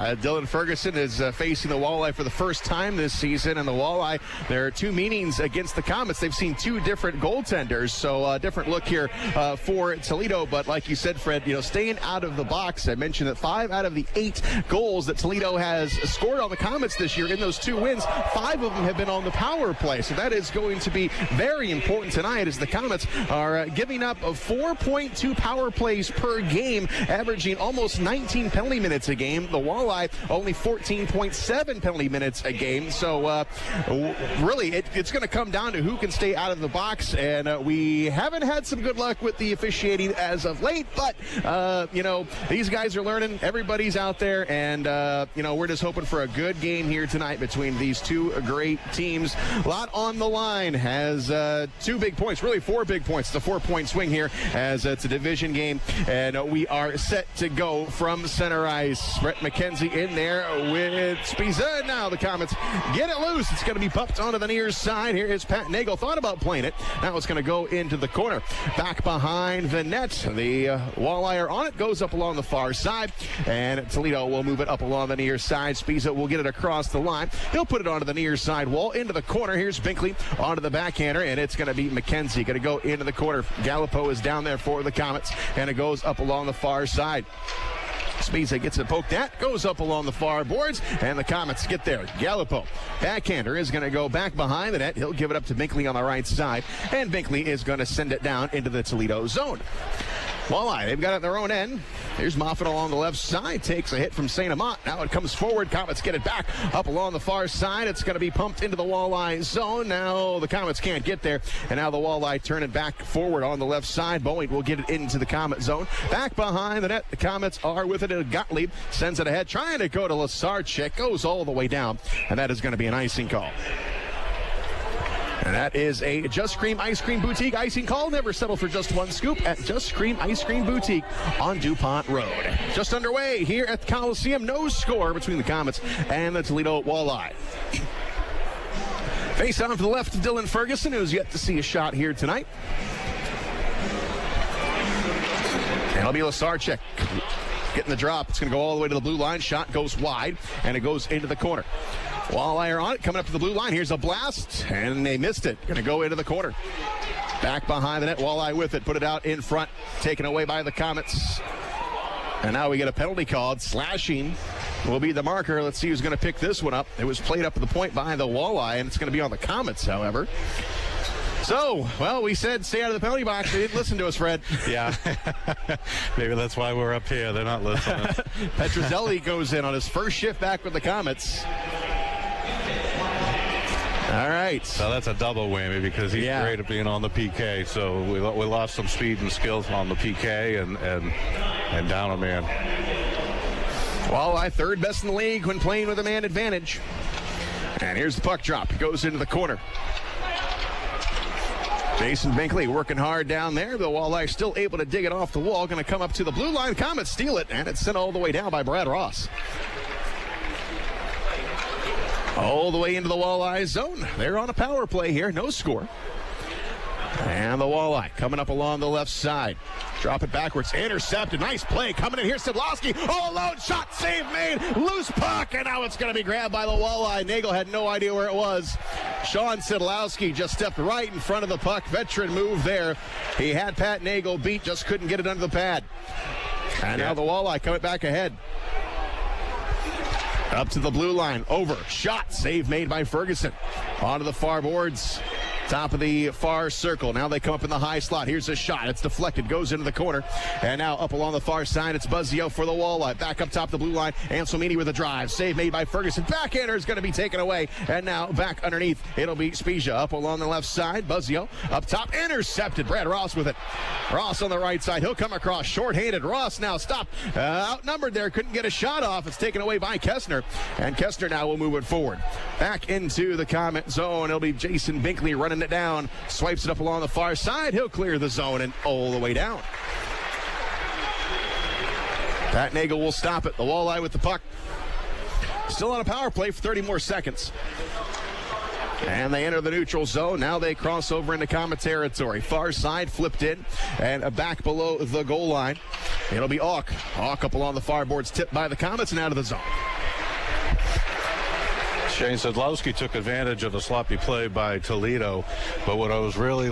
Dylan Ferguson is facing the Walleye for the first time this season, and the Walleye, there are two meetings against the Komets. They've seen two different goaltenders, so different look here for Toledo. But like you said, Fred, staying out of the box. I mentioned that 5 out of the 8 goals that Toledo has scored on the Komets this year in those 2 wins, 5 of them have been on the power play. So that is going to be very important tonight, as the Komets are giving up 4.2 power plays per game, averaging almost 19 penalty minutes a game. The Walleye only 14.7 penalty minutes a game. So really, it's going to come down to who can stay out of the box. And we haven't had some good luck with the officiating as of late. But, these guys are learning. Everybody's out there. And, we're just hoping for a good game here tonight between these two great teams. A lot on the line. Has 2 big points, really 4 big points. It's a 4-point swing here, as it's a division game. And we are set to go from center ice. Brett McKenzie in there with Spiza. Now the Komets get it loose. It's going to be pumped onto the near side. Here is Pat Nagel. Thought about playing it. Now it's going to go into the corner. Back behind the net. The Walleye on it. Goes up along the far side. And Toledo will move it up along the near side. Spiza will get it across the line. He'll put it onto the near side wall. Into the corner. Here's Binkley onto the backhander. And it's going to be McKenzie. Going to go into the corner. Gallipo is down there for the Komets. And it goes up along the far side. Spiza gets it poked at, goes up along the far boards, and the Komets get there. Gallipo, backhander, is going to go back behind the net. He'll give it up to Binkley on the right side, and Binkley is going to send it down into the Toledo zone. Walleye, they've got it at their own end. Here's Moffitt along the left side, takes a hit from St-Amant. Now it comes forward. Komets get it back up along the far side. It's going to be pumped into the Walleye zone. Now the Komets can't get there, and now the Walleye turn it back forward on the left side. Boeing will get it into the Komet zone. Back behind the net, the Komets are with it. Gottlieb sends it ahead, trying to go to Łyszczarczyk, goes all the way down, and that is going to be an icing call. And that is a Just Cream Ice Cream Boutique icing call. Never settle for just one scoop at Just Cream Ice Cream Boutique on DuPont Road. Just underway here at the Coliseum. No score between the Komets and the Toledo Walleye. Face on to the left of Dylan Ferguson, who's yet to see a shot here tonight. And it'll be Łyszczarczyk getting the drop. It's going to go all the way to the blue line. Shot goes wide, and it goes into the corner. Walleye on it, coming up to the blue line. Here's a blast, and they missed it. Going to go into the corner. Back behind the net, Walleye with it. Put it out in front, taken away by the Komets. And now we get a penalty called. Slashing will be the marker. Let's see who's going to pick this one up. It was played up at the point by the Walleye, and it's going to be on the Komets, however. So, well, we said stay out of the penalty box. They didn't listen to us, Fred. Yeah. Maybe that's why we're up here. They're not listening. Petrozelli goes in on his first shift back with the Komets. All right. So that's a double whammy, because he's great at being on the PK. So we lost some speed and skills on the PK and down a man. Walleye third best in the league when playing with a man advantage. And here's the puck drop. It goes into the corner. Jason Binkley working hard down there. The Walleye still able to dig it off the wall. Going to come up to the blue line. Komets steal it, and it's sent all the way down by Brad Ross. All the way into the Walleye zone. They're on a power play here. No score. And the Walleye coming up along the left side. Drop it backwards. Intercepted. Nice play coming in here. Szydlowski. All alone. Shot save made. Loose puck. And now it's going to be grabbed by the Walleye. Nagel had no idea where it was. Sean Szydlowski just stepped right in front of the puck. Veteran move there. He had Pat Nagel beat. Just couldn't get it under the pad. And now the Walleye coming back ahead. Up to the blue line. Over. Shot. Save made by Ferguson. Onto the far boards. Top of the far circle. Now they come up in the high slot. Here's a shot. It's deflected. Goes into the corner. And now up along the far side, it's Buzzio for the Walleye. Back up top of the blue line. Anselmini with a drive. Save made by Ferguson. Backhander is going to be taken away. And now back underneath. It'll be Spiza up along the left side. Buzzio up top. Intercepted. Brad Ross with it. Ross on the right side. He'll come across short-handed. Ross now stopped. Outnumbered there. Couldn't get a shot off. It's taken away by Kessner. And Kessner now will move it forward. Back into the Komet zone. It'll be Jason Binkley running it down, swipes it up along the far side. He'll clear the zone and all the way down. Pat Nagel will stop it. The Walleye with the puck. Still on a power play for 30 more seconds. And they enter the neutral zone. Now they cross over into Komet territory. Far side flipped in and back below the goal line. It'll be Auk. Auk up along the far boards, tipped by the Komets and out of the zone. Shane Szydlowski took advantage of the sloppy play by Toledo, but what I was really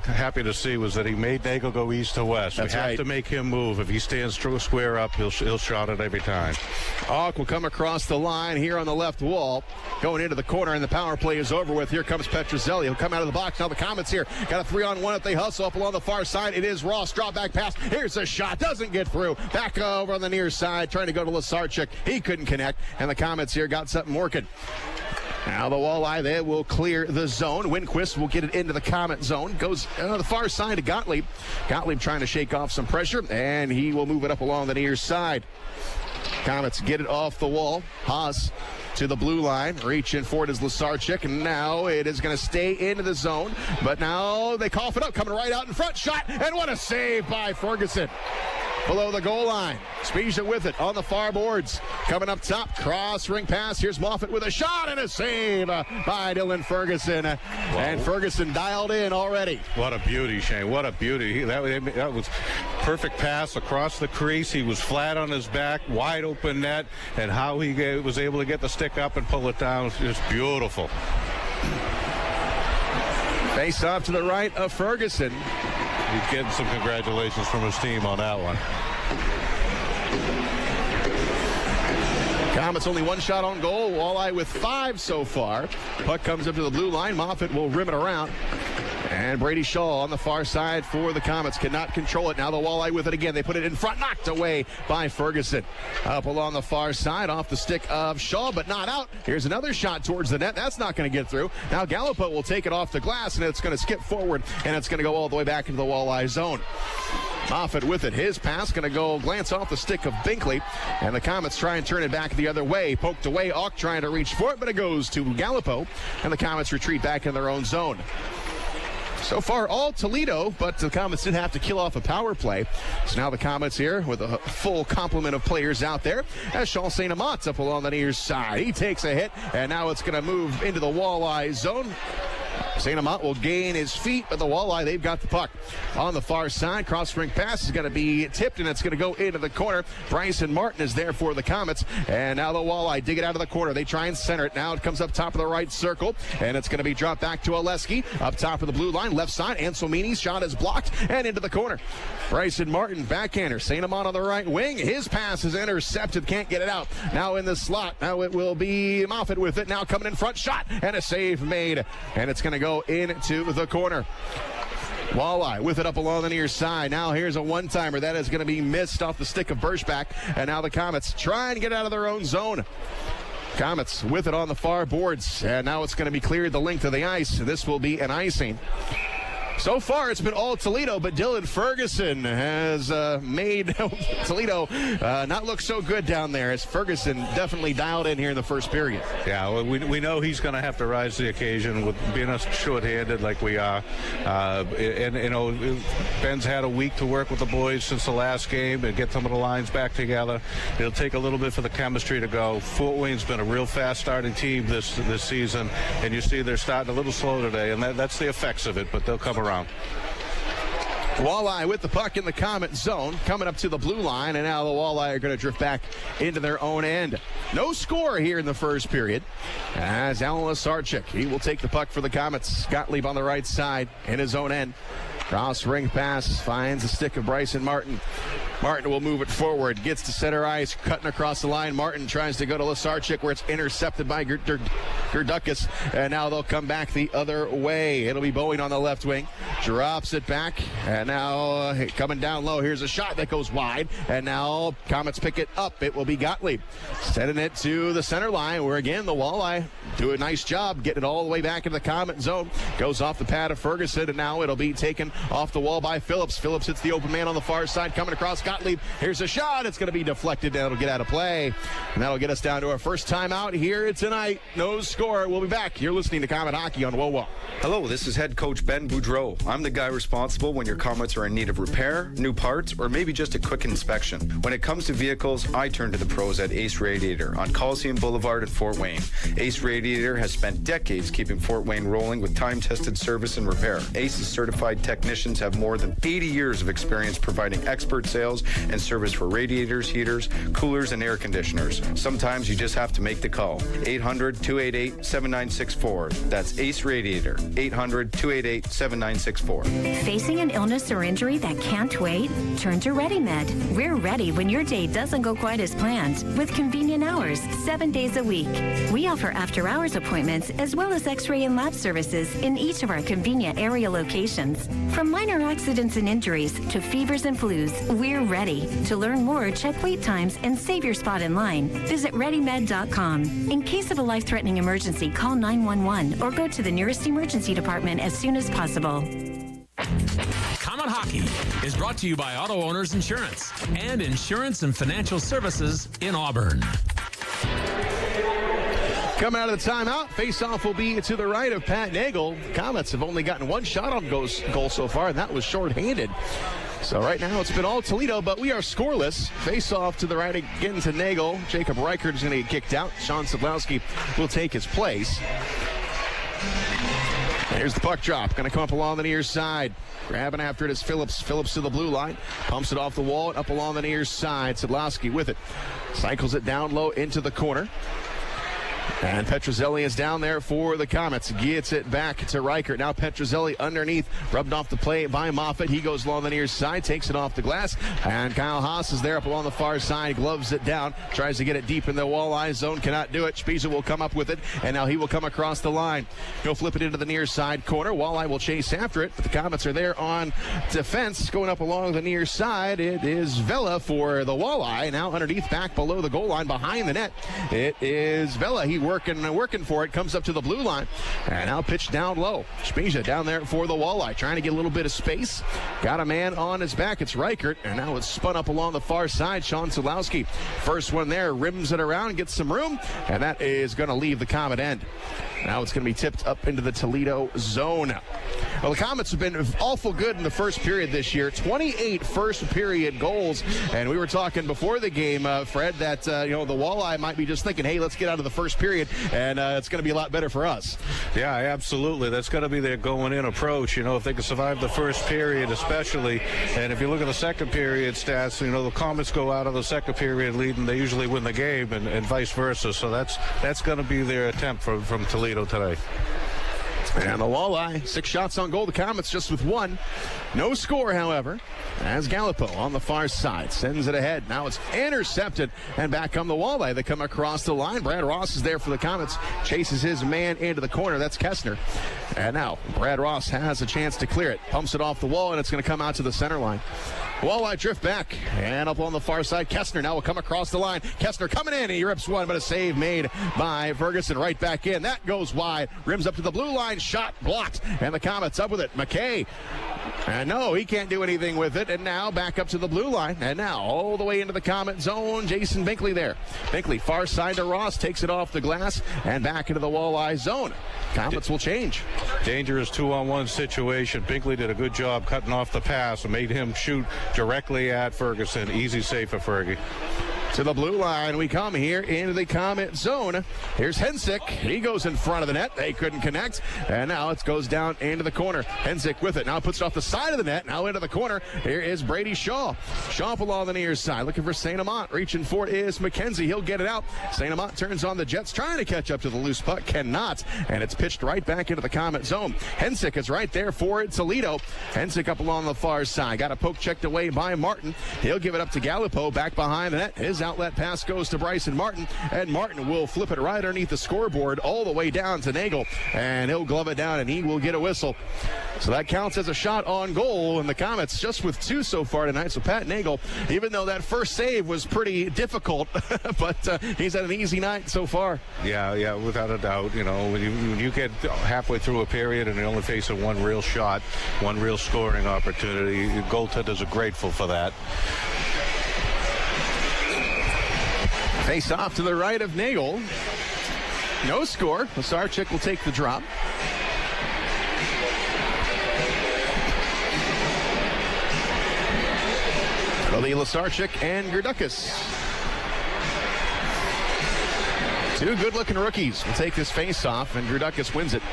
happy to see was that he made Nagel go east to west. That's we have right. to make him move. If he stands square up, he'll shot it every time. Hawk will come across the line here on the left wall, going into the corner, and the power play is over with. Here comes Petrozelli. He'll come out of the box. Now the Komets here got a 3-on-1 if they hustle up along the far side. It is Ross. Drop back pass. Here's a shot. Doesn't get through. Back over on the near side, trying to go to Łyszczarczyk. He couldn't connect, and the Komets here got something working. Now the Walleye, they will clear the zone. Winquist will get it into the Komet zone. Goes on the far side to Gottlieb. Gottlieb trying to shake off some pressure, and he will move it up along the near side. Komets get it off the wall. Haas to the blue line. Reaching for it is Łyszczarczyk, and now it is going to stay into the zone. But now they cough it up, coming right out in front. Shot, and what a save by Ferguson. Below the goal line. Spezia with it on the far boards. Coming up top, cross ring pass. Here's Moffett with a shot and a save by Dylan Ferguson. And Ferguson dialed in already. What a beauty, Shane. What a beauty. That was perfect pass across the crease. He was flat on his back, wide open net, and how he was able to get the stick up and pull it down was just beautiful. Face off to the right of Ferguson. He's getting some congratulations from his team on that one. Komets only one shot on goal. Walleye with 5 so far. Puck comes up to the blue line. Moffett will rim it around. And Brady Shaw on the far side for the Komets. Cannot control it. Now the Walleye with it again. They put it in front. Knocked away by Ferguson. Up along the far side off the stick of Shaw, but not out. Here's another shot towards the net. That's not going to get through. Now Gallipo will take it off the glass, and it's going to skip forward, and it's going to go all the way back into the Walleye zone. Moffett with it. His pass going to go glance off the stick of Binkley, and the Komets try and turn it back the other way. Poked away. Auk trying to reach for it, but it goes to Gallipo, and the Komets retreat back in their own zone. So far, all Toledo, but the Komets did have to kill off a power play. So now the Komets here with a full complement of players out there. As St-Amant up along the near side. He takes a hit, and now it's going to move into the Walleye zone. St-Amant will gain his feet, but the Walleye, they've got the puck. On the far side, cross-ring pass is going to be tipped, and it's going to go into the corner. Bryson Martin is there for the Komets, and now the Walleye dig it out of the corner. They try and center it. Now it comes up top of the right circle, and it's going to be dropped back to Oleski. Up top of the blue line, left side. Anselmini's shot is blocked, and into the corner. Bryson Martin, backhander. St-Amant on the right wing. His pass is intercepted. Can't get it out. Now in the slot. Now it will be Moffett with it. Now coming in front. Shot, and a save made, and it's going to go into the corner. Walleye with it up along the near side. Now here's a one-timer. That is going to be missed off the stick of Birchback. And now the Komets try and get out of their own zone. Komets with it on the far boards. And now it's going to be cleared the length of the ice. This will be an icing. So far, it's been all Toledo, but Dylan Ferguson has made Toledo not look so good down there, as Ferguson definitely dialed in here in the first period. Yeah, well, we know he's going to have to rise to the occasion with being us short-handed like we are. And, you know, Ben's had a week to work with the boys since the last game and get some of the lines back together. It'll take a little bit for the chemistry to go. Fort Wayne's been a real fast-starting team this season, and you see they're starting a little slow today, and that's the effects of it, but they'll come around. Walleye with the puck in the Komet zone, coming up to the blue line, and now the Walleye are going to drift back into their own end. No score here in the first period, as Alan Łyszczarczyk, he will take the puck for the Komets. Gottlieb on the right side in his own end. Cross ring pass, finds the stick of Bryson Martin. Martin will move it forward, gets to center ice, cutting across the line. Martin tries to go to Łyszczarczyk, where it's intercepted by Gerdukas, and now they'll come back the other way. It'll be Bowen on the left wing, drops it back, and now coming down low. Here's a shot that goes wide, and now Komets pick it up. It will be Gottlieb sending it to the center line, where again the Walleye do a nice job getting it all the way back into the Komet zone. Goes off the pad of Ferguson, and now it'll be taken off the wall by Phillips. Phillips hits the open man on the far side, coming across Gottlieb. Here's a shot. It's going to be deflected, and it'll get out of play. And that'll get us down to our first timeout here tonight. No score. score. We'll be back. You're listening to Komet Hockey on WOWO. Hello, this is head coach Ben Boudreau. I'm the guy responsible when your Komets are in need of repair, new parts, or maybe just a quick inspection. When it comes to vehicles, I turn to the pros at Ace Radiator on Coliseum Boulevard in Fort Wayne. Ace Radiator has spent decades keeping Fort Wayne rolling with time-tested service and repair. Ace's certified technicians have more than 80 years of experience providing expert sales and service for radiators, heaters, coolers, and air conditioners. Sometimes you just have to make the call. 800-288-7964. That's Ace Radiator. 800-288-7964. Facing an illness or injury that can't wait? Turn to ReadyMed. We're ready when your day doesn't go quite as planned, with convenient hours, 7 days a week. We offer after-hours appointments as well as x-ray and lab services in each of our convenient area locations. From minor accidents and injuries to fevers and flus, we're ready. To learn more, check wait times and save your spot in line. Visit ReadyMed.com. In case of a life-threatening emergency, call 911 or go to the nearest emergency department as soon as possible. Komet Hockey is brought to you by Auto Owners Insurance and Insurance and Financial Services in Auburn. Coming out of the timeout, face-off will be to the right of Pat Nagel. Komets have only gotten one shot on goal so far, and that was shorthanded. So right now it's been all Toledo, but we are scoreless. Face-off to the right again to Nagel. Jacob Reichert is going to get kicked out. Sean Szydlowski will take his place. Here's the puck drop. Going to come up along the near side. Grabbing after it is Phillips. Phillips to the blue line. Pumps it off the wall and up along the near side. Szydlowski with it. Cycles it down low into the corner. And Petrozelli is down there for the Komets. Gets it back to Reichert. Now Petrozelli underneath. Rubbed off the play by Moffat. He goes along the near side. Takes it off the glass. And Kyle Haas is there up along the far side. Gloves it down. Tries to get it deep in the Walleye zone. Cannot do it. Spiza will come up with it. And now he will come across the line. He'll flip it into the near side corner. Walleye will chase after it. But the Komets are there on defense. Going up along the near side. It is Vela for the Walleye. Now underneath, back below the goal line behind the net. It is Vela. He working for it, comes up to the blue line, and now pitched down low. Spiza down there for the Walleye, trying to get a little bit of space. Got a man on his back. It's Reichert, and now it's spun up along the far side. Sean Szydlowski, first one there, rims it around, gets some room, and that is going to leave the Komet end. Now it's going to be tipped up into the Toledo zone. Well, the Komets have been awful good in the first period this year. 28 first period goals. And we were talking before the game, Fred, that the Walleye might be just thinking, hey, let's get out of the first period, and it's going to be a lot better for us. Yeah, absolutely. That's got to be their going-in approach. If they can survive the first period especially. And if you look at the second period stats, the Komets go out of the second period leading. They usually win the game and vice versa. So that's going to be their attempt from Toledo today. And the Walleye, 6 shots on goal. The Komets just with 1. No score, however, as Gallipo on the far side sends it ahead. Now it's intercepted, and back come the Walleye. They come across the line. Brad Ross is there for the Komets. Chases his man into the corner. That's Kessner. And now Brad Ross has a chance to clear it. Pumps it off the wall, and it's going to come out to the center line. Walleye drift back, and up on the far side, Kessner now will come across the line. Kessner coming in, and he rips one, but a save made by Ferguson right back in. That goes wide, rims up to the blue line, shot blocked, and the Komets up with it. McKay, and no, he can't do anything with it, and now back up to the blue line, and now all the way into the Komet zone, Jason Binkley there. Binkley, far side to Ross, takes it off the glass, and back into the Walleye zone. Komets will change. Dangerous 2-on-1 situation. Binkley did a good job cutting off the pass and made him shoot directly at Ferguson. Easy save for Fergie. To the blue line we come here into the Komet zone. Here's Hensick. He goes in front of the net. They couldn't connect. And now it goes down into the corner. Hensick with it. Now puts it off the side of the net. Now into the corner. Here is Brady Shaw. Shaw along the near side. Looking for St-Amant. Reaching for it is McKenzie. He'll get it out. St-Amant turns on the Jets. Trying to catch up to the loose puck. Cannot. And it's pitched right back into the Komet zone. Hensick is right there for it. Toledo. Hensick up along the far side. Got a poke checked away by Martin. He'll give it up to Gallipo. Back behind the net. His outlet pass goes to Bryson Martin, and Martin will flip it right underneath the scoreboard all the way down to Nagel, and he'll glove it down, and he will get a whistle. So that counts as a shot on goal, and the Komets just with 2 so far tonight. So Pat Nagel, even though that first save was pretty difficult, but he's had an easy night so far. Yeah, without a doubt. When you get halfway through a period and you're only facing one real shot, one real scoring opportunity, goaltenders are grateful for that. Face off to the right of Nagel. No score. Łyszczarczyk will take the drop. Łyszczarczyk and Gottlieb. Two good-looking rookies will take this face-off, and Gottlieb wins it.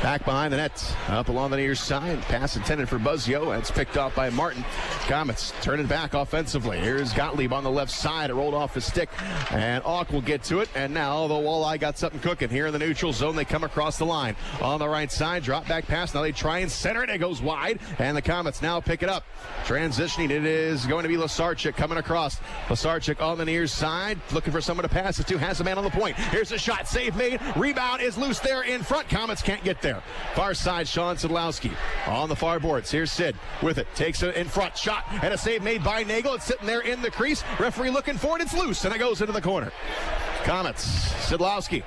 Back behind the net, up along the near side. Pass intended for Buzzio. It's picked off by Martin. Komets turn it back offensively. Here's Gottlieb on the left side. It rolled off his stick, and Auk will get to it. And now the Walleye got something cooking here in the neutral zone. They come across the line. On the right side, drop back pass. Now they try and center it. It goes wide, and the Komets now pick it up. Transitioning, it is going to be Łyszczarczyk coming across. Łyszczarczyk on the near side, looking for someone to pass it to. Has a man on the point. Here's a shot. Save made. Rebound is loose there in front. Komets can't get there. Far side, Szydlowski on the far boards. Here's Sid with it. Takes it in front. Shot and a save made by Nagel. It's sitting there in the crease. Referee looking for it. It's loose, and it goes into the corner. Komets. Szydlowski.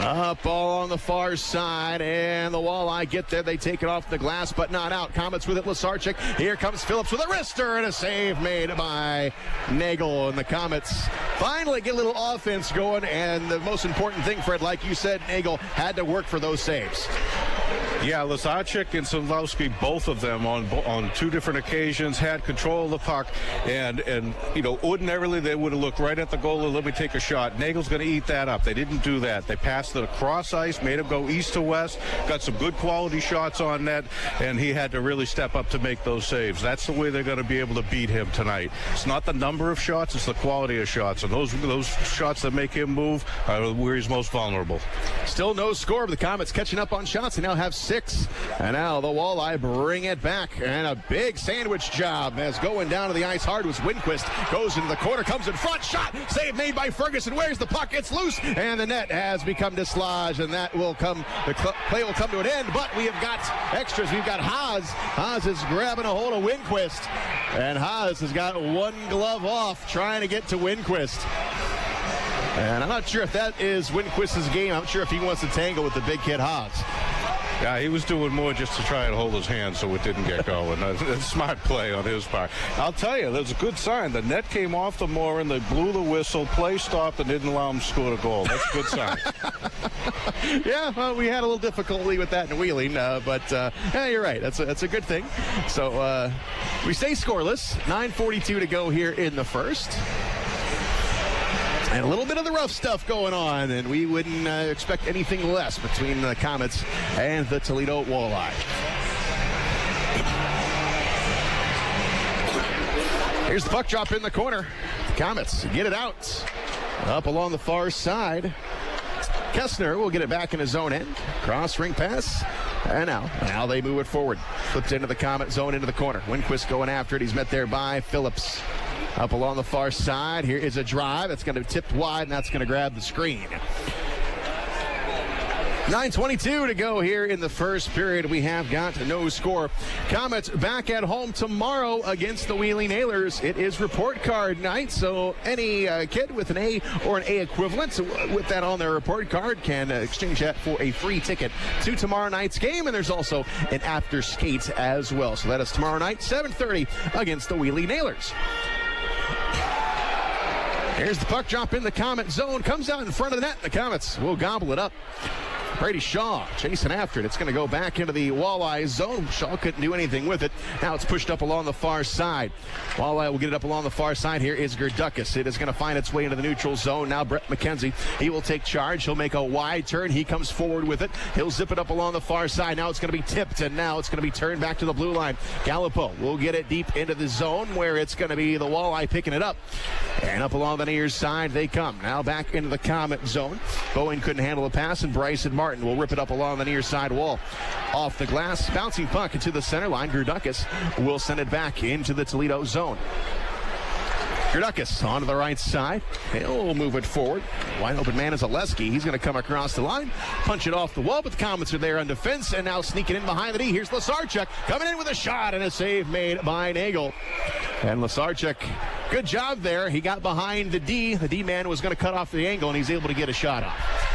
Up all on the far side, and the Walleye get there. They take it off the glass, but not out. Komets with it, Łyszczarczyk. Here comes Phillips with a wrister, and a save made by Nagel. And the Komets finally get a little offense going, and the most important thing, Fred, like you said, Nagel had to work for those saves. Yeah, Łyszczarczyk and Szydlowski, both of them on two different occasions, had control of the puck, and ordinarily they would have looked right at the goal and let me take a shot. Nagel's going to eat that up. They didn't do that. They passed it across ice, made him go east to west, got some good quality shots on net, and he had to really step up to make those saves. That's the way they're going to be able to beat him tonight. It's not the number of shots, it's the quality of shots, and those shots that make him move are where he's most vulnerable. Still no score, but the Komets catching up on shots. They now have 6. And now the Walleye bring it back. And a big sandwich job as going down to the ice hard was Winquist. Goes into the corner, comes in front, shot, save made by Ferguson. Where's the puck? It's loose, and the net has become dislodged, and that will come, the play will come to an end, but we have got extras. We've got Haas. Haas is grabbing a hold of Winquist, and Haas has got one glove off trying to get to Winquist. And I'm not sure if that is Winquist's game. I'm not sure if he wants to tangle with the big kid Haas. Yeah, he was doing more just to try and hold his hand so it didn't get going. A smart play on his part. I'll tell you, there's a good sign. The net came off the mooring, they blew the whistle, play stopped, and didn't allow him to score the goal. That's a good sign. Yeah, well, we had a little difficulty with that in Wheeling, but yeah, you're right. That's a good thing. So we stay scoreless. 9:42 to go here in the first. And a little bit of the rough stuff going on, and we wouldn't expect anything less between the Komets and the Toledo Walleye. Here's the puck drop in the corner. Komets get it out. Up along the far side. Kessner will get it back in his own end. Cross ring pass. And now they move it forward. Flipped into the Komet zone into the corner. Winquist going after it. He's met there by Phillips. Up along the far side. Here is a drive. That's going to be tipped wide, and that's going to grab the screen. 9:22 to go here in the first period. We have got no score. Komets back at home tomorrow against the Wheeling Nailers. It is report card night, so any kid with an A or an A equivalent with that on their report card can exchange that for a free ticket to tomorrow night's game, and there's also an after skate as well. So that is tomorrow night, 7:30 against the Wheeling Nailers. Here's the puck drop in the Komet zone. Comes out in front of the net. The Komets will gobble it up. Brady Shaw chasing after it. It's going to go back into the Walleye zone. Shaw couldn't do anything with it. Now it's pushed up along the far side. Walleye will get it up along the far side. Here is Gottlieb. It is going to find its way into the neutral zone. Now Brett McKenzie. He will take charge. He'll make a wide turn. He comes forward with it. He'll zip it up along the far side. Now it's going to be tipped, and now it's going to be turned back to the blue line. Gallipo will get it deep into the zone where it's going to be the Walleye picking it up. And up along the near side they come. Now back into the Komet zone. Bowen couldn't handle the pass, and Bryson Martin will rip it up along the near side wall. Off the glass, bouncing puck into the center line. Gottlieb will send it back into the Toledo zone. Gottlieb onto the right side. He'll move it forward. Wide open man is Oleski. He's going to come across the line, punch it off the wall, but the Komets are there on defense, and now sneaking in behind the D. Here's Łyszczarczyk coming in with a shot, and a save made by Nagel. And Łyszczarczyk, good job there. He got behind the D. The D man was going to cut off the angle, and he's able to get a shot off.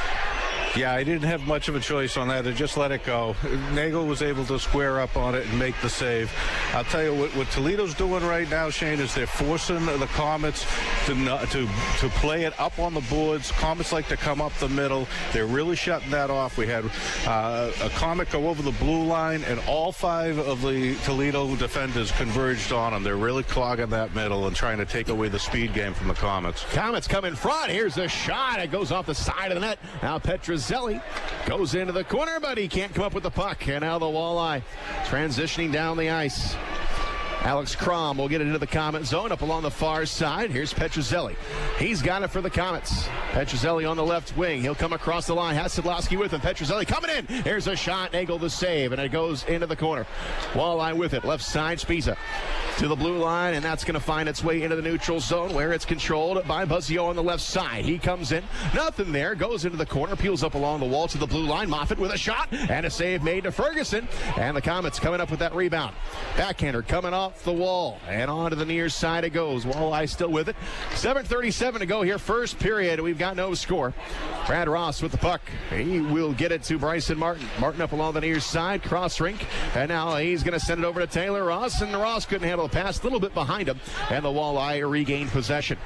Yeah, I didn't have much of a choice on that. I just let it go. Nagel was able to square up on it and make the save. I'll tell you what Toledo's doing right now, Shane, is they're forcing the Komets to play it up on the boards. Komets like to come up the middle. They're really shutting that off. We had a Komet go over the blue line, and all 5 of the Toledo defenders converged on them. They're really clogging that middle and trying to take away the speed game from the Komets. Komets come in front. Here's a shot. It goes off the side of the net. Now Petrozelli goes into the corner, but he can't come up with the puck. And now the Walleye transitioning down the ice. Alex Crom will get it into the Komet zone up along the far side. Here's Petrozelli. He's got it for the Komets. Petrozelli on the left wing. He'll come across the line. Has Szydlowski with him. Petrozelli coming in. Here's a shot. Nagel the save, and it goes into the corner. Walleye with it. Left side, Spiza to the blue line, and that's going to find its way into the neutral zone where it's controlled by Buzzio on the left side. He comes in. Nothing there. Goes into the corner. Peels up along the wall to the blue line. Moffat with a shot and a save made to Ferguson. And the Komets coming up with that rebound. Backhander coming off the wall and on to the near side it goes. Walleye still with it. 7:37 to go here. First period. We've got no score. Brad Ross with the puck. He will get it to Bryson Martin. Martin up along the near side. Cross rink. And now he's going to send it over to Taylor Ross. And Ross couldn't handle the pass. A little bit behind him. And the Walleye regained possession.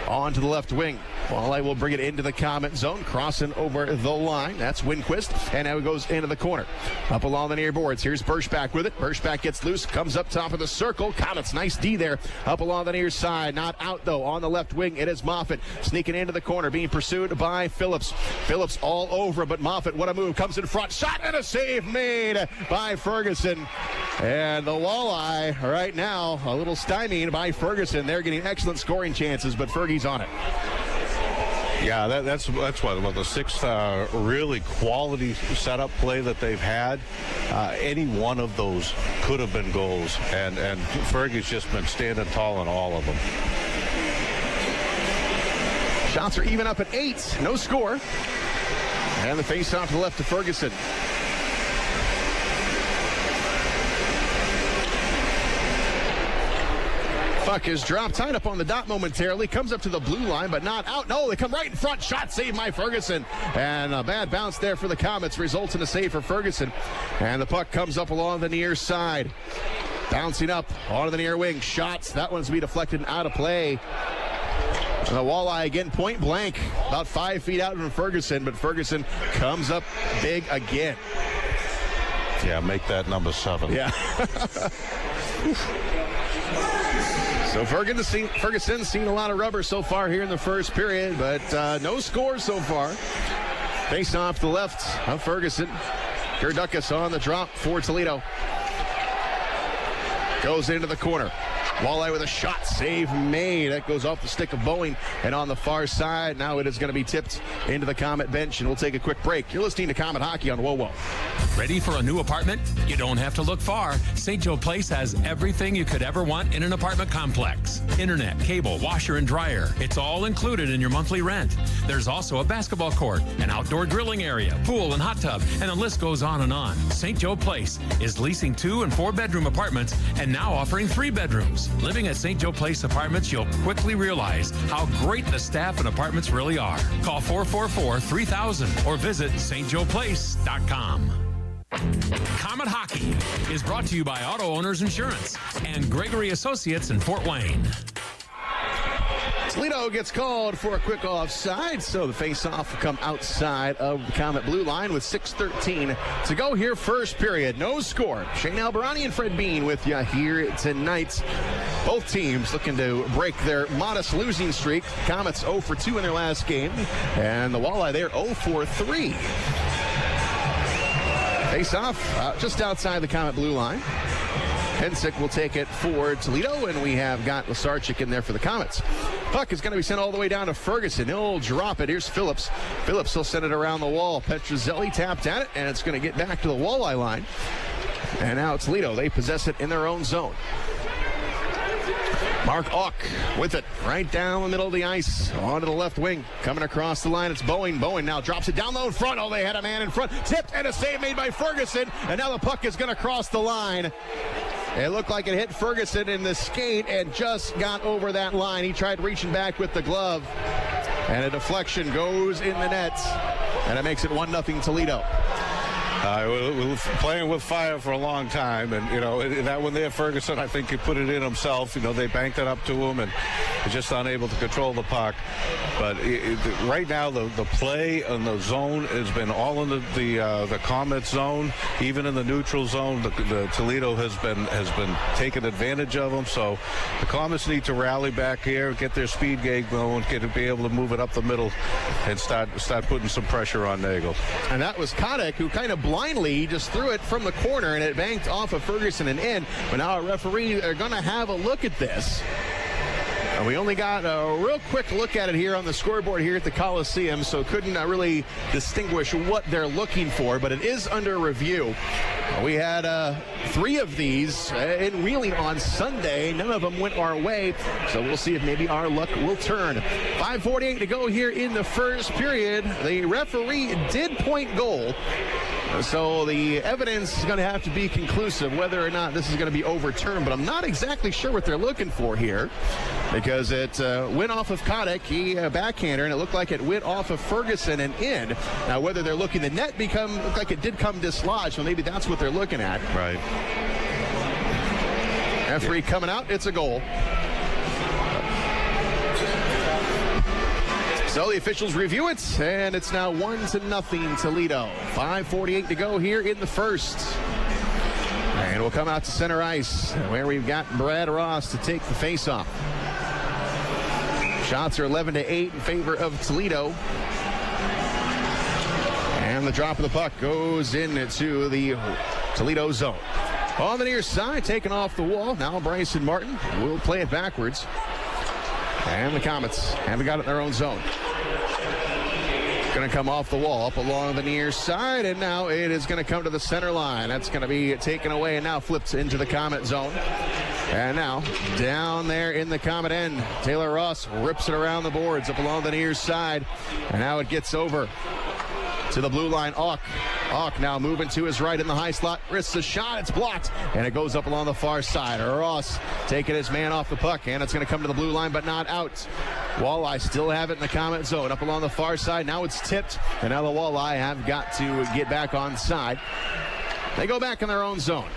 On to the left wing. Walleye will bring it into the Komet zone. Crossing over the line. That's Winquist. And now it goes into the corner. Up along the near boards. Here's Birchback with it. Birchback gets loose. Comes up top of the circle. Komets, nice D there. Up along the near side. Not out, though. On the left wing, it is Moffat. Sneaking into the corner. Being pursued by Phillips. Phillips all over, but Moffat, what a move. Comes in front. Shot and a save made by Ferguson. And the Walleye right now a little stymied by Ferguson. They're getting excellent scoring chances, but Fergie's on it. Yeah, that's what, about the 6th really quality setup play that they've had. Any one of those could have been goals, and Fergie's just been standing tall in all of them. Shots are even up at 8. No score. And the face-off to the left to Ferguson. Puck is dropped, tied up on the dot momentarily, comes up to the blue line, but not out. No, they come right in front. Shot saved by Ferguson. And a bad bounce there for the Komets results in a save for Ferguson. And the puck comes up along the near side. Bouncing up onto the near wing. Shots. That one's to be deflected and out of play. And the Walleye again point blank. About 5 feet out from Ferguson, but Ferguson comes up big again. Yeah, make that number 7. Yeah. So Ferguson's seen a lot of rubber so far here in the first period, but no score so far. Face off the left of Ferguson. Gerdukas on the drop for Toledo. Goes into the corner. Walleye with a shot, save made. That goes off the stick of Boeing. And on the far side, now it is going to be tipped into the Komet bench. And we'll take a quick break. You're listening to Komet Hockey on WoWo. Ready for a new apartment? You don't have to look far. St. Joe Place has everything you could ever want in an apartment complex. Internet, cable, washer and dryer. It's all included in your monthly rent. There's also a basketball court, an outdoor grilling area, pool and hot tub, and the list goes on and on. St. Joe Place is leasing 2- and 4-bedroom apartments and now offering 3 bedrooms. Living at St. Joe Place Apartments, you'll quickly realize how great the staff and apartments really are. Call 444-3000 or visit stjoeplace.com. Komet Hockey is brought to you by Auto Owners Insurance and Gregory Associates in Fort Wayne. Toledo gets called for a quick offside, so the face-off will come outside of the Komet blue line with 6:13 to go here. First period, no score. Shane Albarani and Fred Bean with you here tonight. Both teams looking to break their modest losing streak. Komets 0 for 2 in their last game, and the Walleye there 0 for 3. Face-off just outside the Komet blue line. Hensick will take it for Toledo, and we have got Łyszczarczyk in there for the Komets. Puck is going to be sent all the way down to Ferguson. He'll drop it. Here's Phillips. Phillips will send it around the wall. Petrozelli tapped at it, and it's going to get back to the Walleye line. And now Toledo. They possess it in their own zone. Mark Auck with it right down the middle of the ice onto the left wing. Coming across the line, it's Boeing. Boeing now drops it down low in front. Oh, they had a man in front. Tipped and a save made by Ferguson. And now the puck is going to cross the line. It looked like it hit Ferguson in the skate and just got over that line. He tried reaching back with the glove. And a deflection goes in the net, and it makes it 1-0 Toledo. We were playing with fire for a long time, and that one there, Ferguson, I think he put it in himself. They banked it up to him, and he's just unable to control the puck. But right now, the play in the zone has been all in the Komets zone, even in the neutral zone. The Toledo has been taking advantage of them. So the Komets need to rally back here, get their speed game going, be able to move it up the middle, and start putting some pressure on Nagel. And that was Kotick, who kind of blindly just threw it from the corner, and it banked off of Ferguson and in. But now our referee are going to have a look at this. We only got a real quick look at it here on the scoreboard here at the Coliseum, so couldn't really distinguish what they're looking for, but it is under review. We had 3 of these in Wheeling on Sunday. None of them went our way, so we'll see if maybe our luck will turn. 5:48 to go here in the first period. The referee did point goal, so the evidence is going to have to be conclusive whether or not this is going to be overturned, but I'm not exactly sure what they're looking for here, because it went off of Kotick, he backhander, and it looked like it went off of Ferguson and in. Now, whether they're looking, the net looked like it did come dislodged, so maybe that's what they're looking at. Right. Referee coming out, it's a goal. So the officials review it, and it's now 1-0 Toledo. 5:48 to go here in the first. And we'll come out to center ice, where we've got Brad Ross to take the faceoff. Shots are 11-8 in favor of Toledo. And the drop of the puck goes into the Toledo zone. On the near side, taken off the wall. Now Bryson Martin will play it backwards. And the Komets haven't got it in their own zone. Going to come off the wall, up along the near side, and now it is going to come to the center line. That's going to be taken away and now flipped into the Komet zone. And now down there in the Komet end, Taylor Ross rips it around the boards up along the near side, and now it gets over to the blue line. Auk now moving to his right in the high slot, risks a shot, it's blocked, and it goes up along the far side. Ross taking his man off the puck, and it's going to come to the blue line, but not out. Walleye still have it in the Komet zone, up along the far side. Now it's tipped, and now the Walleye have got to get back on side. They go back in their own zone.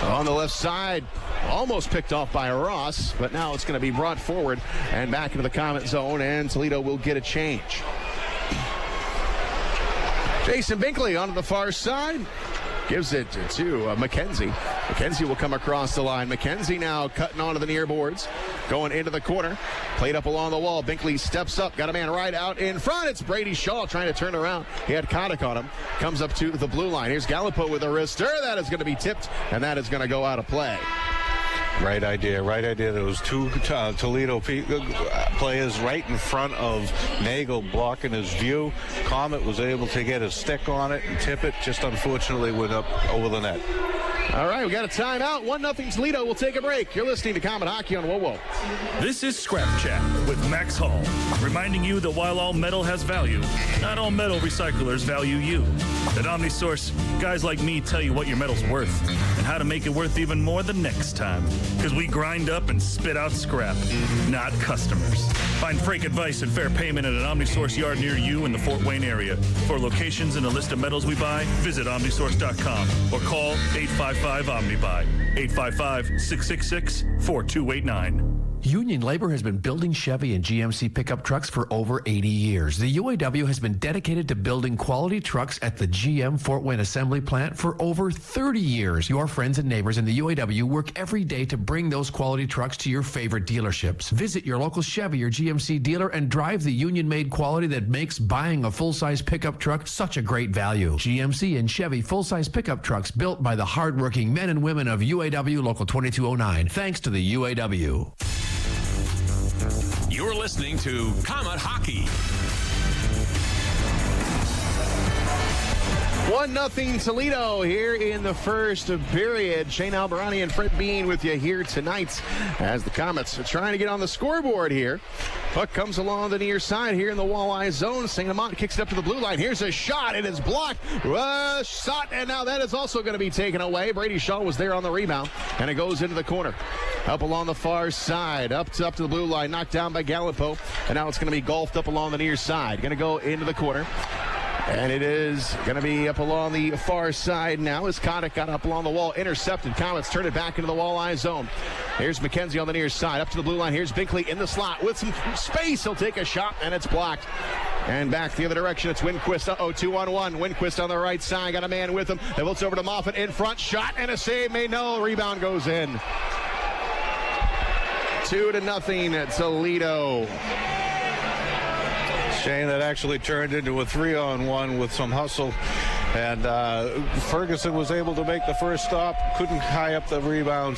On the left side, almost picked off by Ross, but now it's going to be brought forward and back into the Komet zone, and Toledo will get a change. Jason Binkley onto the far side. Gives it to McKenzie. McKenzie will come across the line. McKenzie now cutting onto the near boards. Going into the corner. Played up along the wall. Binkley steps up. Got a man right out in front. It's Brady Shaw trying to turn around. He had Kotick on him. Comes up to the blue line. Here's Gallipo with a wrister. That is going to be tipped, and that is going to go out of play. Right idea. There was 2 Toledo players right in front of Nagel blocking his view. Komet was able to get his stick on it and tip it. Just unfortunately went up over the net. All right, we got a timeout. 1-0 Toledo. We'll take a break. You're listening to Komet Hockey on WoWo. This is Scrap Chat with Max Hall, reminding you that while all metal has value, not all metal recyclers value you. At OmniSource, guys like me tell you what your metal's worth and how to make it worth even more the next time. Because we grind up and spit out scrap, not customers. Find freight advice and fair payment at an OmniSource yard near you in the Fort Wayne area. For locations and a list of metals we buy, visit OmniSource.com or call 855-OmniBuy, 855-666-4289. Union Labor has been building Chevy and GMC pickup trucks for over 80 years. The UAW has been dedicated to building quality trucks at the GM Fort Wayne Assembly Plant for over 30 years. Your friends and neighbors in the UAW work every day to bring those quality trucks to your favorite dealerships. Visit your local Chevy or GMC dealer and drive the union-made quality that makes buying a full-size pickup truck such a great value. GMC and Chevy full-size pickup trucks built by the hardworking men and women of UAW Local 2209. Thanks to the UAW. You're listening to Komet Hockey. 1-0 Toledo here in the first period. Shane Albarani and Fred Bean with you here tonight as the Komets are trying to get on the scoreboard here. Puck comes along the near side here in the Walleye zone. St-Amant kicks it up to the blue line. Here's a shot. It is blocked. Shot, and now that is also going to be taken away. Brady Shaw was there on the rebound, and it goes into the corner. Up along the far side, up to the blue line, knocked down by Gallipo, and now it's going to be golfed up along the near side. Going to go into the corner. And it is going to be up along the far side now as Kotick got up along the wall, intercepted. Komets turn it back into the Walleye zone. Here's McKenzie on the near side, up to the blue line. Here's Binkley in the slot with some space. He'll take a shot, and it's blocked. And back the other direction, it's Winquist. 2-on-1. Winquist on the right side, got a man with him. It looks over to Moffat in front, shot, and a save made. No, rebound goes in. 2-0 Toledo. Shane, that actually turned into a 3-on-1 with some hustle. And Ferguson was able to make the first stop, couldn't high up the rebound.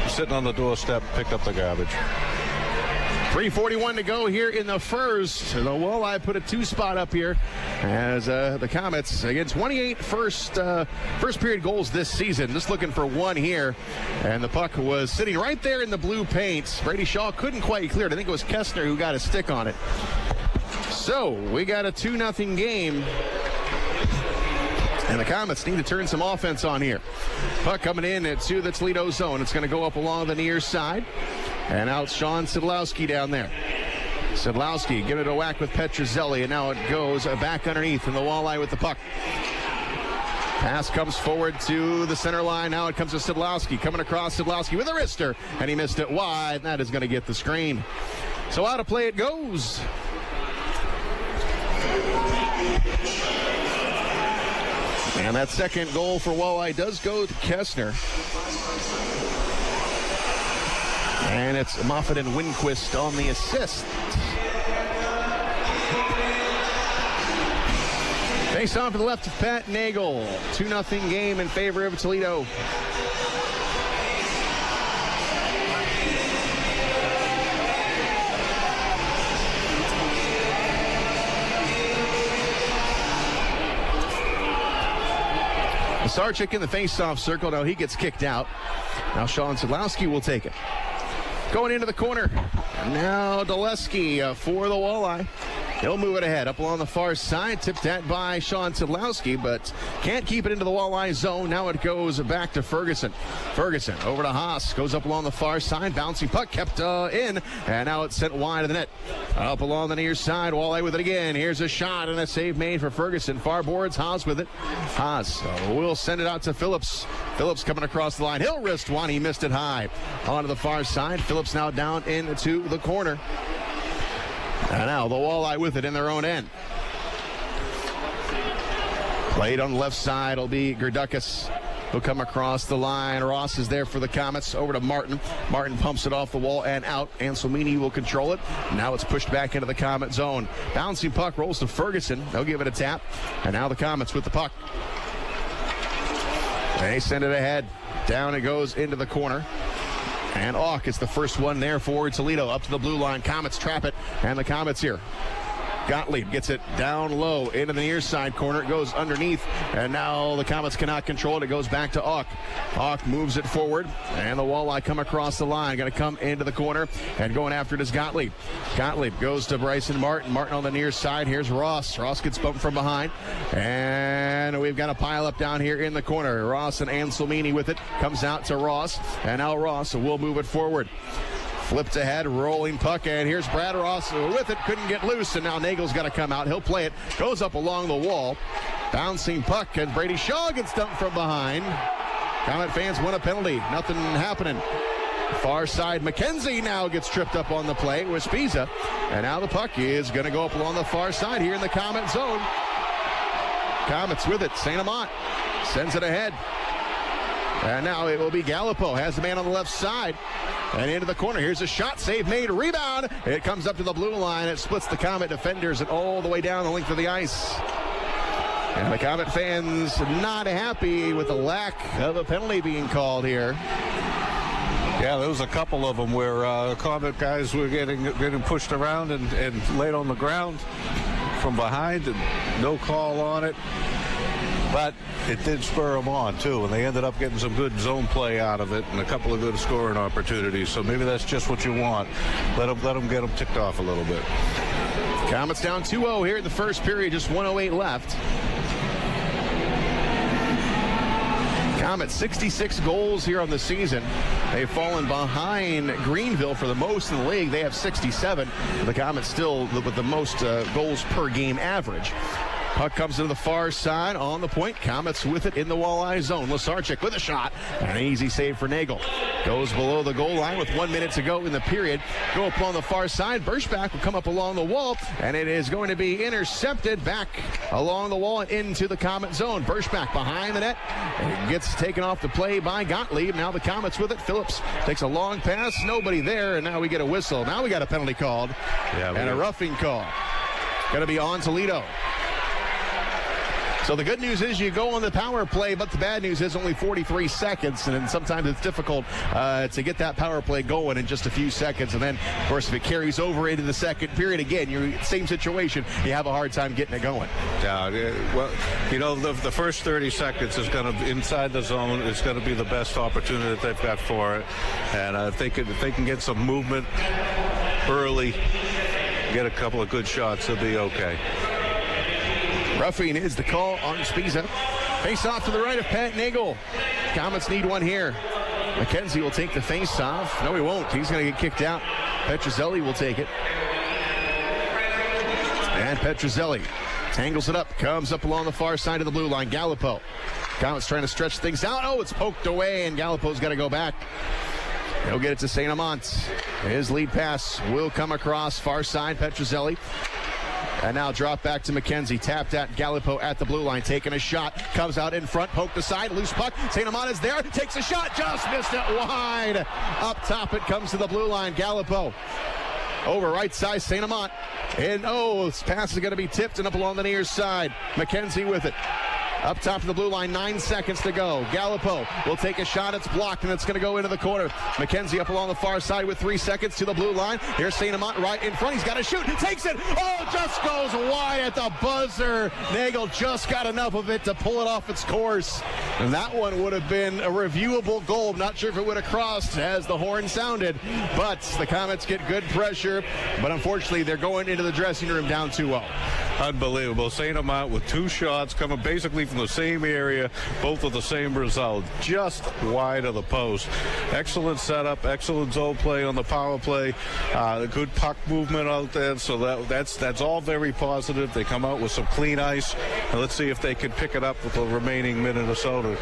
Sitting on the doorstep, picked up the garbage. 3:41 to go here in the first. The Walleye put a 2-spot up here as the Komets again 28 first period goals this season. Just looking for one here, and the puck was sitting right there in the blue paint. Brady Shaw couldn't quite clear it. I think it was Kessler who got a stick on it. So we got a 2-0 game. And the Komets need to turn some offense on here. Puck coming in to the Toledo zone. It's going to go up along the near side. And out Sean Szydlowski down there. Szydlowski giving it a whack with Petrozelli. And now it goes back underneath in the Walleye with the puck. Pass comes forward to the center line. Now it comes to Szydlowski. Coming across Szydlowski with a wrister. And he missed it wide. And that is going to get the screen. So out of play it goes. And that second goal for Walleye does go to Kessler. And it's Moffat and Winquist on the assist. Face off to the left of Pat Nagel. 2-0 game in favor of Toledo. Łyszczarczyk in the face-off circle. Now he gets kicked out. Now Sean Szydlowski will take it. Going into the corner. And now Daleski for the Walleye. He'll move it ahead up along the far side. Tipped at by Sean Szydlowski, but can't keep it into the Walleye zone. Now it goes back to Ferguson. Ferguson over to Haas. Goes up along the far side. Bouncing puck kept in. And now it's sent wide of the net. Up along the near side. Walleye with it again. Here's a shot and a save made for Ferguson. Far boards. Haas with it. Haas will send it out to Phillips. Phillips coming across the line. He'll wrist one. He missed it high. Onto the far side. Phillips now down into the corner. And now the Walleye with it in their own end. Played on the left side will be Gerdukas. He'll come across the line. Ross is there for the Komets. Over to Martin. Martin pumps it off the wall and out. Anselmini will control it. Now it's pushed back into the Komet zone. Bouncing puck rolls to Ferguson. They'll give it a tap. And now the Komets with the puck. They send it ahead. Down it goes into the corner. And Auk is the first one there for Toledo. Up to the blue line. Komets trap it. And the Komets here. Gottlieb gets it down low into the near side corner. It goes underneath. And now the Komets cannot control it. It goes back to Auk. Auk moves it forward. And the Walleye come across the line. Going to come into the corner. And going after it is Gottlieb. Gottlieb goes to Bryson Martin. Martin on the near side. Here's Ross. Ross gets bumped from behind. And we've got a pile up down here in the corner. Ross and Anselmini with it. Comes out to Ross. And now Ross will move it forward. Flipped ahead, rolling puck, and here's Brad Ross with it. Couldn't get loose, and now Nagel's got to come out. He'll play it. Goes up along the wall. Bouncing puck, and Brady Shaw gets dumped from behind. Komet fans want a penalty. Nothing happening. Far side, McKenzie now gets tripped up on the play with Spiza. And now the puck is going to go up along the far side here in the Komet zone. Komets with it. St-Amant sends it ahead. And now it will be Gallipo. Has the man on the left side. And into the corner. Here's a shot. Save made. Rebound. It comes up to the blue line. It splits the Komet defenders and all the way down the length of the ice. And the Komet fans not happy with the lack of a penalty being called here. Yeah, there was a couple of them where Komet guys were getting pushed around and laid on the ground from behind, and no call on it. But it did spur them on, too, and they ended up getting some good zone play out of it and a couple of good scoring opportunities. So maybe that's just what you want. Let them get them ticked off a little bit. Komets down 2-0 here in the first period, just 1:08 left. Komets 66 goals here on the season. They've fallen behind Greenville for the most in the league. They have 67. The Komets still with the most goals per game average. Puck comes into the far side on the point. Komets with it in the Walleye zone. Łyszczarczyk with a shot. An easy save for Nagel. Goes below the goal line with 1 minute to go in the period. Go up on the far side. Birchback will come up along the wall, and it is going to be intercepted back along the wall and into the Komet zone. Birchback behind the net. It gets taken off the play by Gottlieb. Now the Komets with it. Phillips takes a long pass. Nobody there, and now we get a whistle. Now we got a penalty called and a roughing call. Going to be on Toledo. So the good news is you go on the power play, but the bad news is only 43 seconds, and sometimes it's difficult to get that power play going in just a few seconds. And then, of course, if it carries over into the second period, again, you're same situation. You have a hard time getting it going. Yeah, well, you know, the first 30 seconds is going to, inside the zone, it's going to be the best opportunity that they've got for it. And if they can get some movement early, get a couple of good shots, they'll be okay. Roughing is the call on Spiza. Face off to the right of Pat Nagel. Komets need one here. McKenzie will take the face off. No, he won't. He's going to get kicked out. Petrozelli will take it. And Petrozelli tangles it up. Comes up along the far side of the blue line. Gallipo. Komets trying to stretch things out. Oh, it's poked away, and Gallipo's got to go back. He'll get it to St-Amant. His lead pass will come across far side. Petrozelli. And now drop back to McKenzie. Tapped at Gallipo at the blue line. Taking a shot. Comes out in front. Poked aside. Loose puck. St-Amant is there. Takes a shot. Just missed it wide. Up top it comes to the blue line. Gallipo. Over right side. St-Amant. And this pass is going to be tipped and up along the near side. McKenzie with it. Up top of the blue line, 9 seconds to go. Gallipo will take a shot. It's blocked, and it's going to go into the corner. McKenzie up along the far side with 3 seconds to the blue line. Here's St-Amant right in front. He's got to shoot. Takes it. Oh, just goes wide at the buzzer. Nagel just got enough of it to pull it off its course. And that one would have been a reviewable goal. Not sure if it would have crossed as the horn sounded. But the Komets get good pressure. But unfortunately, they're going into the dressing room down 2-0. Unbelievable. St-Amant with 2 shots coming basically from the same area, both with the same result, just wide of the post. Excellent setup, excellent zone play on the power play, good puck movement out there, so that's all very positive. They come out with some clean ice, and let's see if they can pick it up with the remaining minute or so to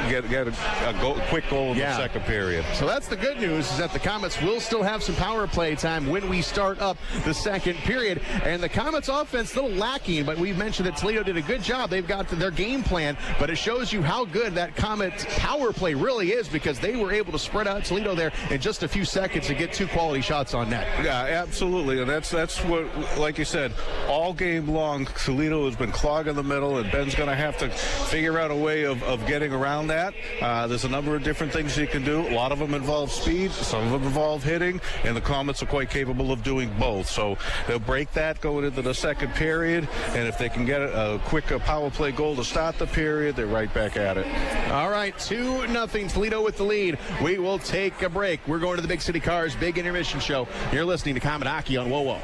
get a quick goal in the second period. So that's the good news, is that the Komets will still have some power play time when we start up the second period. And the Komets offense a little lacking, but we've mentioned that Toledo did a good job. They've got their game plan, but it shows you how good that Komets power play really is, because they were able to spread out Toledo there in just a few seconds and get 2 quality shots on net. Yeah, absolutely. And that's what, like you said, all game long, Toledo has been clogging the middle, and Ben's going to have to figure out a way of getting around that. There's a number of different things you can do. A lot of them involve speed, some of them involve hitting, and the Komets are quite capable of doing both. So they'll break that going into the second period, and if they can get a quick power play goal to start the period, they're right back at it. All right, 2-0 Toledo with the lead. We will take a break. We're going to the Big City Cars Big Intermission Show. You're listening to Komet Hockey on WOWO.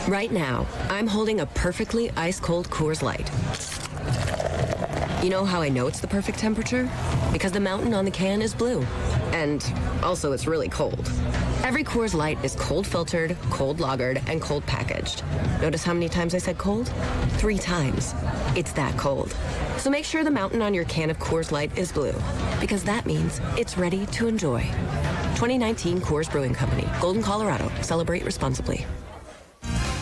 Right now, I'm holding a perfectly ice-cold Coors Light. You know how I know it's the perfect temperature? Because the mountain on the can is blue. And also, it's really cold. Every Coors Light is cold filtered, cold lagered, and cold packaged. Notice how many times I said cold? 3 times. It's that cold. So make sure the mountain on your can of Coors Light is blue, because that means it's ready to enjoy. 2019 Coors Brewing Company, Golden, Colorado. Celebrate responsibly.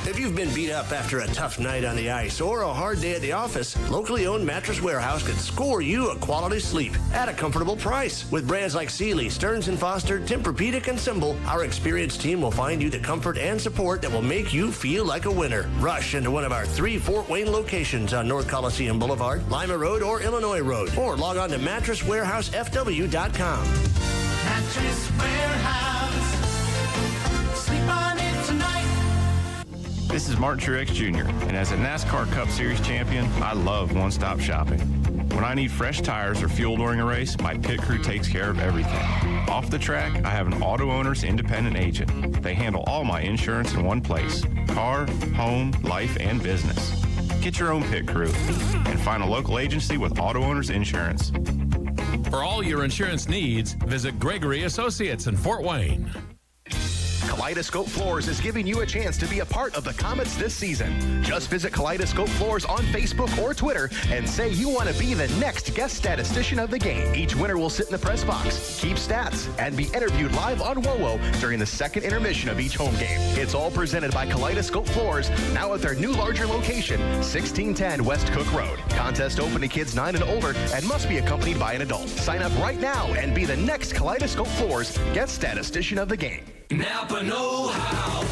If you've been beat up after a tough night on the ice or a hard day at the office, locally owned Mattress Warehouse can score you a quality sleep at a comfortable price. With brands like Sealy, Stearns & Foster, Tempur-Pedic, and Symbol, our experienced team will find you the comfort and support that will make you feel like a winner. Rush into one of our 3 Fort Wayne locations on North Coliseum Boulevard, Lima Road, or Illinois Road, or log on to mattresswarehousefw.com. Mattress Warehouse. Sleep on it tonight. This is Martin Truex Jr., and as a NASCAR Cup Series champion, I love one-stop shopping. When I need fresh tires or fuel during a race, my pit crew takes care of everything. Off the track, I have an Auto Owners independent agent. They handle all my insurance in one place: car, home, life, and business. Get your own pit crew and find a local agency with Auto Owners Insurance. For all your insurance needs, visit Gregory Associates in Fort Wayne. Kaleidoscope Floors is giving you a chance to be a part of the Komets this season. Just visit Kaleidoscope Floors on Facebook or Twitter and say you want to be the next guest statistician of the game. Each winner will sit in the press box, keep stats, and be interviewed live on WoWo during the second intermission of each home game. It's all presented by Kaleidoscope Floors, now at their new larger location, 1610 West Cook Road. Contest open to kids 9 and older and must be accompanied by an adult. Sign up right now and be the next Kaleidoscope Floors guest statistician of the game. Napa know-how.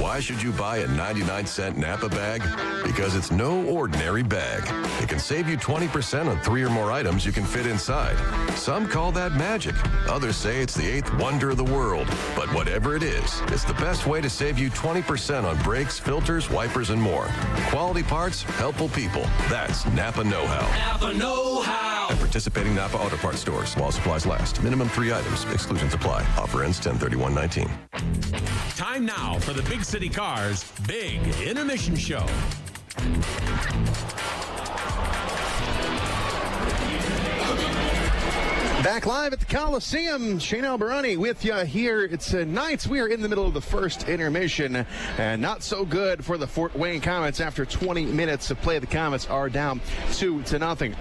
Why should you buy a 99-cent Napa bag? Because it's no ordinary bag. It can save you 20% on 3 or more items you can fit inside. Some call that magic. Others say it's the 8th wonder of the world. But whatever it is, it's the best way to save you 20% on brakes, filters, wipers, and more. Quality parts, helpful people. That's Napa know-how. Napa know-how. At participating Napa Auto Parts stores while supplies last. Minimum 3 items. Exclusions apply. Offer ends 10/31/19. Time now for the Big City Cars Big Intermission Show. Back live at the Coliseum, Shane Alberani with you here. It's Knights. We are in the middle of the first intermission, and not so good for the Fort Wayne Komets. After 20 minutes of play, the Komets are down 2-0.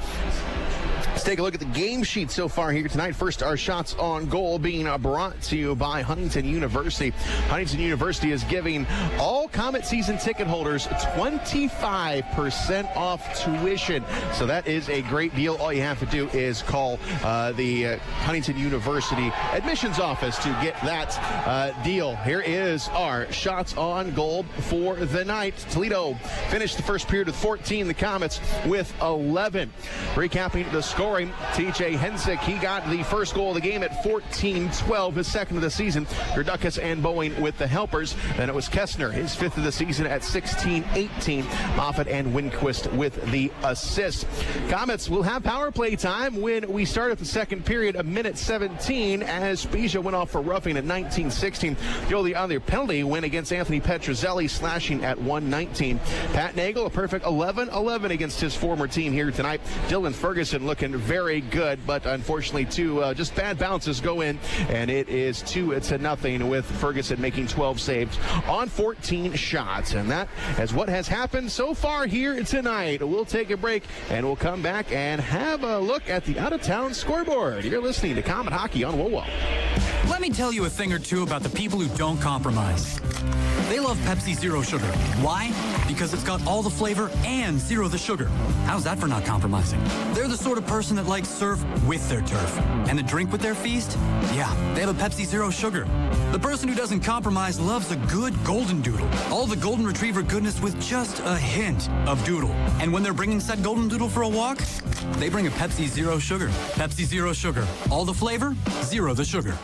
Let's take a look at the game sheet so far here tonight. First, our shots on goal being brought to you by Huntington University. Huntington University is giving all Komet season ticket holders 25% off tuition. So that is a great deal. All you have to do is call the Huntington University admissions office to get that deal. Here is our shots on goal for the night. Toledo finished the first period with 14. The Komets with 11. Recapping the scoring, TJ Hensick, he got the first goal of the game at 14-12, his second of the season. Gerdukas and Boeing with the helpers. Then it was Kessner, his fifth of the season at 16-18. Moffitt and Winquist with the assist. Komets will have power play time when we start at the second period, a minute 17, as Spezia went off for roughing at 19-16. The only other penalty went against Anthony Petrozelli, slashing at 1:19. Pat Nagel, a perfect 11-11 against his former team here tonight. Dylan Ferguson looking very good, but unfortunately two just bad bounces go in, and it is 2-0 with Ferguson making 12 saves on 14 shots. And that is what has happened so far here tonight. We'll take a break, and we'll come back and have a look at the out-of-town scoreboard. You're listening to Komet Hockey on WoWo. Let me tell you a thing or two about the people who don't compromise. They love Pepsi Zero Sugar. Why? Because it's got all the flavor and zero the sugar. How's that for not compromising? They're the sort of person that likes surf with their turf. And the drink with their feast? Yeah, they have a Pepsi Zero Sugar. The person who doesn't compromise loves a good golden doodle. All the golden retriever goodness with just a hint of doodle. And when they're bringing said golden doodle for a walk, they bring a Pepsi Zero Sugar. Pepsi Zero Sugar. All the flavor, zero the sugar.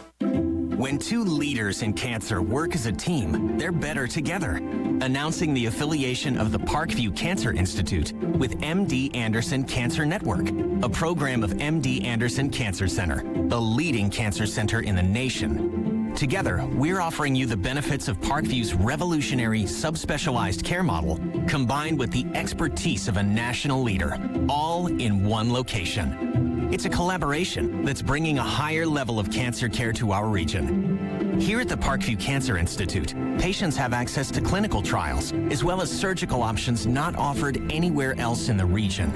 When two leaders in cancer work as a team, they're better together. Announcing the affiliation of the Parkview Cancer Institute with MD Anderson Cancer Network, a program of MD Anderson Cancer Center, the leading cancer center in the nation. Together, we're offering you the benefits of Parkview's revolutionary subspecialized care model, combined with the expertise of a national leader, all in one location. It's a collaboration that's bringing a higher level of cancer care to our region. Here at the Parkview Cancer Institute, patients have access to clinical trials, as well as surgical options not offered anywhere else in the region.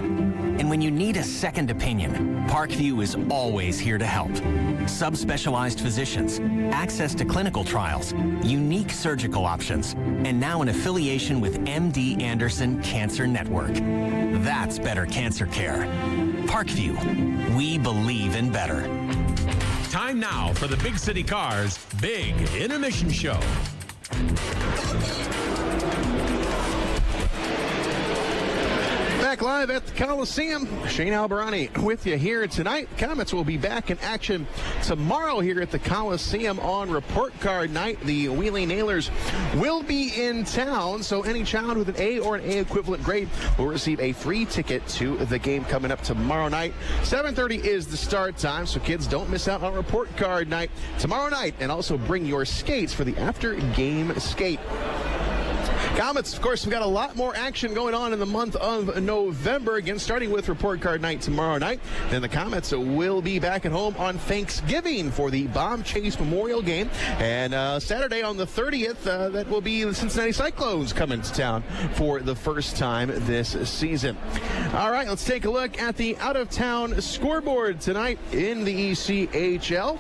And when you need a second opinion, Parkview is always here to help. Subspecialized physicians, access to clinical trials, unique surgical options, and now an affiliation with MD Anderson Cancer Network. That's better cancer care. Parkview, we believe in better. Time now for the Big City Cars Big Intermission Show. Back live at the Coliseum. Shane Albarani with you here tonight. Komets will be back in action tomorrow here at the Coliseum on Report Card Night. The Wheeling Nailers will be in town, so any child with an A or an A equivalent grade will receive a free ticket to the game coming up tomorrow night. 7:30 is the start time, so kids don't miss out on Report Card Night tomorrow night, and also bring your skates for the after-game skate. Komets, of course, we've got a lot more action going on in the month of November. Again, starting with Report Card Night tomorrow night. Then the Komets will be back at home on Thanksgiving for the Bomb Chase Memorial Game. And Saturday on the 30th, that will be the Cincinnati Cyclones coming to town for the first time this season. All right, let's take a look at the out-of-town scoreboard tonight in the ECHL.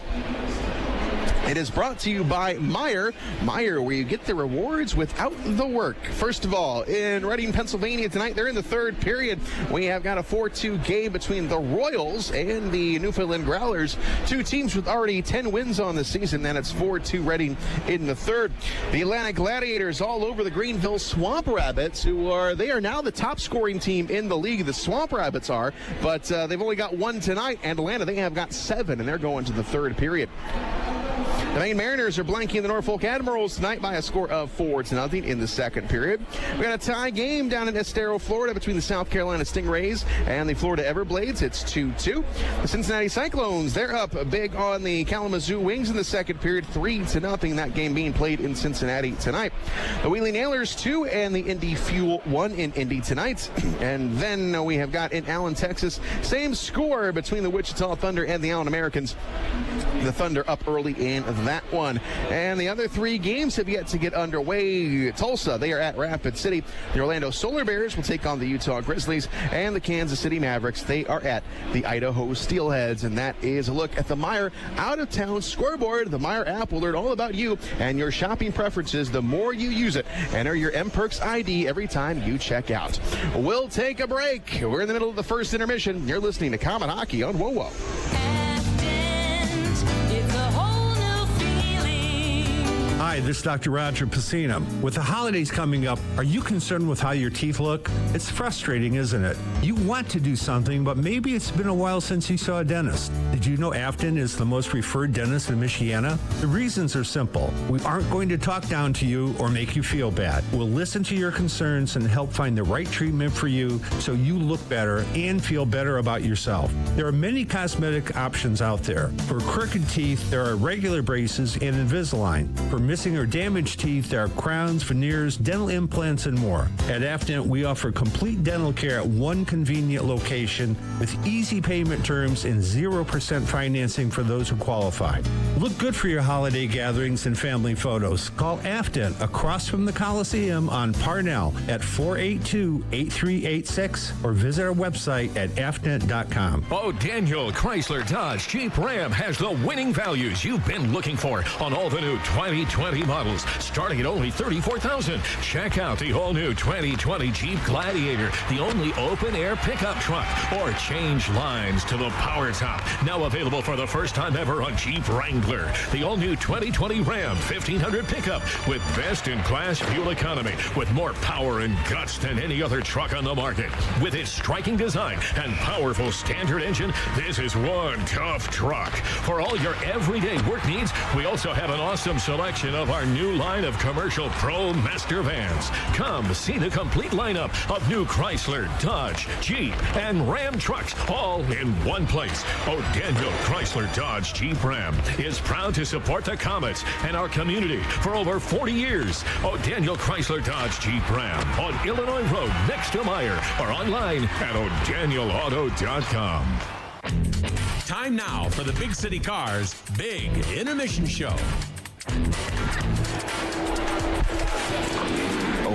It is brought to you by Meijer, where you get the rewards without the work. First of all, in Reading, Pennsylvania tonight, they're in the third period. We have got a 4-2 game between the Royals and the Newfoundland Growlers, two teams with already 10 wins on the season. Then it's 4-2 Reading in the third. The Atlantic Gladiators all over the Greenville Swamp Rabbits, they are now the top scoring team in the league. The Swamp Rabbits are, but they've only got one tonight. And Atlanta, they have got 7, and they're going to the third period. The Maine Mariners are blanking the Norfolk Admirals tonight by a score of 4-0 in the second period. We got a tie game down in Estero, Florida between the South Carolina Stingrays and the Florida Everblades. It's 2-2. The Cincinnati Cyclones, they're up big on the Kalamazoo Wings in the second period, 3-0. That game being played in Cincinnati tonight. The Wheeling Nailers 2 and the Indy Fuel 1 in Indy tonight. And then we have got in Allen, Texas, same score between the Wichita Thunder and the Allen Americans. The Thunder up early in that one. And the other 3 games have yet to get underway. Tulsa, they are at Rapid City. The Orlando Solar Bears will take on the Utah Grizzlies. And the Kansas City Mavericks, they are at the Idaho Steelheads. And that is a look at the Meijer out-of-town scoreboard. The Meijer app will learn all about you and your shopping preferences the more you use it. Enter your MPerks ID every time you check out. We'll take a break. We're in the middle of the first intermission. You're listening to Comet Hockey on WoWo. Hi, this is Dr. Roger Pacina. With the holidays coming up, are you concerned with how your teeth look? It's frustrating, isn't it? You want to do something, but maybe it's been a while since you saw a dentist. Did you know Afton is the most referred dentist in Michiana? The reasons are simple. We aren't going to talk down to you or make you feel bad. We'll listen to your concerns and help find the right treatment for you so you look better and feel better about yourself. There are many cosmetic options out there. For crooked teeth, there are regular braces and Invisalign. For missing or damaged teeth, there are crowns, veneers, dental implants, and more. At Afton, we offer complete dental care at one convenient location with easy payment terms and 0% financing for those who qualify. Look good for your holiday gatherings and family photos. Call Afton across from the Coliseum on Parnell at 482-8386 or visit our website at afton.com. Daniel Chrysler Dodge Jeep Ram has the winning values you've been looking for on all the new 2020 models, starting at only $34,000. Check out the all-new 2020 Jeep Gladiator, the only open-air pickup truck, or change lines to the Power Top. Now available for the first time ever on Jeep Wrangler, the all-new 2020 Ram 1500 pickup with best-in-class fuel economy, with more power and guts than any other truck on the market. With its striking design and powerful standard engine, this is one tough truck. For all your everyday work needs, we also have an awesome selection of our new line of commercial Pro Master vans. Come see the complete lineup of new Chrysler, Dodge, Jeep, and Ram trucks all in one place. Daniel Chrysler Dodge Jeep Ram is proud to support the Komets and our community for over 40 years. Daniel Chrysler Dodge Jeep Ram on Illinois Road next to Meijer, or online at o'danielauto.com. Time now for the Big City Cars Big Intermission Show.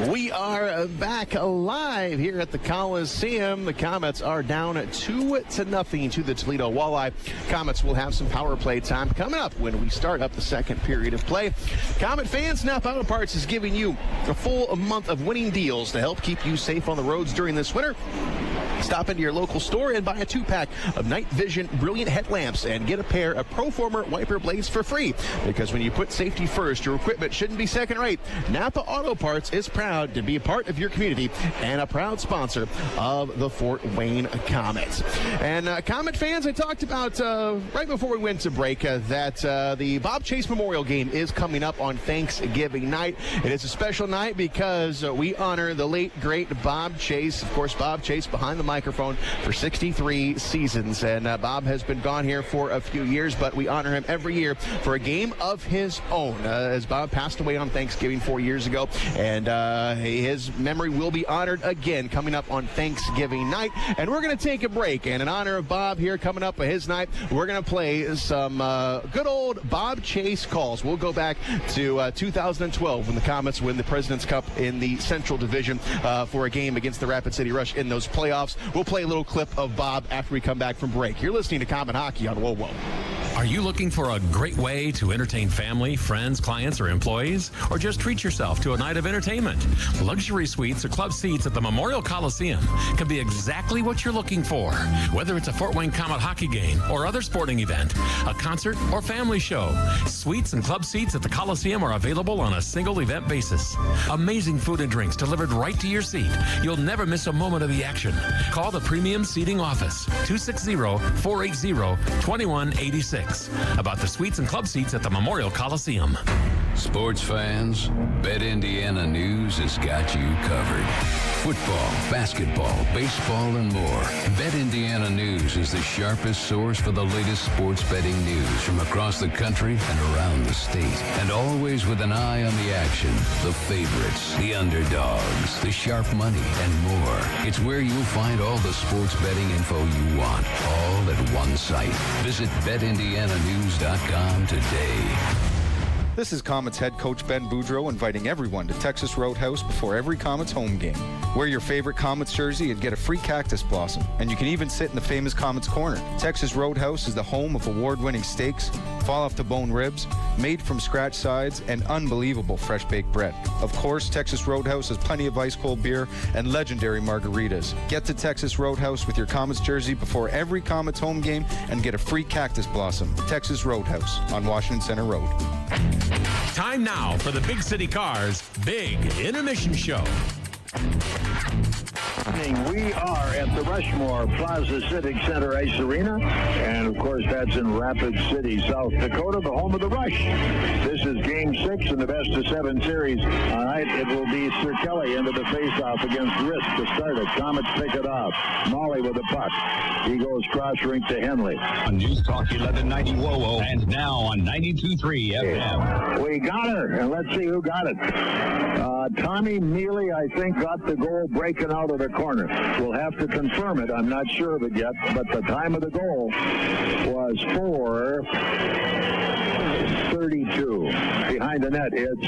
We are back live here at the Coliseum. The Komets are down 2-0 to the Toledo Walleye. Komets will have some power play time coming up when we start up the second period of play. Komet fans, Snap Auto Parts is giving you a full month of winning deals to help keep you safe on the roads during this winter. Stop into your local store and buy a 2-pack of Night Vision Brilliant headlamps and get a pair of Proformer wiper blades for free. Because when you put safety first, your equipment shouldn't be second-rate. Napa Auto Parts is proud to be a part of your community and a proud sponsor of the Fort Wayne Komets. And Komet fans, I talked about right before we went to break that the Bob Chase Memorial Game is coming up on Thanksgiving night. It is a special night because we honor the late, great Bob Chase. Of course, Bob Chase behind the microphone for 63 seasons. And Bob has been gone here for a few years, but we honor him every year for a game of his own. As Bob passed away on Thanksgiving 4 years ago, and his memory will be honored again coming up on Thanksgiving night. And we're going to take a break, and in honor of Bob here coming up his night, we're going to play some good old Bob Chase calls. We'll go back to 2012 when the Komets win the President's Cup in the Central Division for a game against the Rapid City Rush in those playoffs. We'll play a little clip of Bob after we come back from break. You're listening to Komet Hockey on Whoa Whoa. Are you looking for a great way to entertain family, friends, clients, or employees? Or just treat yourself to a night of entertainment? Luxury suites or club seats at the Memorial Coliseum can be exactly what you're looking for. Whether it's a Fort Wayne Komet hockey game or other sporting event, a concert or family show, suites and club seats at the Coliseum are available on a single event basis. Amazing food and drinks delivered right to your seat. You'll never miss a moment of the action. Call the Premium Seating Office, 260-480-2186. About the suites and club seats at the Memorial Coliseum. Sports fans, Bet Indiana News has got you covered. Football, basketball, baseball, and more. Bet Indiana News is the sharpest source for the latest sports betting news from across the country and around the state. And always with an eye on the action, the favorites, the underdogs, the sharp money, and more. It's where you'll find all the sports betting info you want, all at one site. Visit BetIndianaNews.com today. This is Komets head coach Ben Boudreau inviting everyone to Texas Roadhouse before every Komets home game. Wear your favorite Komets jersey and get a free cactus blossom. And you can even sit in the famous Komets Corner. Texas Roadhouse is the home of award-winning steaks, fall-off-the-bone ribs, made-from-scratch sides, and unbelievable fresh-baked bread. Of course, Texas Roadhouse has plenty of ice-cold beer and legendary margaritas. Get to Texas Roadhouse with your Komets jersey before every Komets home game and get a free cactus blossom. Texas Roadhouse on Washington Center Road. Time now for the Big City Cars Big Intermission Show. We are at the Rushmore Plaza Civic Center Ice Arena, and of course that's in Rapid City, South Dakota, the home of the Rush. This is Game 6 in the best of 7 series. All right, it will be Sir Kelly into the face-off against Risk to start it. Komets pick it off. Molly with the puck. He goes cross-rink to Henley. On News Talk 1190 WOWO, and now on 92.3 FM. We got her, and let's see who got it. Tommy Mealy, I think, got the goal breaking out of the corner. We'll have to confirm it. I'm not sure of it yet, but the time of the goal was 4:32. Behind the net, it's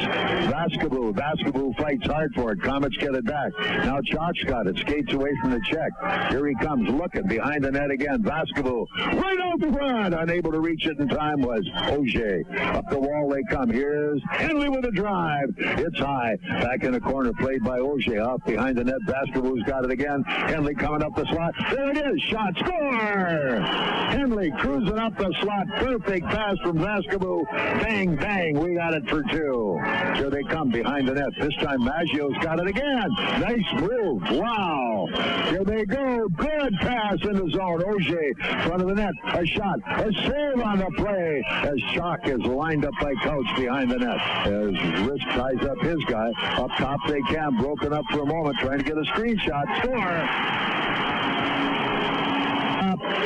Vaskaboo. Vaskaboo fights hard for it. Komets get it back. Now Chalk's got it. Skates away from the check. Here he comes, looking behind the net again. Vaskaboo right out the front. Unable to reach it in time was Auger. Up the wall they come. Here's Henley with a drive. It's high. Back in the corner, played by Auger. Off behind the net. Vaskaboo's got it again. Henley coming up the slot. There it is. Shot. Score! Henley cruising up the slot. Perfect pass from Vaskaboo. Bang, bang. We got it for 2. Here they come behind the net. This time Maggio's got it again. Nice move. Wow. Here they go. Good pass in the zone. Auger, front of the net. A shot. A save on the play as Chalk is lined up by Couch behind the net. As Risk ties up his guy. Up top they can. Broken up for a moment. Trying to get a screenshot. Score.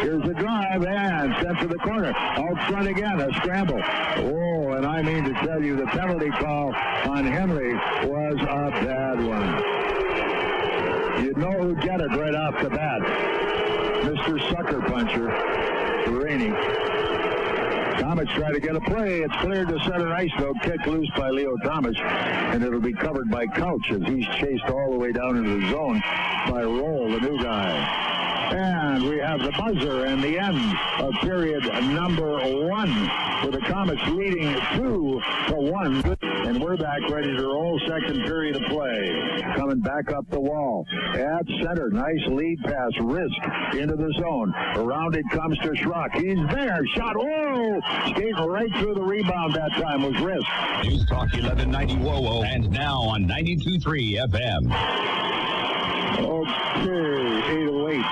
Here's the drive and sent to the corner. Out front again, a scramble. Oh, and I mean to tell you, the penalty call on Henley was a bad one. You'd know who'd get it right off the bat. Mr. Sucker Puncher, Rainey. Komets try to get a play. It's cleared to center ice, though. Kick loose by Leo Thomas, and it'll be covered by Couch as he's chased all the way down into the zone by Roll, the new guy. And we have the buzzer and the end of period number 1 with the Komets leading 2-1. And we're back ready to roll. Second period of play. coming back up the wall. At center, nice lead pass. Risk into the zone. Around it comes to Schrock. He's there. Shot. Oh! Skating right through the rebound that time was Risk. News Talk 1190 WOWO and now on 92.3 FM. Okay, 808.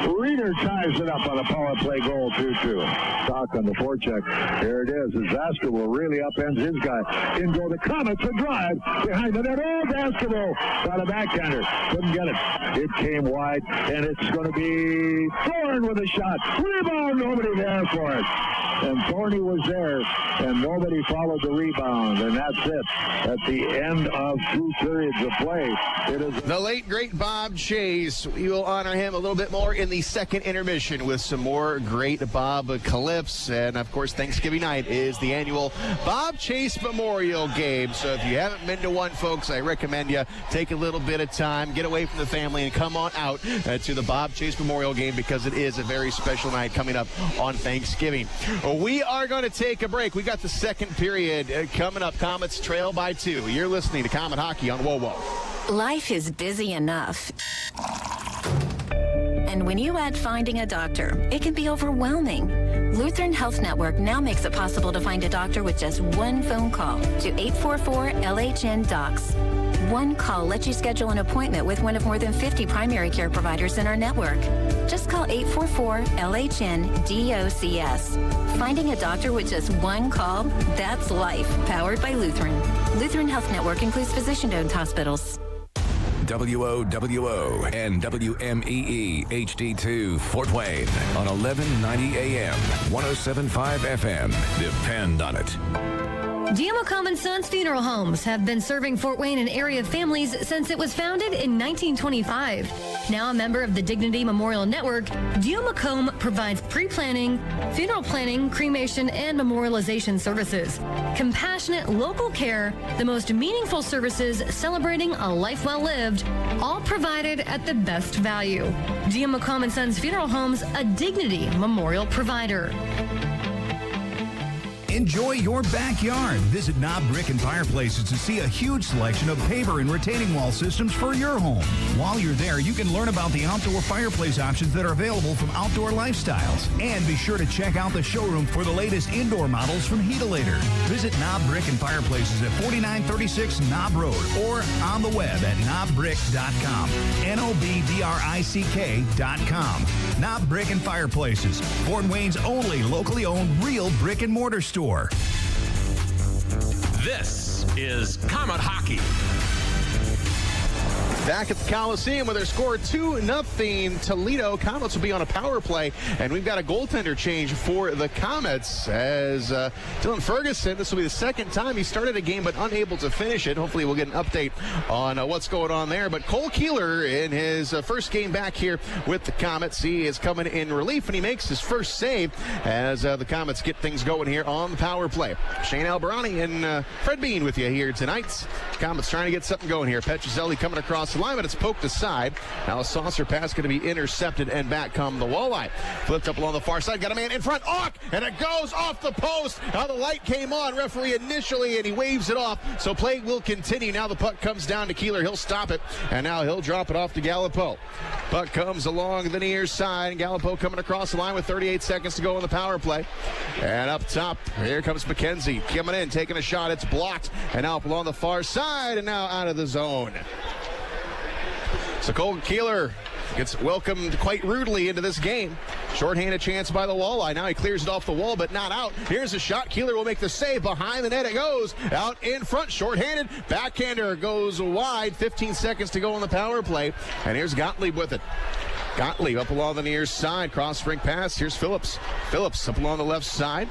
Reeder ties it up on a power play goal, 2-2. Stock on the forecheck. There it is. As Basketball really upends his guy. In go the Komets, a drive behind the net. Oh, Basketball got a backhander. Couldn't get it. It came wide, and it's going to be Thorne with a shot. Rebound, nobody there for it. And Thorny was there, and nobody followed the rebound, and that's it. At the end of 2 periods of play, it is the late, great Bob Chase. We will honor him a little bit more in the second intermission with some more great Bob clips. And, of course, Thanksgiving night is the annual Bob Chase Memorial Game. So if you haven't been to one, folks, I recommend you take a little bit of time, get away from the family, and come on out to the Bob Chase Memorial Game because it is a very special night coming up on Thanksgiving. We are going to take a break. We got the second period coming up. Komets trail by 2. You're listening to Komet Hockey on WOWO. Life is busy enough. And when you add finding a doctor, it can be overwhelming. Lutheran Health Network now makes it possible to find a doctor with just one phone call to 844-LHN-DOCS. One call lets you schedule an appointment with one of more than 50 primary care providers in our network. Just call 844-LHN-DOCS. Finding a doctor with just one call, that's life, powered by Lutheran. Lutheran Health Network includes physician-owned hospitals. WOWO and WMEE HD2 Fort Wayne on 1190 AM, 107.5 FM. Depend on it. Komets Sons Funeral Homes have been serving Fort Wayne and area families since it was founded in 1925. Now a member of the Dignity Memorial Network, Komets provides pre-planning, funeral planning, cremation, and memorialization services. Compassionate local care, the most meaningful services celebrating a life well lived, all provided at the best value. Komets Sons Funeral Homes, a Dignity Memorial provider. Enjoy your backyard. Visit Knob Brick and Fireplaces to see a huge selection of paver and retaining wall systems for your home. While you're there, you can learn about the outdoor fireplace options that are available from Outdoor Lifestyles. And be sure to check out the showroom for the latest indoor models from Heatolator. Visit Knob Brick and Fireplaces at 4936 Knob Road or on the web at knobbrick.com. NOBDRICK.com. Knob Brick and Fireplaces, Fort Wayne's only locally owned real brick and mortar store. This is Komet Hockey. Back at the Coliseum where they're scored 2-0 Toledo. Komets will be on a power play, and we've got a goaltender change for the Komets as Dylan Ferguson, this will be the second time he started a game but unable to finish it. Hopefully we'll get an update on what's going on there. But Cole Kehler in his first game back here with the Komets, he is coming in relief, and he makes his first save as the Komets get things going here on the power play. Shane Alberani and Fred Bean with you here tonight. Komets trying to get something going here. Petrozelli coming across the line, but it's poked aside. Now a saucer pass going to be intercepted, and back come the Walleye. Flipped up along the far side, got a man in front. Auk, and it goes off the post. Now the light came on, referee initially, and he waves it off. So play will continue. Now the puck comes down to Kehler. He'll stop it, and now he'll drop it off to Gallipo. Puck comes along the near side, and Gallipo coming across the line with 38 seconds to go on the power play. And up top, here comes McKenzie coming in, taking a shot. It's blocked, and now up along the far side, and now out of the zone. So Cole Kehler gets welcomed quite rudely into this game. Shorthanded chance by the Walleye. Now he clears it off the wall, but not out. Here's a shot. Keeler will make the save. Behind the net it goes. Out in front. Shorthanded. Backhander goes wide. 15 seconds to go on the power play. And here's Gottlieb with it. Gottlieb up along the near side. Cross-rink pass. Here's Phillips. Phillips up along the left side.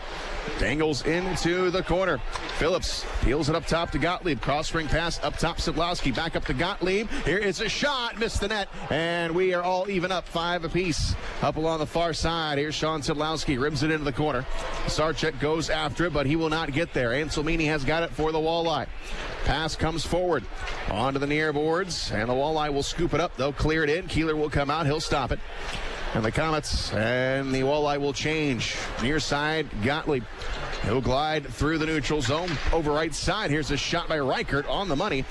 Dangles into the corner. Phillips peels it up top to Gottlieb. Cross-ring pass up top. Szydlowski back up to Gottlieb. Here is a shot. Missed the net. And we are all even up 5 apiece. Up along the far side. Here's Sean Szydlowski. Rims it into the corner. Sarchek goes after it, but he will not get there. Anselmini has got it for the Walleye. Pass comes forward onto the near boards, and the Walleye will scoop it up. They'll clear it in. Keeler will come out. He'll stop it. And the Komets and the Walleye will change. Near side, Gottlieb He'll glide through the neutral zone over right side. Here's a shot by Reichert on the money.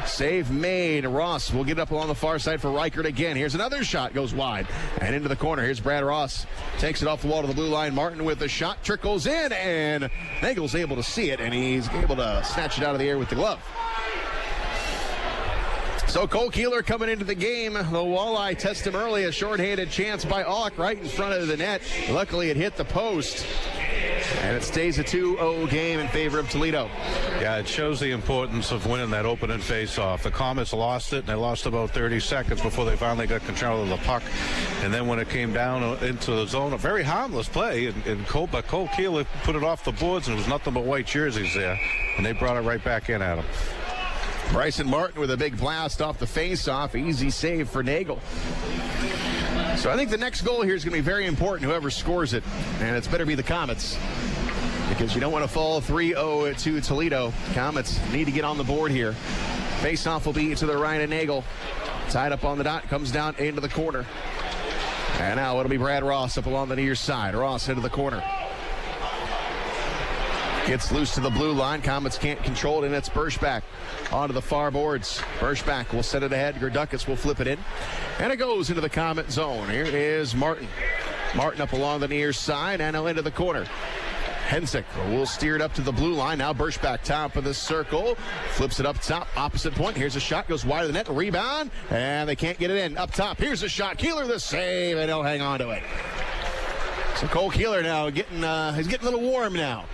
Save made. Ross will get up along the far side for Reichert again. Here's another shot. Goes wide and into the corner. Here's Brad Ross. Takes it off the wall to the blue line. Martin with the shot. Trickles in, and Nagel's able to see it, and he's able to snatch it out of the air with the glove. So Cole Kehler coming into the game. The Walleye test him early. A shorthanded chance by Auk right in front of the net. Luckily, it hit the post. And it stays a 2-0 game in favor of Toledo. Yeah, it shows the importance of winning that opening face-off. The Komets lost it, and they lost about 30 seconds before they finally got control of the puck. And then when it came down into the zone, a very harmless play, but Cole Kehler put it off the boards, and it was nothing but white jerseys there. And they brought it right back in at him. Bryson Martin with a big blast off the face-off. Easy save for Nagel. So I think the next goal here is going to be very important, whoever scores it. And it's better be the Komets, because you don't want to fall 3-0 to Toledo. Komets need to get on the board here. Face-off will be to the right of Nagel. Tied up on the dot, comes down into the corner. And now it'll be Brad Ross up along the near side. Ross into the corner. Gets loose to the blue line. Komets can't control it, and it's Burschback onto the far boards. Burschback will set it ahead. Gerdukas will flip it in. And it goes into the Komet zone. Here is Martin. Martin up along the near side, and now into the corner. Hensick will steer it up to the blue line. Now Burschback top of the circle. Flips it up top, opposite point. Here's a shot, goes wide of the net. Rebound, and they can't get it in. Up top, here's a shot. Kehler the save, and he'll hang on to it. So Cole Kehler now he's getting a little warm now.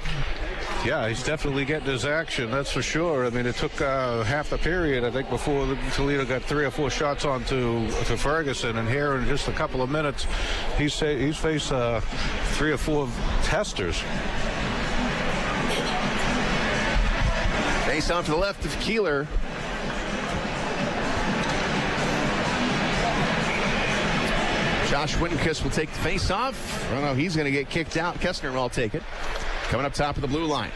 Yeah, he's definitely getting his action, that's for sure. I mean, it took half the period, I think, before Toledo got 3 or 4 shots onto Ferguson. And here in just a couple of minutes, he's faced 3 or 4 testers. Face on to the left of Kehler. Josh Winkiss will take the face off. Oh no, he's going to get kicked out. Kessner will take it. Coming up top of the blue line.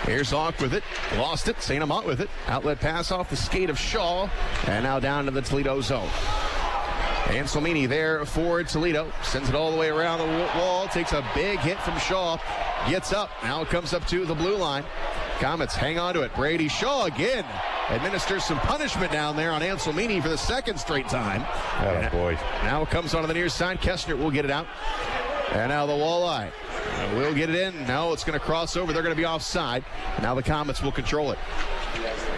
Here's Auk with it. Lost it. St-Amant with it. Outlet pass off the skate of Shaw. And now down to the Toledo zone. Anselmini there for Toledo. Sends it all the way around the wall. Takes a big hit from Shaw. Gets up. Now it comes up to the blue line. Komets hang on to it. Brady Shaw again. Administers some punishment down there on Anselmini for the second straight time. Oh, boy. Now it comes onto the near side. Kessner will get it out. And now the Walleye will get it in. No, it's going to cross over. They're going to be offside. Now the Komets will control it.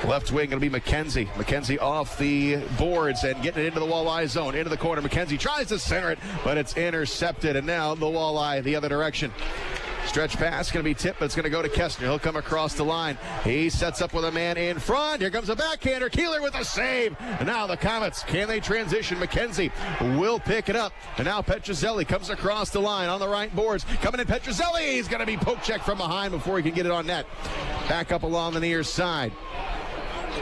Left wing going to be McKenzie. McKenzie off the boards and getting it into the Walleye zone. Into the corner. McKenzie tries to center it, but it's intercepted. And now the Walleye the other direction. Stretch pass going to be tipped, but it's going to go to Kessner. He'll come across the line. He sets up with a man in front. Here comes a backhander. Kehler with a save. And now the Komets, can they transition? McKenzie will pick it up. And now Petrozelli comes across the line on the right boards. Coming in Petrozelli. He's going to be poke checked from behind before he can get it on net. Back up along the near side.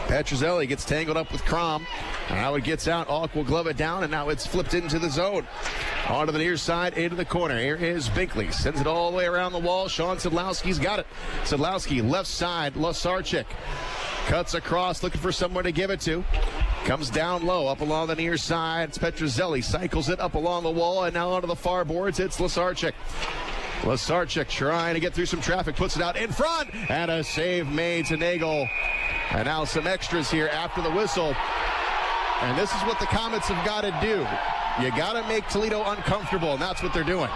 Petrozelli gets tangled up with Crom. Now it gets out. Auk will glove it down, and now it's flipped into the zone. Onto the near side, into the corner. Here is Binkley. Sends it all the way around the wall. Sean Szydlowski's got it. Szydlowski, left side, Łyszczarczyk. Cuts across, looking for someone to give it to. Comes down low, up along the near side. It's Petrozelli. Cycles it up along the wall, and now onto the far boards. It's Łyszczarczyk. Łyszczarczyk trying to get through some traffic. Puts it out in front, and a save made to Nagel. And now some extras here after the whistle. And this is what the Komets have got to do. You got to make Toledo uncomfortable, and that's what they're doing.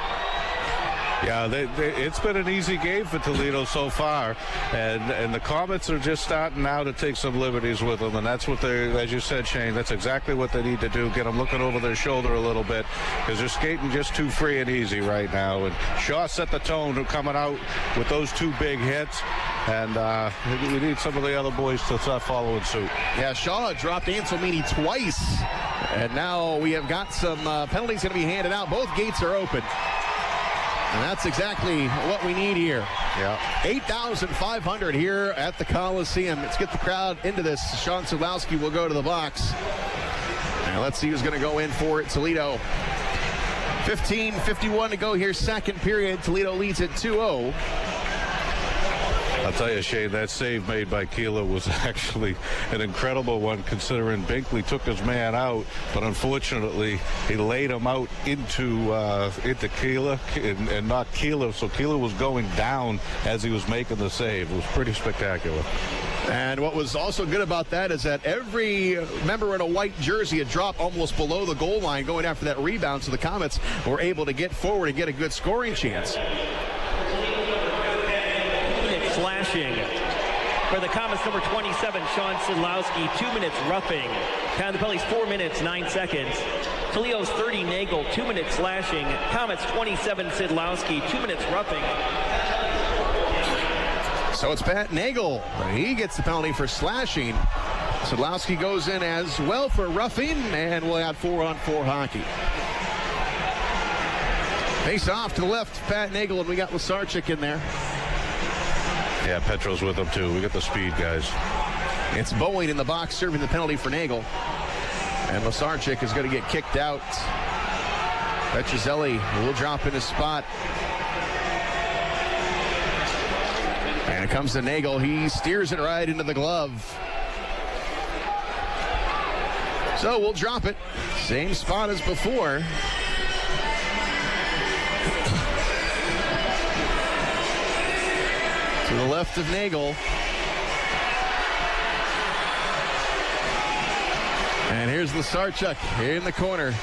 Yeah, it's been an easy game for Toledo so far, and the Komets are just starting now to take some liberties with them, and that's what they, as you said, Shane, that's exactly what they need to do, get them looking over their shoulder a little bit, because they're skating just too free and easy right now. And Shaw set the tone coming out with those 2 big hits, and we need some of the other boys to start following suit. Yeah, Shaw dropped Anselmini twice, and now we have got some penalties going to be handed out. Both gates are open. And that's exactly what we need here. Yeah. 8,500 here at the Coliseum. Let's get the crowd into this. Sean Szydlowski will go to the box. And let's see who's going to go in for it. Toledo. 15:51 to go here, second period. Toledo leads at 2-0. I'll tell you, Shane, that save made by Kehler was actually an incredible one, considering Binkley took his man out, but unfortunately he laid him out into Kehler and knocked Kehler, so Kehler was going down as he was making the save. It was pretty spectacular. And what was also good about that is that every member in a white jersey had dropped almost below the goal line going after that rebound, so the Komets were able to get forward and get a good scoring chance. Slashing for the Komets, number 27, Sean Szydlowski, 2 minutes roughing. Pound the Pellies, 4 minutes, 9 seconds. Toledo's 30, Nagel, 2 minutes slashing. Komets, 27, Szydlowski, 2 minutes roughing. So it's Pat Nagel. He gets the penalty for slashing. Szydlowski goes in as well for roughing, and we'll add 4-on-4 hockey. Face off to the left, Pat Nagel, and we got Łyszczarczyk in there. Yeah, Petro's with him too. We got the speed, guys. It's Boeing in the box serving the penalty for Nagel. And Łyszczarczyk is going to get kicked out. Petrozelli will drop in his spot. And it comes to Nagel. He steers it right into the glove. So we'll drop it. Same spot as before. To the left of Nagel. And here's Łyszczarczyk in the corner.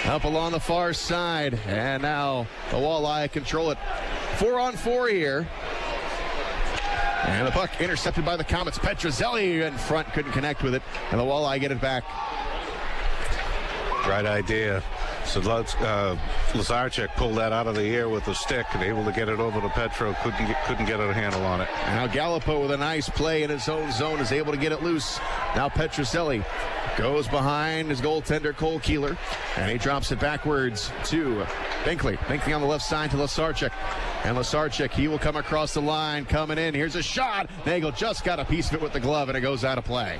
Up along the far side. And now the Walleye control it. 4-on-4 here. And the puck intercepted by the Komets. Petrozelli in front, couldn't connect with it. And the Walleye get it back. Right idea. So Łyszczarczyk pulled that out of the air with the stick and able to get it over to Petro. Couldn't get a handle on it. Now Gallipo with a nice play in his own zone is able to get it loose. Now Petrozelli goes behind his goaltender Cole Kehler, and he drops it backwards to Binkley. Binkley on the left side to Łyszczarczyk. And Łyszczarczyk, he will come across the line, coming in. Here's a shot. Nagel just got a piece of it with the glove, and it goes out of play.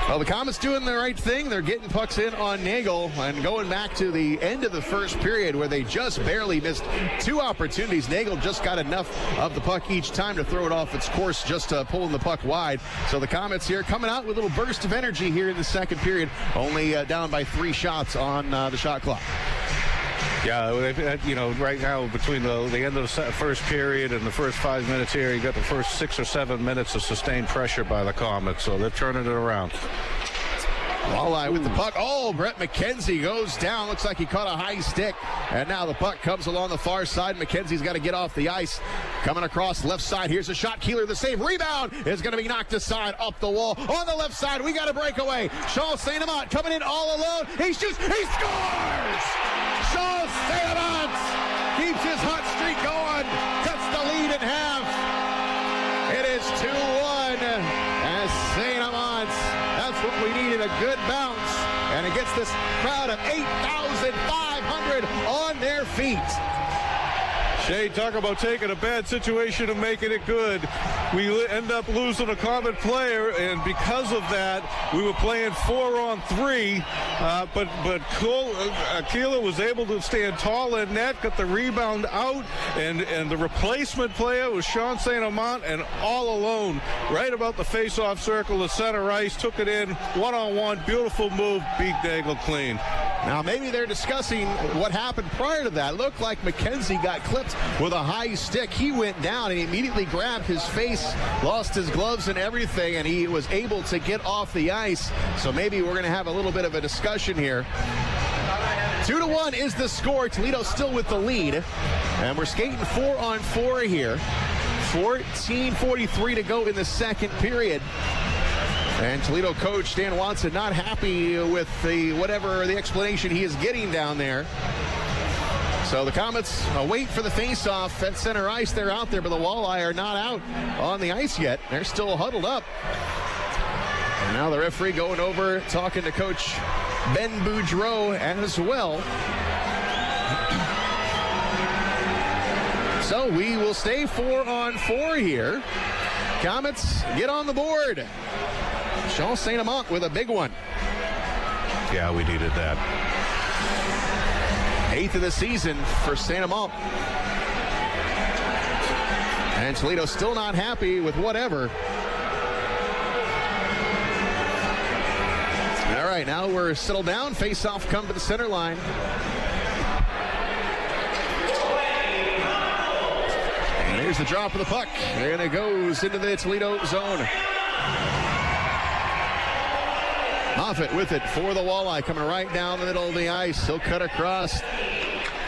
Well, the Komets doing the right thing. They're getting pucks in on Nagel, and going back to the end of the first period where they just barely missed 2 opportunities. Nagel just got enough of the puck each time to throw it off its course, just pulling the puck wide. So the Komets here coming out with a little burst of energy here in the second period, only down by 3 shots on the shot clock. Yeah, right now between the end of the first period and the first 5 minutes here, you got the first 6 or 7 minutes of sustained pressure by the Komets, so they're turning it around. Walleye with the puck. Oh, Brett McKenzie goes down. Looks like he caught a high stick. And now the puck comes along the far side. McKenzie's got to get off the ice. Coming across left side. Here's a shot. Kehler the save. Rebound is going to be knocked aside up the wall. On the left side, we got a breakaway. St-Amant coming in all alone. He shoots. He scores! St-Amant keeps his hot streak going. Cuts the lead in half. It is 2-1 as St-Amant. That's what we needed, a good bounce. And it gets this crowd of 8,500 on their feet. Shane, talk about taking a bad situation and making it good. We end up losing a common player, and because of that, we were playing 4-on-3. But Kehler was able to stand tall in net, got the rebound out, and the replacement player was Sean St-Amant, and all alone, right about the face-off circle, the center ice, took it in, one-on-one, beautiful move, beat Nagel clean. Now maybe they're discussing what happened prior to that. It looked like McKenzie got clipped with a high stick. He went down and he immediately grabbed his face, lost his gloves and everything, and he was able to get off the ice. So maybe we're going to have a little bit of a discussion here. 2-1 is the score. Toledo still with the lead. And we're skating 4-on-4 here. 14:43 to go in the second period. And Toledo coach Dan Watson not happy with whatever the explanation he is getting down there. So the Komets wait for the face-off at center ice. They're out there, but the Walleye are not out on the ice yet. They're still huddled up. And now the referee going over, talking to Coach Ben Boudreau as well. So we will stay 4-on-4 here. Komets get on the board. Sean St-Amant with a big one. Yeah, we needed that. 8th of the season for St-Amant. And Toledo still not happy with whatever. All right, now we're settled down. Face-off come to the center line. And here's the drop of the puck. And it goes into the Toledo zone. Moffitt with it for the Walleye, coming right down the middle of the ice. He'll cut across.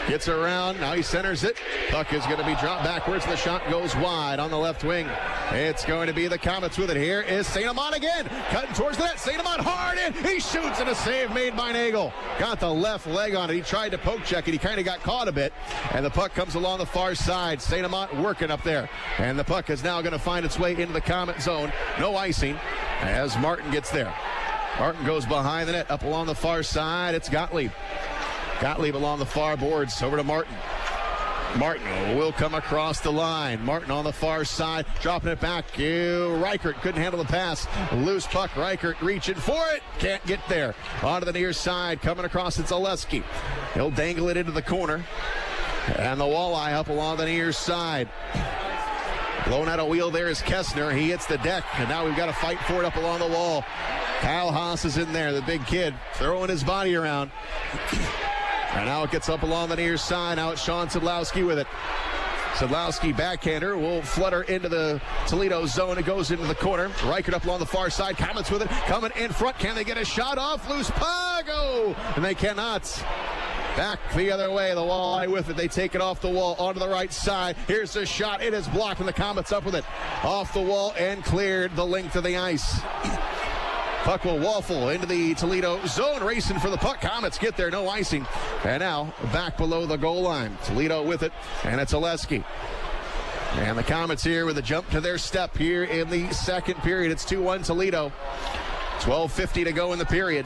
Gets around. Now he centers it. Puck is going to be dropped backwards. The shot goes wide on the left wing. It's going to be the Komets with it. Here is St-Amant again. Cutting towards the net. St-Amant hard in. He shoots, and a save made by Nagel. Got the left leg on it. He tried to poke check it. He kind of got caught a bit. And the puck comes along the far side. St-Amant working up there. And the puck is now going to find its way into the Komet zone. No icing as Martin gets there. Martin goes behind the net. Up along the far side. It's Gottlieb. Gottlieb along the far boards, over to Martin. Martin will come across the line. Martin on the far side, dropping it back. Reichert couldn't handle the pass. Loose puck, Reichert reaching for it. Can't get there. Onto the near side, coming across, it's Szydlowski. He'll dangle it into the corner. And the Walleye up along the near side. Blown out a wheel there is Kessner. He hits the deck, and now we've got to fight for it up along the wall. Kyle Haas is in there, the big kid, throwing his body around. And now it gets up along the near side. Now it's Sean Szydlowski with it. Szydlowski, backhander, will flutter into the Toledo zone. It goes into the corner. Reichert up along the far side. Komets with it. Coming in front. Can they get a shot off? Loose puck. Oh! And they cannot. Back the other way. The Walleye with it. They take it off the wall onto the right side. Here's the shot. It is blocked, and the Komets up with it. Off the wall and cleared the length of the ice. Puck will waffle into the Toledo zone, racing for the puck. Komets get there, no icing. And now back below the goal line. Toledo with it, and it's Szydlowski. And the Komets here with a jump to their step here in the second period. It's 2-1 Toledo. 12:50 to go in the period.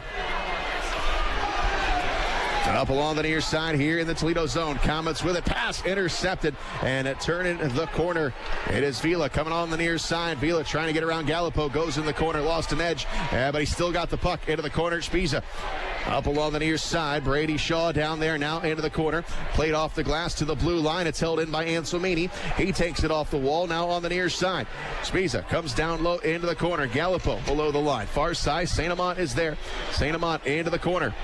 Up along the near side here in the Toledo zone. Komets with it. Pass intercepted. And it turned into the corner. It is Vila coming on the near side. Vila trying to get around Gallipo. Goes in the corner. Lost an edge. But he still got the puck into the corner. Spiza up along the near side. Brady Shaw down there now into the corner. Played off the glass to the blue line. It's held in by Anselmini. He takes it off the wall now on the near side. Spiza comes down low into the corner. Gallipo below the line. Far side. St-Amant is there. St-Amant into the corner.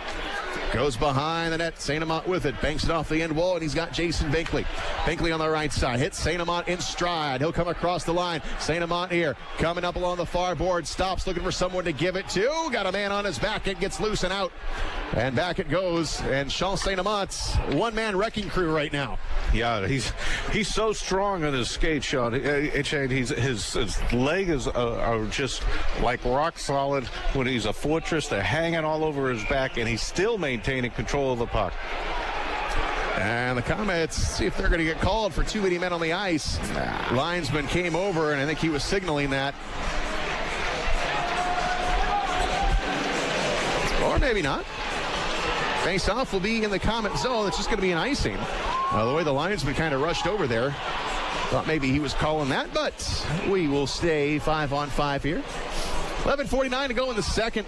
Goes behind the net. St-Amant with it. Banks it off the end wall, and he's got Jason Binkley. Binkley on the right side. Hits St-Amant in stride. He'll come across the line. St-Amant here. Coming up along the far board. Stops looking for someone to give it to. Got a man on his back. It gets loose and out. And back it goes. And Sean St-Amant's one-man wrecking crew right now. Yeah, he's so strong on his skate, Sean. His legs are just like rock solid. When he's a fortress, they're hanging all over his back, and he's still maintaining control of the puck. And the Komets see if they're going to get called for too many men on the ice. Linesman came over, and I think he was signaling that. Or maybe not. Face-off will be in the Komet zone. It's just going to be an icing. The way the linesman kind of rushed over there. Thought maybe he was calling that, but we will stay 5-on-5 here. 11:49 to go in the second.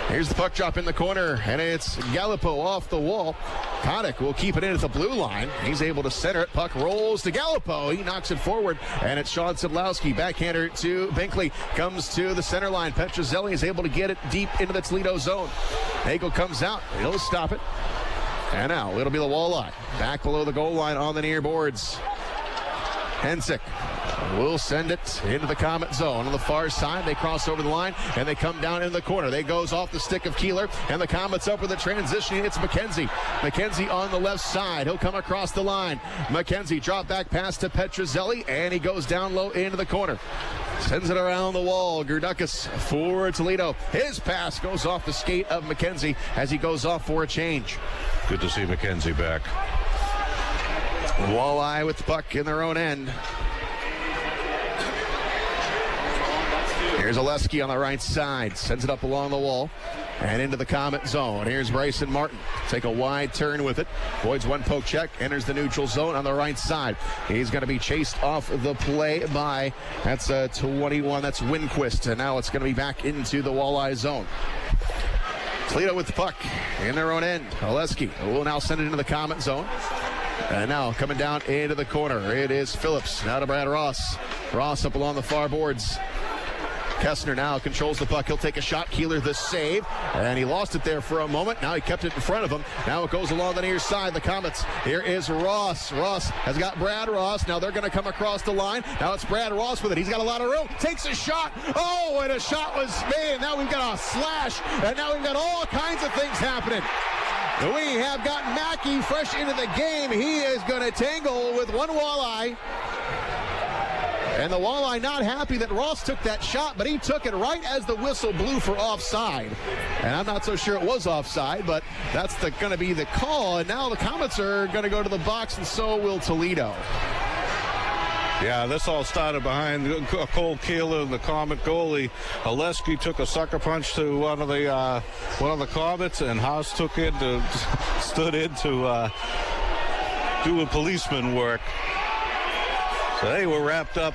Here's the puck drop in the corner, and it's Gallipo off the wall. Kotick will keep it in at the blue line. He's able to center it. Puck rolls to Gallipo. He knocks it forward, and it's Sean Szydlowski. Backhander to Binkley. Comes to the center line. Petrozelli is able to get it deep into the Toledo zone. Nagel comes out. He'll stop it. And now it'll be the Walleye. Back below the goal line on the near boards. Hensick will send it into the Komet zone. On the far side, they cross over the line, and they come down into the corner. They goes off the stick of Kehler, and the Komets up with a transition. It's McKenzie. McKenzie on the left side. He'll come across the line. McKenzie drop back pass to Petrozelli, and he goes down low into the corner. Sends it around the wall. Gerdukis for Toledo. His pass goes off the skate of McKenzie as he goes off for a change. Good to see McKenzie back. Walleye with the puck in their own end. Here's Szydlowski on the right side. Sends it up along the wall and into the Komet zone. Here's Bryson Martin. Take a wide turn with it. Avoids one poke check. Enters the neutral zone on the right side. He's going to be chased off the play by, that's 21. That's Winquist. And now it's going to be back into the Walleye zone. Toledo with the puck in their own end. Szydlowski will now send it into the Komet zone. And now coming down into the corner, it is Phillips. Now to Brad Ross. Ross up along the far boards. Kessner now controls the puck. He'll take a shot. Keeler the save. And he lost it there for a moment. Now he kept it in front of him. Now it goes along the near side. The Komets. Here is Ross. Ross has got Brad Ross. Now they're going to come across the line. Now it's Brad Ross with it. He's got a lot of room. Takes a shot. Oh, and a shot was made. And now we've got a slash. And now we've got all kinds of things happening. We have got Mackey fresh into the game. He is going to tangle with one Walleye. And the Walleye not happy that Ross took that shot, but he took it right as the whistle blew for offside. And I'm not so sure it was offside, but that's going to be the call. And now the Komets are going to go to the box, and so will Toledo. Yeah, this all started behind Cole Kehler and the Komet goalie. Oleski took a sucker punch to one of the Komets, and Haas stood in to do a policeman work. So they were wrapped up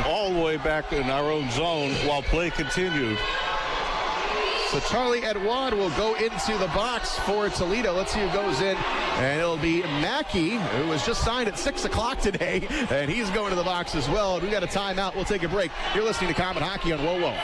all the way back in our own zone while play continued. So Charlie Edouard will go into the box for Toledo. Let's see who goes in. And it'll be Mackey, who was just signed at 6 o'clock today. And he's going to the box as well. We got a timeout. We'll take a break. You're listening to Komet Hockey on WoWo.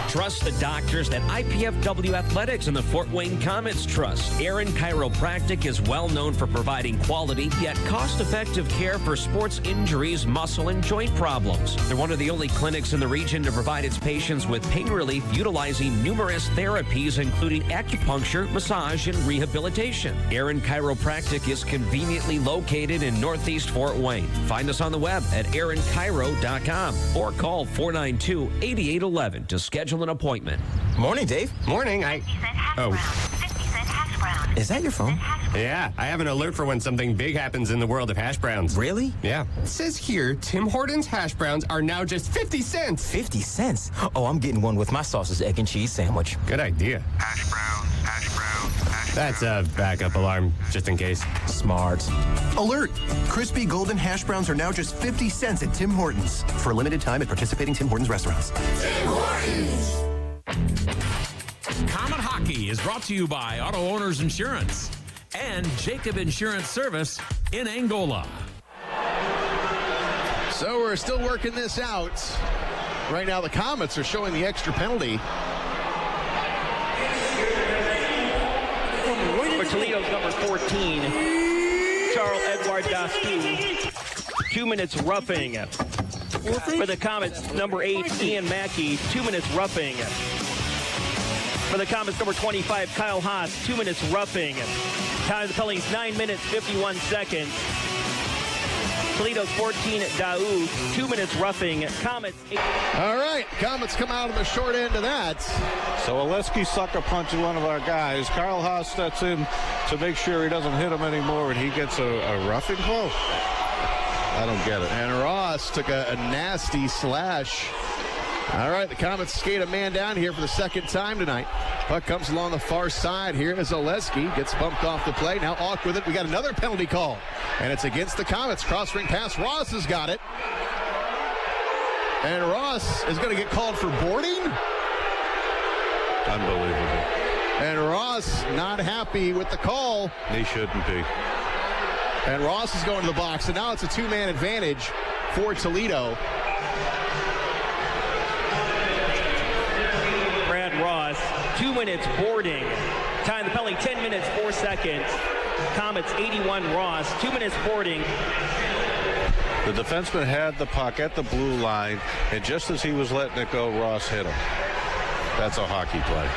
Trust the doctors at IPFW Athletics and the Fort Wayne Komets Trust. Aaron Chiropractic is well known for providing quality yet cost-effective care for sports injuries, muscle, and joint problems. They're one of the only clinics in the region to provide its patients with pain relief utilizing numerous therapies, including acupuncture, massage, and rehabilitation. Aaron Chiropractic is conveniently located in Northeast Fort Wayne. Find us on the web at aaronchiro.com or call 492-8811 to schedule an appointment. Morning, Dave. Morning. 50 cent hash brown. Is that your phone? Yeah, I have an alert for when something big happens in the world of hash browns. Really? Yeah. It says here, Tim Hortons hash browns are now just 50 cents. 50 cents? Oh, I'm getting one with my sausage, egg, and cheese sandwich. Good idea. Hash browns, hash browns, hash browns. That's a backup alarm, just in case. Smart. Alert! Crispy golden hash browns are now just 50 cents at Tim Hortons. For a limited time at participating Tim Hortons restaurants. Tim Hortons! Komet Hockey is brought to you by Auto Owners Insurance and Jacob Insurance Service in Angola. So we're still working this out. Right now the Komets are showing the extra penalty. For Toledo's number 14, Charles Edouard Dastou, 2 minutes roughing. For the Komets, number 8, Ian Mackey, 2 minutes roughing. For the Komets, number 25, Kyle Haas, 2 minutes roughing. Time of the penalties, 9 minutes, 51 seconds. Toledo's 14, Daou, 2 minutes roughing. Komets, 8. All right, Komets come out of the short end of that. So Oleski sucker punches one of our guys. Kyle Haas steps in to make sure he doesn't hit him anymore, and he gets a roughing call. I don't get it. And Ross took a nasty slash. All right, the Komets skate a man down here for the second time tonight. Puck comes along the far side. Here is Oleski. Gets bumped off the play. Now Auk with it. We got another penalty call. And it's against the Komets. Cross-ring pass. Ross has got it. And Ross is going to get called for boarding. Unbelievable. And Ross not happy with the call. He shouldn't be. And Ross is going to the box. And now it's a two-man advantage for Toledo. Ross, 2 minutes boarding. Time of the penalty, 10 minutes, 4 seconds. Komets 81, Ross, 2 minutes boarding. The defenseman had the puck at the blue line, and just as he was letting it go, Ross hit him. That's a hockey play.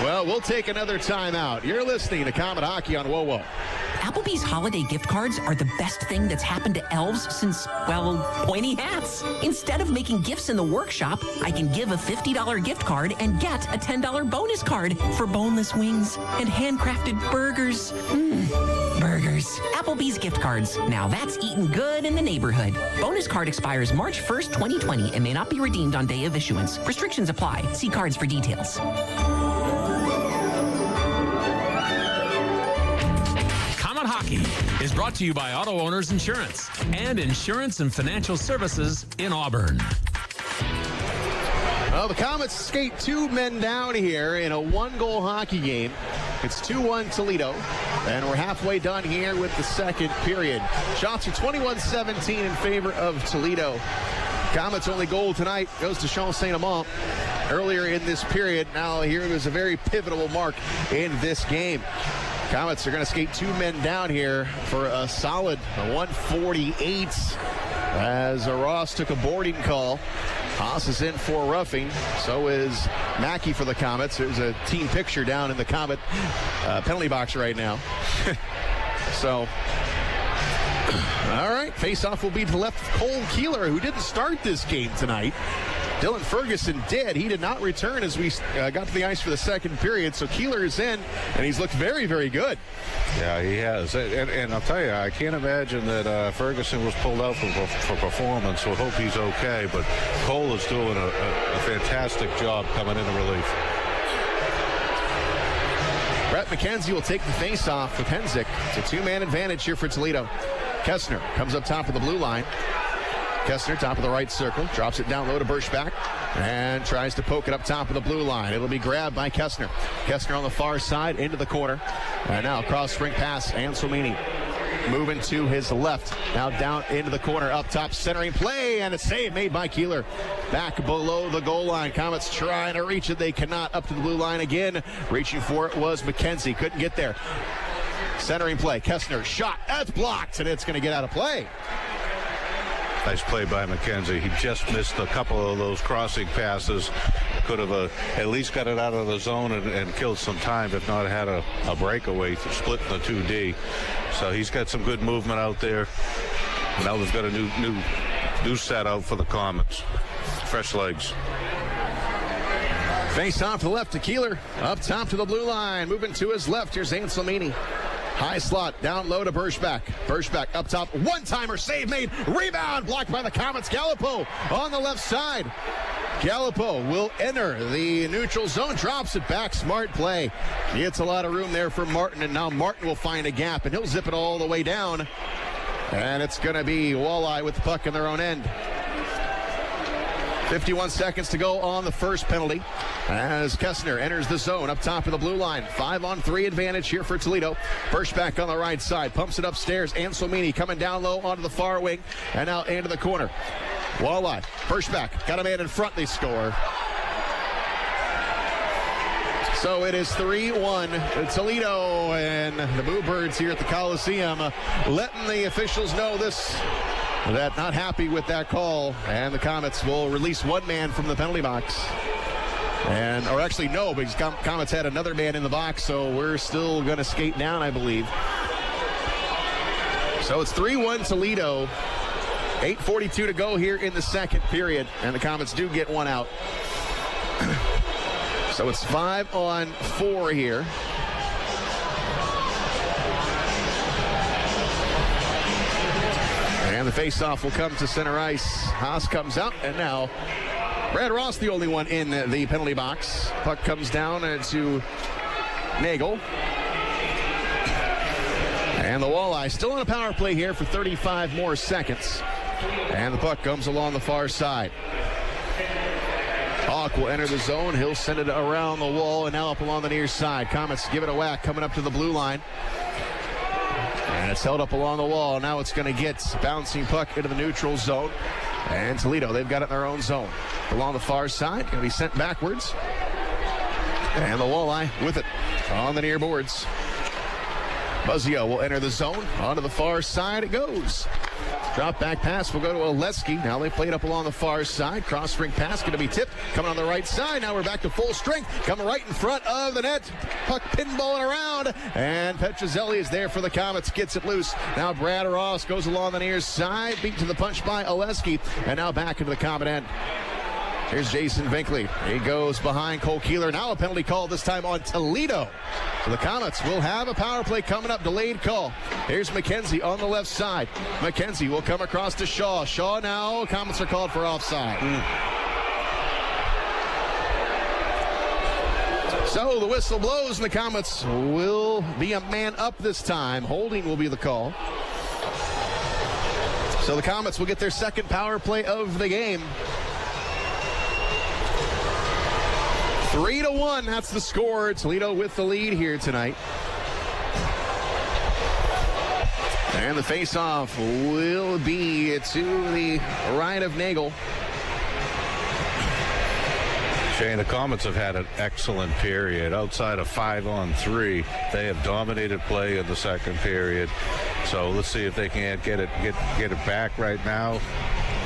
Well, we'll take another timeout. You're listening to Komet Hockey on WoWo. Applebee's holiday gift cards are the best thing that's happened to elves since, well, pointy hats. Instead of making gifts in the workshop, I can give a $50 gift card and get a $10 bonus card for boneless wings and handcrafted burgers. Burgers. Applebee's gift cards. Now that's eating good in the neighborhood. Bonus card expires March 1st, 2020 and may not be redeemed on day of issuance. Restrictions apply. See cards for details. Hockey is brought to you by Auto Owners Insurance and Insurance and Financial Services in Auburn. Well, the Komets skate 2 men down here in a 1-goal hockey game. It's 2-1 Toledo. And we're halfway done here with the second period. Shots are 21-17 in favor of Toledo. Komets' only goal tonight goes to St-Amant earlier in this period. Now here it was a very pivotal mark in this game. Komets are going to skate 2 men down here for a solid 148 as Ross took a boarding call. Haas is in for roughing. So is Mackey for the Komets. There's a team picture down in the Komet penalty box right now. So, all right, face-off will be to the left of Cole Kehler, who didn't start this game tonight. Dylan Ferguson did. He did not return as we got to the ice for the second period. So Kehler is in, and he's looked very, very good. Yeah, he has. And I'll tell you, I can't imagine that Ferguson was pulled out for performance, so I hope he's okay. But Cole is doing a fantastic job coming into relief. Brett McKenzie will take the face-off with Henzik. It's a 2-man advantage here for Toledo. Kessner comes up top of the blue line. Kessner, top of the right circle, drops it down low to Birchback and tries to poke it up top of the blue line. It'll be grabbed by Kessner. Kessner on the far side into the corner. And now cross-rink pass, Anselmini moving to his left. Now down into the corner, up top, centering play, and a save made by Kehler. Back below the goal line. Komets trying to reach it. They cannot. Up to the blue line again. Reaching for it was McKenzie. Couldn't get there. Centering play. Kessner shot. That's blocked, and it's going to get out of play. Nice play by McKenzie. He just missed a couple of those crossing passes. Could have at least got it out of the zone and killed some time, if not had a breakaway split in the 2D. So he's got some good movement out there. Now we've got a new set out for the Komets. Fresh legs. Face off to the left to Kehler. Up top to the blue line. Moving to his left. Here's Anselmini. High slot, down low to Birchback. Birchback up top, one-timer, save made, rebound, blocked by the Komets. Gallipo on the left side. Gallipo will enter the neutral zone, drops it back, smart play. Gets a lot of room there for Martin, and now Martin will find a gap, and he'll zip it all the way down. And it's going to be Walleye with the puck in their own end. 51 seconds to go on the first penalty as Kessner enters the zone up top of the blue line. 5-on-3 advantage here for Toledo. Birchback on the right side, pumps it upstairs. Anselmini coming down low onto the far wing and now into the corner. Walleye, Birchback, got a man in front, they score. So it is 3-1 Toledo, and the Bluebirds here at the Coliseum letting the officials know that not happy with that call, and the Komets will release one man from the penalty box. Or actually no, because Komets had another man in the box, so we're still going to skate down, I believe. So it's 3-1 Toledo. 8:42 to go here in the second period, and the Komets do get one out. So it's 5-on-4 here. And the faceoff will come to center ice. Haas comes out, and now Brad Ross, the only one in the penalty box. Puck comes down to Nagel. And the Walleye still on a power play here for 35 more seconds. And the puck comes along the far side. Hawk will enter the zone. He'll send it around the wall and now up along the near side. Komets give it a whack coming up to the blue line. And it's held up along the wall. Now it's going to get bouncing puck into the neutral zone. And Toledo, they've got it in their own zone. Along the far side, going to be sent backwards. And the Walleye with it on the near boards. Buzzio will enter the zone. Onto the far side it goes. Drop back pass will go to Oleski. Now they play it up along the far side. Cross-rink pass going to be tipped. Coming on the right side. Now we're back to full strength. Coming right in front of the net. Puck pinballing around. And Petrozelli is there for the Komets. Gets it loose. Now Brad Ross goes along the near side. Beat to the punch by Oleski. And now back into the Komet end. Here's Jason Binkley. He goes behind Cole Kehler. Now a penalty call this time on Toledo. So the Komets will have a power play coming up. Delayed call. Here's McKenzie on the left side. McKenzie will come across to Shaw. Shaw now. Komets are called for offside. So the whistle blows and the Komets will be a man up this time. Holding will be the call. So the Komets will get their second power play of the game. 3-1, that's the score. Toledo with the lead here tonight. And the face-off will be to the right of Nagel. Shane, the Komets have had an excellent period. Outside of 5-on-3, they have dominated play in the second period. So let's see if they can get it back right now.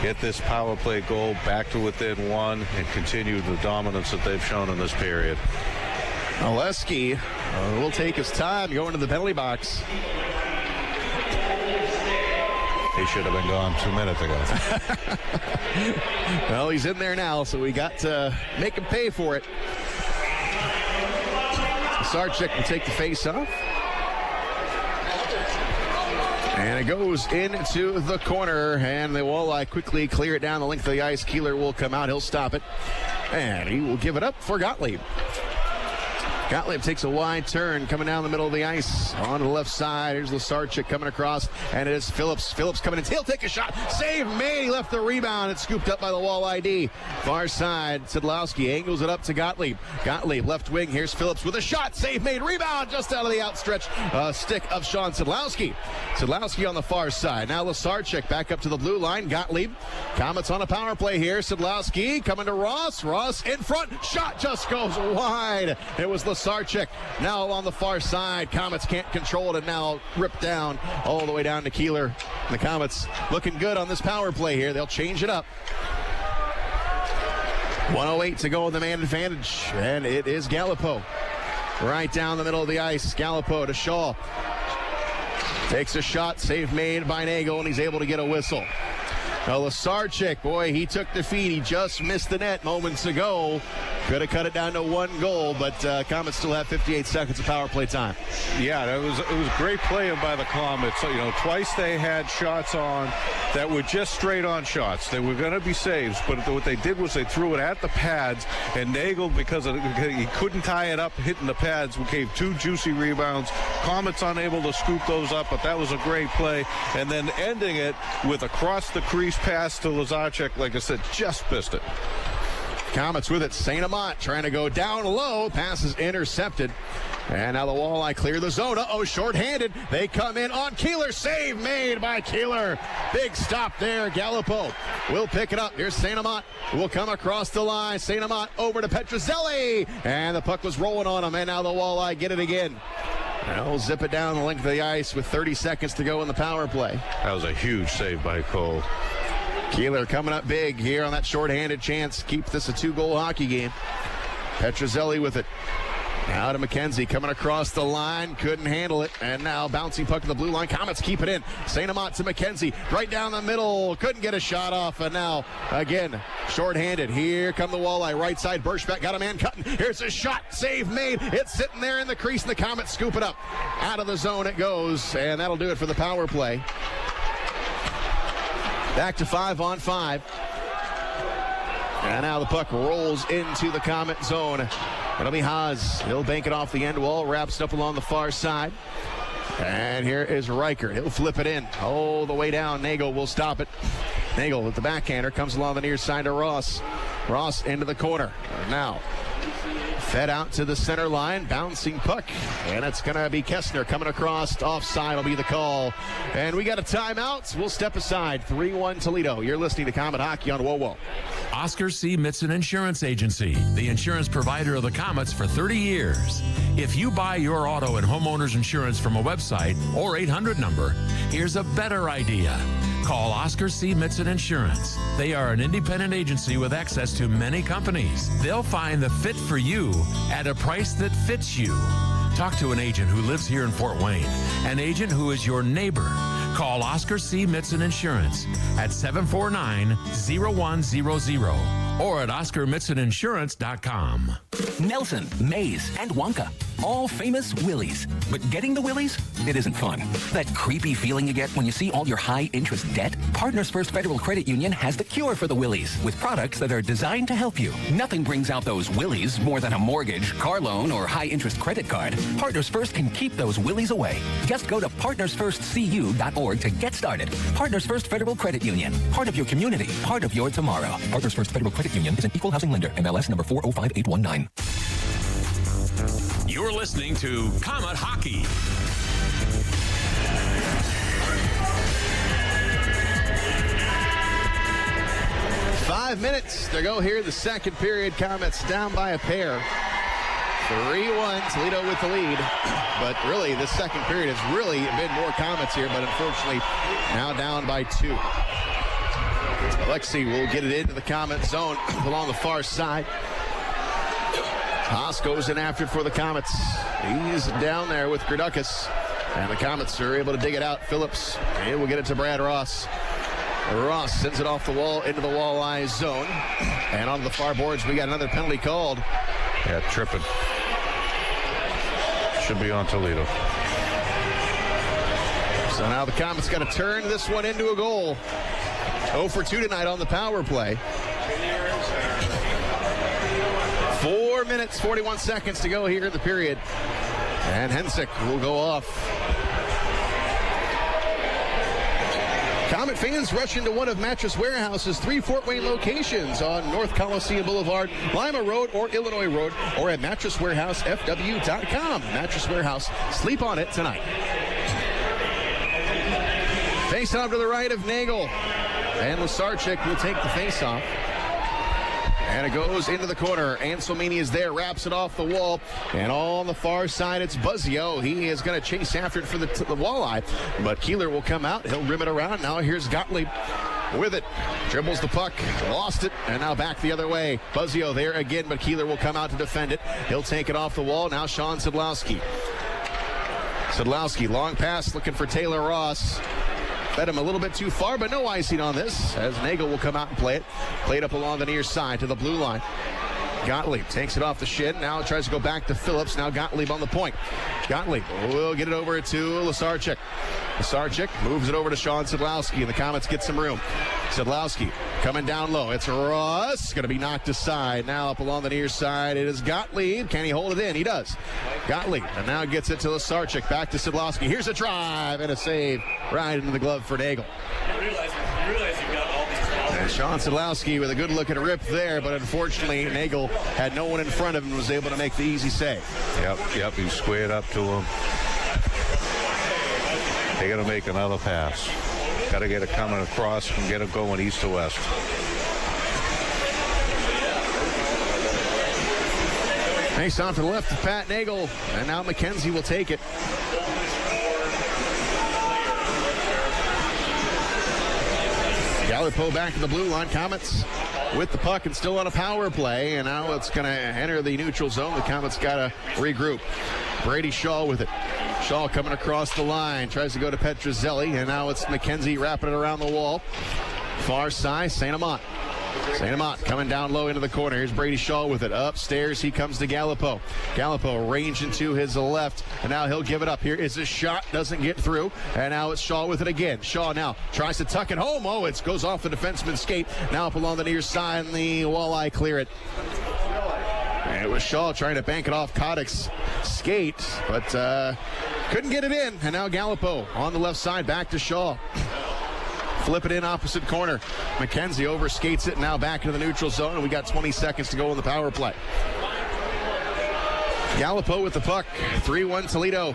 Get this power play goal back to within one and continue the dominance that they've shown in this period. Oleski will take his time going to the penalty box. He should have been gone 2 minutes ago. Well, he's in there now, so we got to make him pay for it. Łyszczarczyk will take the face off. And it goes into the corner, and the Walleye quickly clear it down the length of the ice. Kehler will come out. He'll stop it. And he will give it up for Gottlieb. Gottlieb takes a wide turn coming down the middle of the ice on the left side. Here's Łyszczarczyk coming across, and it is Phillips. Phillips coming in. He'll take a shot. Save made. He left the rebound. It's scooped up by the Walleye D. Far side, Szydlowski angles it up to Gottlieb. Gottlieb, left wing. Here's Phillips with a shot. Save made. Rebound just out of the outstretched stick of Sean Szydlowski. Szydlowski on the far side. Now Łyszczarczyk back up to the blue line. Gottlieb. Komets on a power play here. Szydlowski coming to Ross. Ross in front. Shot just goes wide. It was Łyszczarczyk now on the far side. Komets can't control it and now ripped down all the way down to Kehler. The Komets looking good on this power play here. They'll change it up. 1:08 to go in the man advantage, and it is Gallipo. Right down the middle of the ice. Gallipo to Shaw. Takes a shot. Save made by Nagel, and he's able to get a whistle. Now Łyszczarczyk, boy, he took the feed. He just missed the net moments ago. Could have cut it down to one goal, but Komets still have 58 seconds of power play time. Yeah, it was great playing by the Komets. So, twice they had shots on that were just straight on shots. They were going to be saves, but what they did was they threw it at the pads, and Nagel, because he couldn't tie it up hitting the pads, gave two juicy rebounds. Komets unable to scoop those up, but that was a great play. And then ending it with across the crease pass to Łyszczarczyk, like I said, just missed it. Komets with it. St-Amant trying to go down low. Pass is intercepted. And now the Walleye clear the zone. Short-handed. They come in on Kehler. Save made by Kehler. Big stop there. Gallipo will pick it up. Here's St-Amant. Will come across the line. St-Amant over to Petrozelli. And the puck was rolling on him. And now the Walleye get it again. They'll zip it down the length of the ice with 30 seconds to go in the power play. That was a huge save by Cole. Kehler coming up big here on that shorthanded chance. Keep this a two-goal hockey game. Petrozelli with it. Now to McKenzie coming across the line. Couldn't handle it. And now bouncing puck to the blue line. Komets keep it in. St-Amant to McKenzie. Right down the middle. Couldn't get a shot off. And now, again, shorthanded. Here come the Walleye. Right side. Birchbeck got a man cutting. Here's a shot. Save made. It's sitting there in the crease. And the Komets scoop it up. Out of the zone it goes. And that'll do it for the power play. Back to 5-on-5. And now the puck rolls into the Komet zone. It'll be Haas. He'll bank it off the end wall. Wraps it up along the far side. And here is Riker. He'll flip it in. Oh, the way down. Nagel will stop it. Nagel with the backhander comes along the near side to Ross. Ross into the corner. Now fed out to the center line, bouncing puck, and it's going to be Kessner coming across. Offside will be the call, and we got a timeout. We'll step aside. 3-1 Toledo. You're listening to Komet Hockey on WOWO. Oscar C. Mitzen Insurance Agency, the insurance provider of the Komets for 30 years. If you buy your auto and homeowners insurance from a website or 800 number, here's a better idea. Call Oscar C. Mitzen Insurance. They are an independent agency with access to many companies. They'll find the fit for you at a price that fits you. Talk to an agent who lives here in Fort Wayne, an agent who is your neighbor. Call Oscar C. Mitzen Insurance at 749-0100 or at OscarMitzenInsurance.com. Nelson, Mays, and Wonka. All famous Willies. But getting the Willies? It isn't fun. That creepy feeling you get when you see all your high-interest debt? Partners First Federal Credit Union has the cure for the Willies with products that are designed to help you. Nothing brings out those Willies more than a mortgage, car loan, or high-interest credit card. Partners First can keep those Willies away. Just go to partnersfirstcu.org to get started. Partners First Federal Credit Union. Part of your community. Part of your tomorrow. Partners First Federal Credit Union is an equal housing lender. MLS number 405819. You're listening to Komet Hockey. 5 minutes to go here in the second period. Komets down by a pair. 3-1, Toledo with the lead. But really, this second period has really been more Komets here, but unfortunately now down by 2. Alexi will get it into the Komet zone along the far side. Haas goes in after it for the Komets. He's down there with Gradukas. And the Komets are able to dig it out. Phillips, and will get it to Brad Ross. Ross sends it off the wall into the Walleye zone. And on the far boards, we got another penalty called. Yeah, tripping. Should be on Toledo. So now the Komets got to turn this one into a goal. 0 for 2 tonight on the power play. 4 minutes, 41 seconds to go here in the period. And Hensick will go off. Komet fans rush into one of Mattress Warehouse's 3 Fort Wayne locations on North Coliseum Boulevard, Lima Road, or Illinois Road, or at MattressWarehouseFW.com. Mattress Warehouse, sleep on it tonight. Face off to the right of Nagel. And Łyszczarczyk will take the face off. And it goes into the corner. Anselmini is there, wraps it off the wall. And on the far side, it's Buzzio. He is going to chase after it for the Walleye. But Kehler will come out. He'll rim it around. Now here's Gottlieb with it. Dribbles the puck. Lost it. And now back the other way. Buzzio there again, but Kehler will come out to defend it. He'll take it off the wall. Now Sean Szydlowski. Szydlowski, long pass, looking for Taylor Ross. Fed him a little bit too far, but no icing on this, as Nagel will come out and play it. Played up along the near side to the blue line. Gottlieb takes it off the shin. Now tries to go back to Phillips. Now Gottlieb on the point. Gottlieb will get it over to Łyszczarczyk. Łyszczarczyk moves it over to Sean Szydlowski, and the Komets get some room. Szydlowski coming down low. It's Ross. Going to be knocked aside. Now up along the near side. It is Gottlieb. Can he hold it in? He does. Gottlieb. And now gets it to Łyszczarczyk. Back to Szydlowski. Here's a drive and a save right into the glove for Nagel. You realize you've got all these balls. And Sean Szydlowski with a good looking rip there, but unfortunately Nagel had no one in front of him and was able to make the easy save. Yep, he squared up to him. They got to make another pass. Got to get it coming across and get it going east to west. Face on to the left of Pat Nagel, and now McKenzie will take it. Gallipo back to the blue line. Komets with the puck and still on a power play, and now it's going to enter the neutral zone. The Komets got to regroup. Brady Shaw with it. Shaw coming across the line, tries to go to Petrozelli, and now it's McKenzie wrapping it around the wall. Far side, St-Amant. St-Amant coming down low into the corner. Here's Brady Shaw with it. Upstairs, he comes to Gallipo. Gallipo ranging to his left, and now he'll give it up. Here is a shot, doesn't get through, and now it's Shaw with it again. Shaw now tries to tuck it home. Oh, it goes off the defenseman's skate. Now up along the near side, and the Walleye clear it. And it was Shaw trying to bank it off Kodik's skate, but couldn't get it in. And now Gallipo on the left side, back to Shaw. Flip it in opposite corner. McKenzie overskates it, now back into the neutral zone, and we got 20 seconds to go in the power play. Gallipo with the puck. 3-1 Toledo.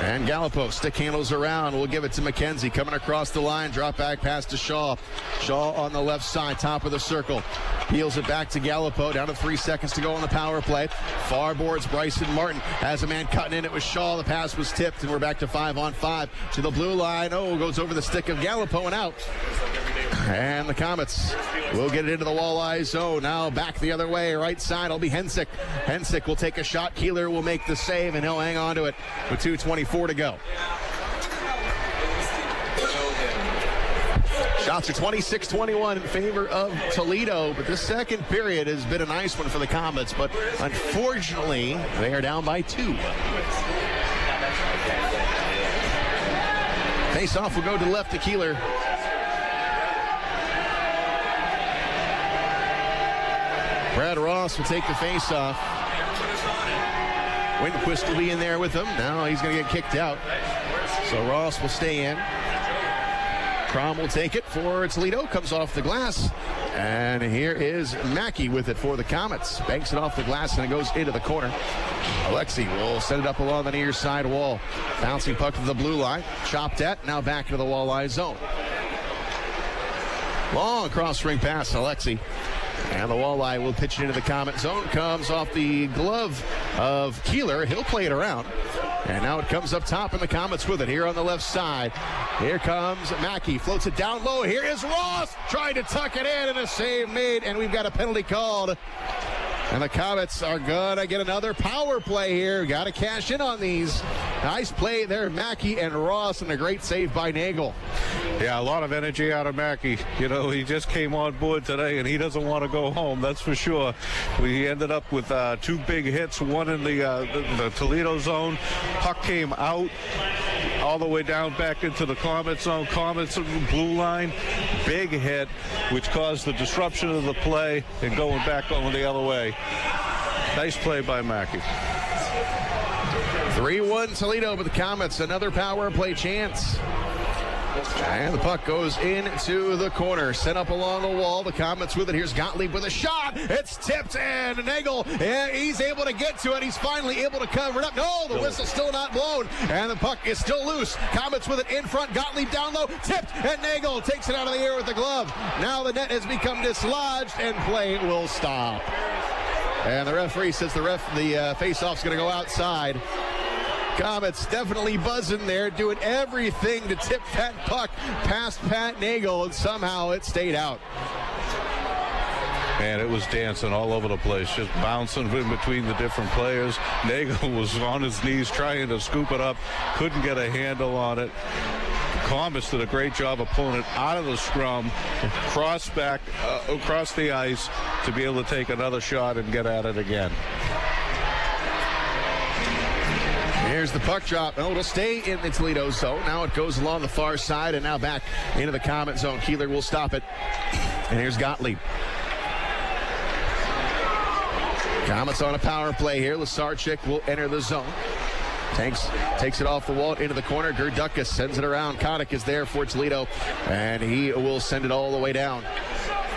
And Gallipo stick handles around. We'll give it to McKenzie. Coming across the line. Drop back pass to Shaw. Shaw on the left side, top of the circle. Peels it back to Gallipo. Down to 3 seconds to go on the power play. Far boards Bryson Martin has a man cutting in. It was Shaw. The pass was tipped, and we're back to 5-on-5 to the blue line. Oh, goes over the stick of Gallipo and out. And the Komets will get it into the Walleye zone. Now back the other way. Right side will be Hensick. Hensick will take a shot. Kehler will make the save, and he'll hang on to it with 2:24 to go. Shots are 26-21 in favor of Toledo, but this second period has been a nice one for the Komets, but unfortunately, they are down by 2. Face off will go to the left to Kehler. Brad Ross will take the face-off. Windquist will be in there with him. Now he's going to get kicked out. So Ross will stay in. Crom will take it for Toledo. Comes off the glass. And here is Mackey with it for the Komets. Banks it off the glass, and it goes into the corner. Alexi will set it up along the near side wall. Bouncing puck to the blue line. Chopped at. Now back into the Walleye zone. Long cross-ring pass, Alexi. And the Walleye will pitch it into the Comet zone. Comes off the glove of Kehler. He'll play it around. And now it comes up top, and the Komets with it here on the left side. Here comes Mackey. Floats it down low. Here is Ross trying to tuck it in, and a save made. And we've got a penalty called. And the Komets are going to get another power play here. Got to cash in on these. Nice play there, Mackey and Ross, and a great save by Nagel. Yeah, a lot of energy out of Mackey. You know, he just came on board today, and he doesn't want to go home, that's for sure. We ended up with two big hits, one in the Toledo zone. Puck came out all the way down back into the Komets zone. Komets blue line, big hit, which caused the disruption of the play and going back over the other way. Nice play by Mackey. 3-1 Toledo, but the Komets another power play chance. And the puck goes into the corner, sent up along the wall. The Komets with it. Here's Gottlieb with a shot. It's tipped, and Nagel, he's able to get to it. He's finally able to cover it up. No, the whistle's still not blown, and the puck is still loose. Komets with it in front. Gottlieb down low, tipped, and Nagel takes it out of the air with the glove. Now the net has become dislodged, and play will stop. And the referee says the face-off's going to go outside. Komets definitely buzzing there, doing everything to tip that puck past Pat Nagel, and somehow it stayed out. Man, it was dancing all over the place, just bouncing in between the different players. Nagel was on his knees trying to scoop it up, couldn't get a handle on it. Komets did a great job of pulling it out of the scrum, cross back across the ice to be able to take another shot and get at it again. Here's the puck drop. Oh, it'll stay in the Toledo zone. Now it goes along the far side and now back into the Komet zone. Kehler will stop it. And here's Gottlieb. Komets on a power play here. Łyszczarczyk will enter the zone. Takes it off the wall into the corner. Gerdukas sends it around. Kotick is there for Toledo, and he will send it all the way down.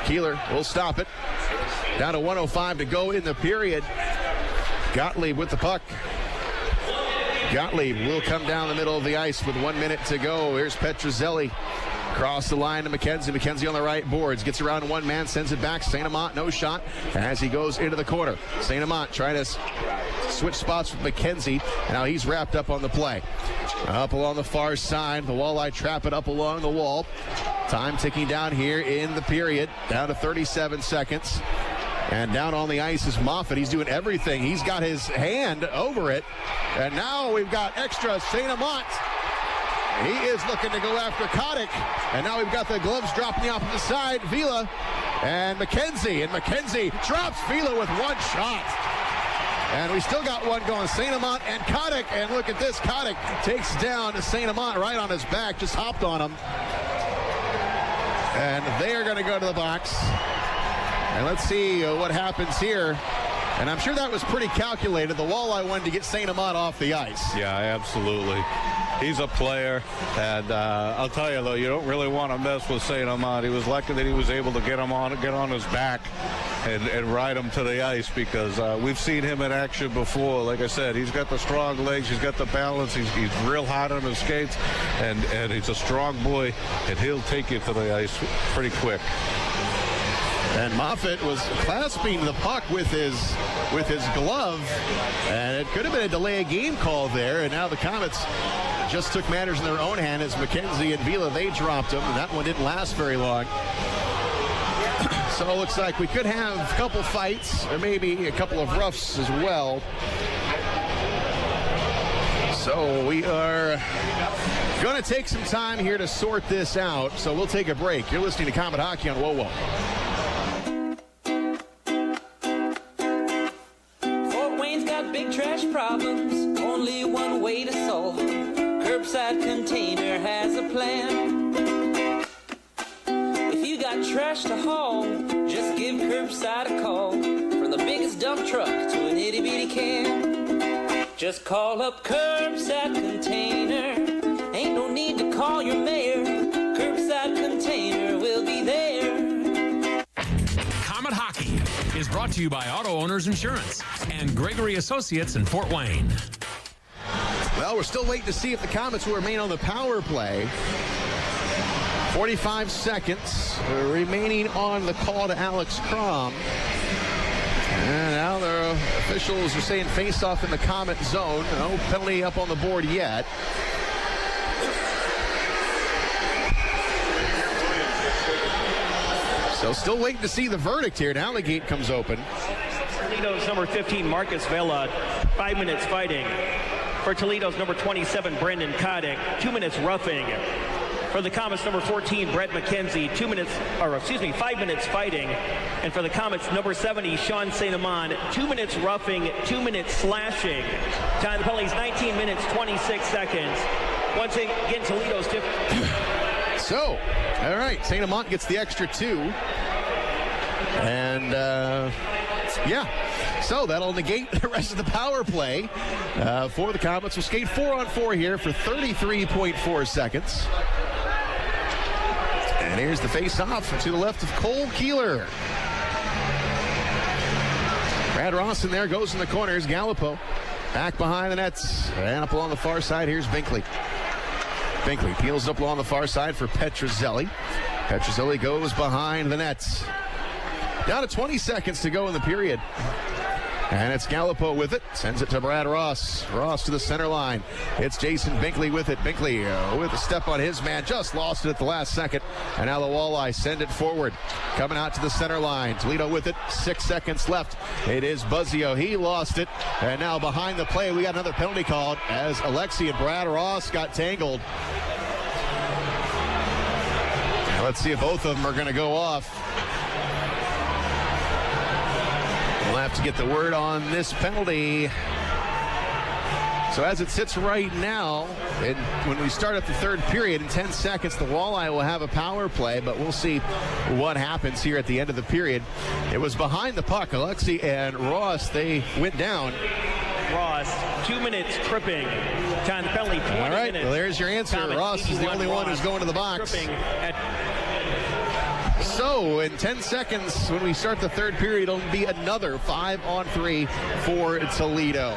Kehler will stop it. Down to 1:05 to go in the period. Gottlieb with the puck. Gottlieb will come down the middle of the ice with 1 minute to go. Here's Petrozelli. Across the line to McKenzie. McKenzie on the right boards. Gets around one man, sends it back. St-Amant, no shot as he goes into the corner. St-Amant trying to switch spots with McKenzie. Now he's wrapped up on the play. Up along the far side. The Walleye trap it up along the wall. Time ticking down here in the period. Down to 37 seconds. And down on the ice is Moffat. He's doing everything. He's got his hand over it. And now we've got extra St-Amant. He is looking to go after Kotick. And now we've got the gloves dropping the opposite side. Vila and McKenzie. And McKenzie drops Vila with one shot. And we still got one going. St-Amant and Kotick. And look at this. Kotick takes down St-Amant right on his back. Just hopped on him. And they are going to go to the box. And let's see what happens here. And I'm sure that was pretty calculated. The Walleye wanted to get St-Amant off the ice. Yeah, absolutely. He's a player, and I'll tell you, though, you don't really want to mess with St-Amant. He was lucky that he was able to get on his back and ride him to the ice, because we've seen him in action before. Like I said, he's got the strong legs, he's got the balance, he's real hot on his skates, and he's a strong boy, and he'll take you to the ice pretty quick. And Moffat was clasping the puck with his glove, and it could have been a delay of game call there. And now the Komets just took matters in their own hand as McKenzie and Vila, they dropped him, and that one didn't last very long. So it looks like we could have a couple fights, or maybe a couple of roughs as well. So we are going to take some time here to sort this out. So we'll take a break. You're listening to Komet Hockey on WoWo. Trash problems, only one way to solve them. Curbside Container has a plan. If you got trash to haul, just give Curbside a call. From the biggest dump truck to an itty bitty can, just call up Curbside Container. Ain't no need to call your mayor. Curbside Container will be there. Komet Hockey is brought to you by Auto Owners Insurance and Gregory Associates in Fort Wayne. Well, we're still waiting to see if the Komets will remain on the power play 45 seconds remaining on the call to Alex Crom. And now the officials are saying face-off in the Komet zone. No penalty up on the board yet. So still waiting to see the verdict here. Now the gate comes open. Toledo's number 15, Marcus Vela, 5 minutes fighting. For Toledo's number 27, Brendan Kotick, 2 minutes roughing. For the Komets, number 14, Brett McKenzie, 5 minutes fighting. And for the Komets, number 70, Sean St-Amant, 2 minutes roughing, 2 minutes slashing. Time the penalties, 19 minutes, 26 seconds. Once again, Toledo's 50. So, all right, St-Amant gets the extra 2. And, so that'll negate the rest of the power play for the Komets. We'll skate 4-on-4 here for 33.4 seconds. And here's the face-off to the left of Cole Kehler. Brad Ross in there, goes in the corners. Gallipo back behind the nets. And up along the far side, here's Binkley. Binkley peels up along the far side for Petrozelli. Petrozelli goes behind the nets. Down to 20 seconds to go in the period. And it's Gallipo with it. Sends it to Brad Ross. Ross to the center line. It's Jason Binkley with it. Binkley with a step on his man. Just lost it at the last second. And now the Walleye send it forward. Coming out to the center line. Toledo with it. 6 seconds left. It is Buzzio. He lost it. And now behind the play, we got another penalty called as Alexi and Brad Ross got tangled. Now let's see if both of them are going to go off. We'll have to get the word on this penalty. So as it sits right now, and when we start at the third period in 10 seconds, the Walleye will have a power play, but we'll see what happens here at the end of the period. It was behind the puck. Alexi and Ross, they went down. Ross, 2 minutes tripping. Time the penalty, 20 All right, minutes. well, there's your answer. Komets, Ross is the only one who's going to the box. So in 10 seconds, when we start the third period, it'll be another 5-on-3 for Toledo.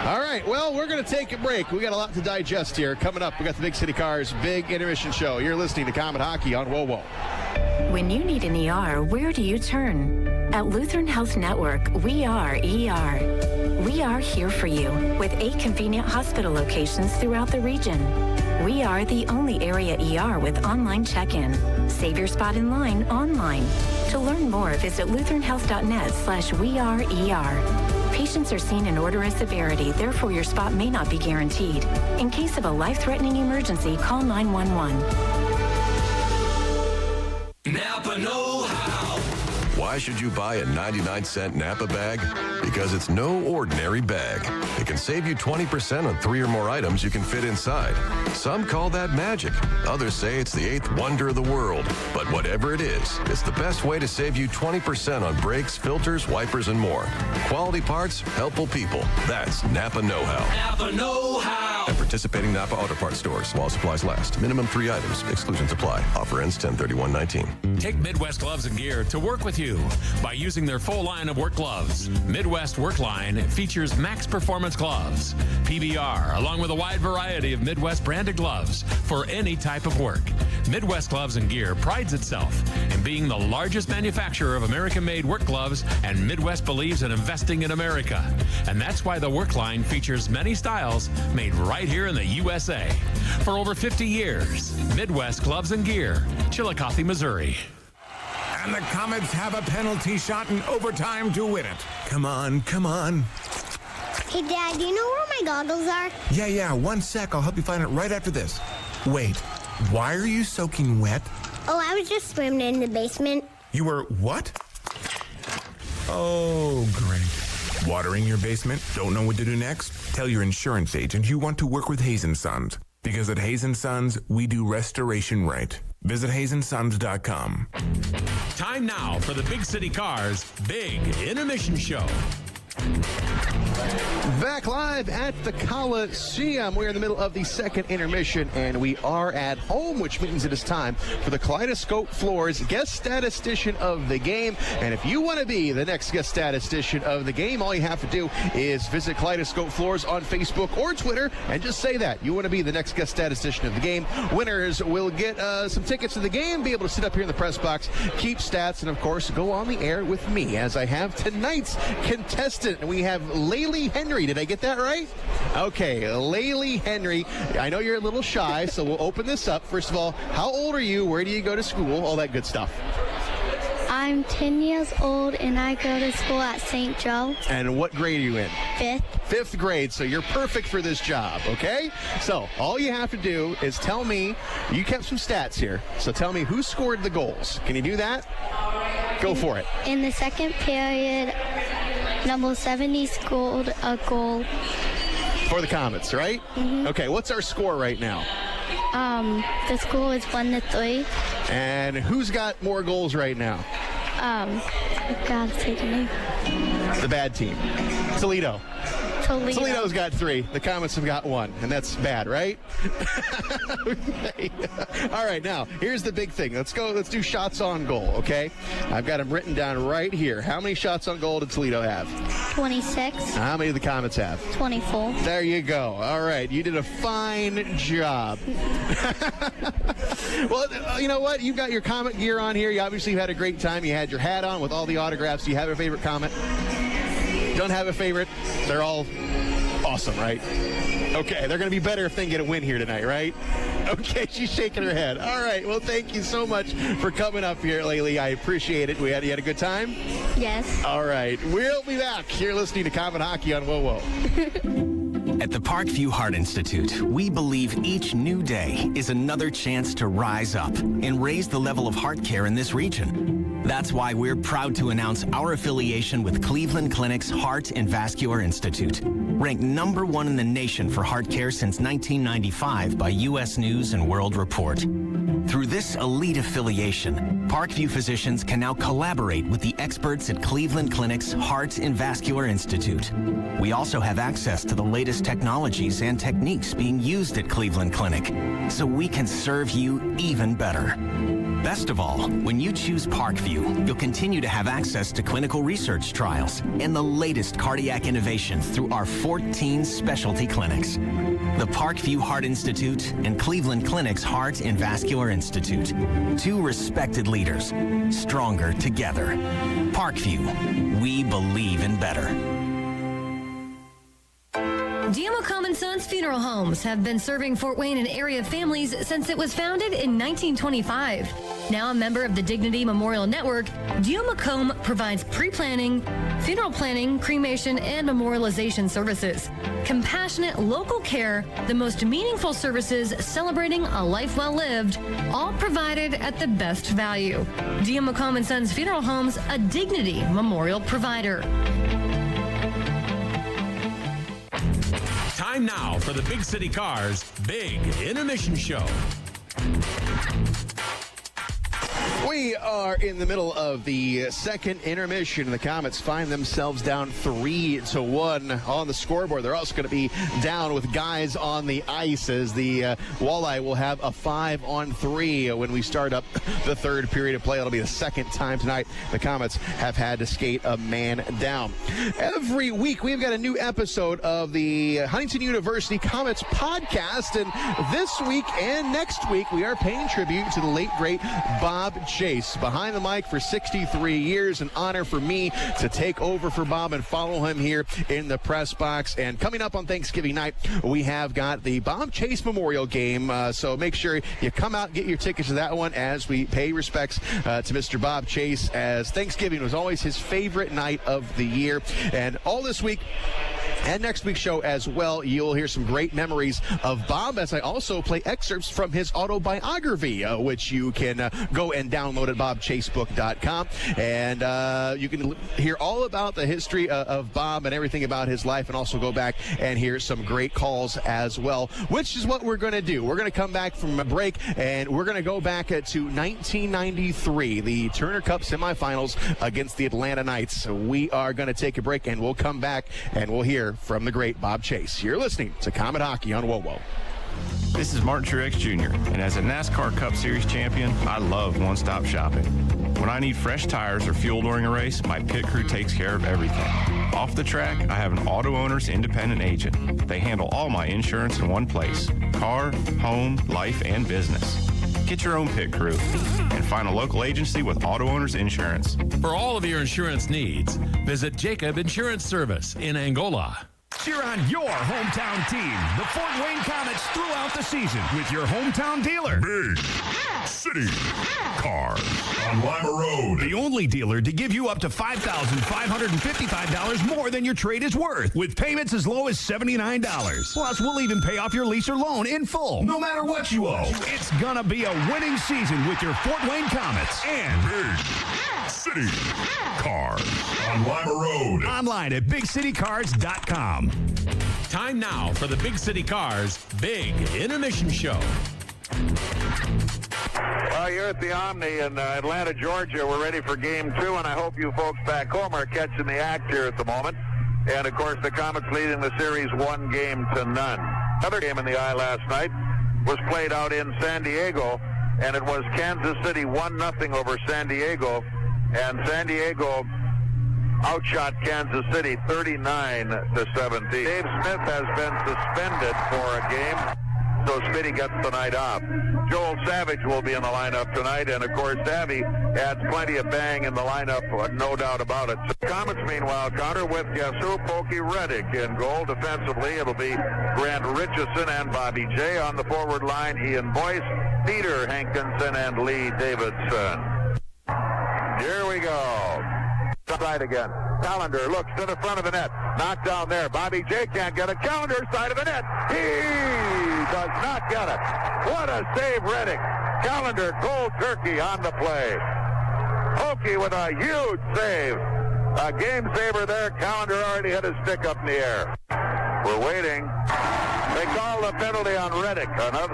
All right, well, we're going to take a break. We got a lot to digest here. Coming up, we got the Big City Cars Big Intermission Show. You're listening to Komet Hockey on WOWO. When you need an ER, where do you turn? At Lutheran Health Network, we are ER. We are here for you with 8 convenient hospital locations throughout the region. We are the only area ER with online check-in. Save your spot in line online. To learn more, visit lutheranhealth.net/weareer. Patients are seen in order of severity, therefore your spot may not be guaranteed. In case of a life-threatening emergency, call 911. Napa know-how. Why should you buy a 99-cent Napa bag? Because it's no ordinary bag. It can save you 20% on 3 or more items you can fit inside. Some call that magic. Others say it's the 8th wonder of the world. But whatever it is, it's the best way to save you 20% on brakes, filters, wipers, and more. Quality parts, helpful people. That's Napa know-how. Napa know-how. At participating Napa Auto Parts stores while supplies last. Minimum 3 items. Exclusions apply. Offer ends 10/31/19. Take Midwest Gloves and Gear to work with you by using their full line of work gloves. Midwest Work Line features max performance gloves, PBR, along with a wide variety of Midwest branded gloves for any type of work. Midwest Gloves and Gear prides itself in being the largest manufacturer of American-made work gloves, and Midwest believes in investing in America. And that's why the Work Line features many styles made right here in the USA. For over 50 years, Midwest Gloves and Gear, Chillicothe, Missouri. And the Komets have a penalty shot in overtime to win it. Come on, come on. Hey, Dad, do you know where my goggles are? Yeah, 1 sec. I'll help you find it right after this. Wait, why are you soaking wet? Oh, I was just swimming in the basement. You were what? Oh, great. Watering your basement? Don't know what to do next? Tell your insurance agent you want to work with Hayes & Sons. Because at Hayes & Sons, we do restoration right. Visit HayesandSons.com. Time now for the Big City Cars Big Intermission Show. Back live at the Coliseum. We're in the middle of the second intermission, and we are at home, which means it is time for the Kaleidoscope Floors guest statistician of the game. And if you want to be the next guest statistician of the game, all you have to do is visit Kaleidoscope Floors on Facebook or Twitter and just say that. You want to be the next guest statistician of the game. Winners will get some tickets to the game, be able to sit up here in the press box, keep stats, and, of course, go on the air with me as I have tonight's contestant. We have Laylee Henry. Did I get that right? Okay, Laylee Henry. I know you're a little shy, so we'll open this up. First of all, how old are you? Where do you go to school? All that good stuff. I'm 10 years old, and I go to school at St. Joe. And what grade are you in? 5th. 5th grade, so you're perfect for this job, okay? So all you have to do is tell me, you kept some stats here, so tell me who scored the goals. Can you do that? Go for it. In the second period, number 70 scored a goal. For the Komets, right? Mm-hmm. Okay, what's our score right now? The score is 1-3. And who's got more goals right now? I gotta say the name. The bad team. Toledo. Toledo's got 3. The Komets have got 1, and that's bad, right? Okay. All right, now, here's the big thing. Let's go. Let's do shots on goal, okay? I've got them written down right here. How many shots on goal did Toledo have? 26. How many do the Komets have? 24. There you go. All right, you did a fine job. Well, you know what? You've got your Comet gear on here. You obviously had a great time. You had your hat on with all the autographs. Do you have a favorite Comet? Don't have a favorite? They're all awesome, right? Okay, they're going to be better if they can get a win here tonight, right? Okay, she's shaking her head. All right, well, thank you so much for coming up here, Laylee. I appreciate it. You had a good time? Yes. All right, we'll be back. You're listening to Comet Hockey on Whoa Whoa. At the Parkview Heart Institute, we believe each new day is another chance to rise up and raise the level of heart care in this region. That's why we're proud to announce our affiliation with Cleveland Clinic's Heart and Vascular Institute, ranked number 1 in the nation for heart care since 1995 by U.S. News and World Report. Through this elite affiliation, Parkview physicians can now collaborate with the experts at Cleveland Clinic's Heart and Vascular Institute. We also have access to the latest technologies and techniques being used at Cleveland Clinic, so we can serve you even better. Best of all, when you choose Parkview, you'll continue to have access to clinical research trials and the latest cardiac innovations through our 14 specialty clinics. The Parkview Heart Institute and Cleveland Clinic's Heart and Vascular Institute. 2 respected leaders, stronger together. Parkview, we believe in better. Komets Sons Funeral Homes have been serving Fort Wayne and area families since it was founded in 1925. Now a member of the Dignity Memorial Network, Macomb provides pre-planning, funeral planning, cremation, and memorialization services. Compassionate local care, the most meaningful services celebrating a life well lived, all provided at the best value. Macomb Sons Funeral Homes, a Dignity Memorial provider. Time now for the Big City Cars Big Intermission Show. We are in the middle of the second intermission. The Komets find themselves down 3-1 on the scoreboard. They're also going to be down with guys on the ice as the Walleye will have a 5-on-3 when we start up the third period of play. It'll be the second time tonight the Komets have had to skate a man down. Every week we've got a new episode of the Huntington University Komets podcast, and this week and next week we are paying tribute to the late great Bob Chase. Behind the mic for 63 years. An honor for me to take over for Bob and follow him here in the press box. And coming up on Thanksgiving night, we have got the Bob Chase Memorial Game. So make sure you come out and get your tickets to that one as we pay respects to Mr. Bob Chase, as Thanksgiving was always his favorite night of the year. And all this week and next week's show as well, you'll hear some great memories of Bob as I also play excerpts from his autobiography, which you can go and download download at bobchasebook.com. And you can hear all about the history of Bob and everything about his life, and also go back and hear some great calls as well, which is what we're going to do. We're going to come back from a break, and we're going to go back to 1993, the Turner Cup semifinals against the Atlanta Knights. So we are going to take a break, and we'll come back, and we'll hear from the great Bob Chase. You're listening to Komet Hockey on WoWo. This is Martin Truex Jr., and as a NASCAR Cup Series champion, I love one-stop shopping. When I need fresh tires or fuel during a race, my pit crew takes care of everything. Off the track, I have an Auto Owners independent agent. They handle all my insurance in one place: car, home, life, and business. Get your own pit crew and find a local agency with Auto Owners Insurance. For all of your insurance needs, visit Jacob Insurance Service in Angola. Cheer on your hometown team, the Fort Wayne Komets, throughout the season with your hometown dealer. Big City Cars on Lima Road. The only dealer to give you up to $5,555 more than your trade is worth, with payments as low as $79. Plus, we'll even pay off your lease or loan in full, no matter what you owe. It's gonna be a winning season with your Fort Wayne Komets. And Big City Cars on Lima Road. Online at BigCityCars.com. Time now for the Big City Cars Big Intermission Show. Well, you're at the Omni in Atlanta, Georgia. We're ready for Game 2, and I hope you folks back home are catching the act here at the moment. And, of course, the Komets leading the series 1-0. Another game in the eye last night was played out in San Diego, and it was Kansas City 1-0 over San Diego. And San Diego outshot Kansas City 39-17. Dave Smith has been suspended for a game, so Smitty gets the night off. Joel Savage will be in the lineup tonight, and of course Savvy adds plenty of bang in the lineup, no doubt about it. So Komets, meanwhile, counter with guess who? Pokey Reddick in goal. Defensively, it'll be Grant Richardson and Bobby J. On the forward line, Ian Boyce, Peter Hankinson, and Lee Davidson. Here we go. Side again. Callender looks to the front of the net. Knocked down there. Bobby J can't get it. Callender, side of the net. He does not get it. What a save, Reddick. Callender, cold turkey on the play. Pokey with a huge save. A game saver there. Callender already had his stick up in the air. We're waiting. They call the penalty on Reddick.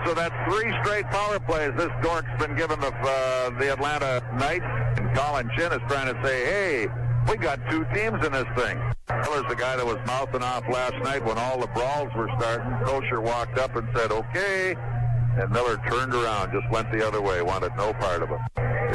So that's 3 straight power plays this dork's been given the Atlanta Knights. And Colin Chin is trying to say, hey, we got 2 teams in this thing. Miller's the guy that was mouthing off last night when all the brawls were starting. Kosher walked up and said, okay. And Miller turned around, just went the other way, wanted no part of it.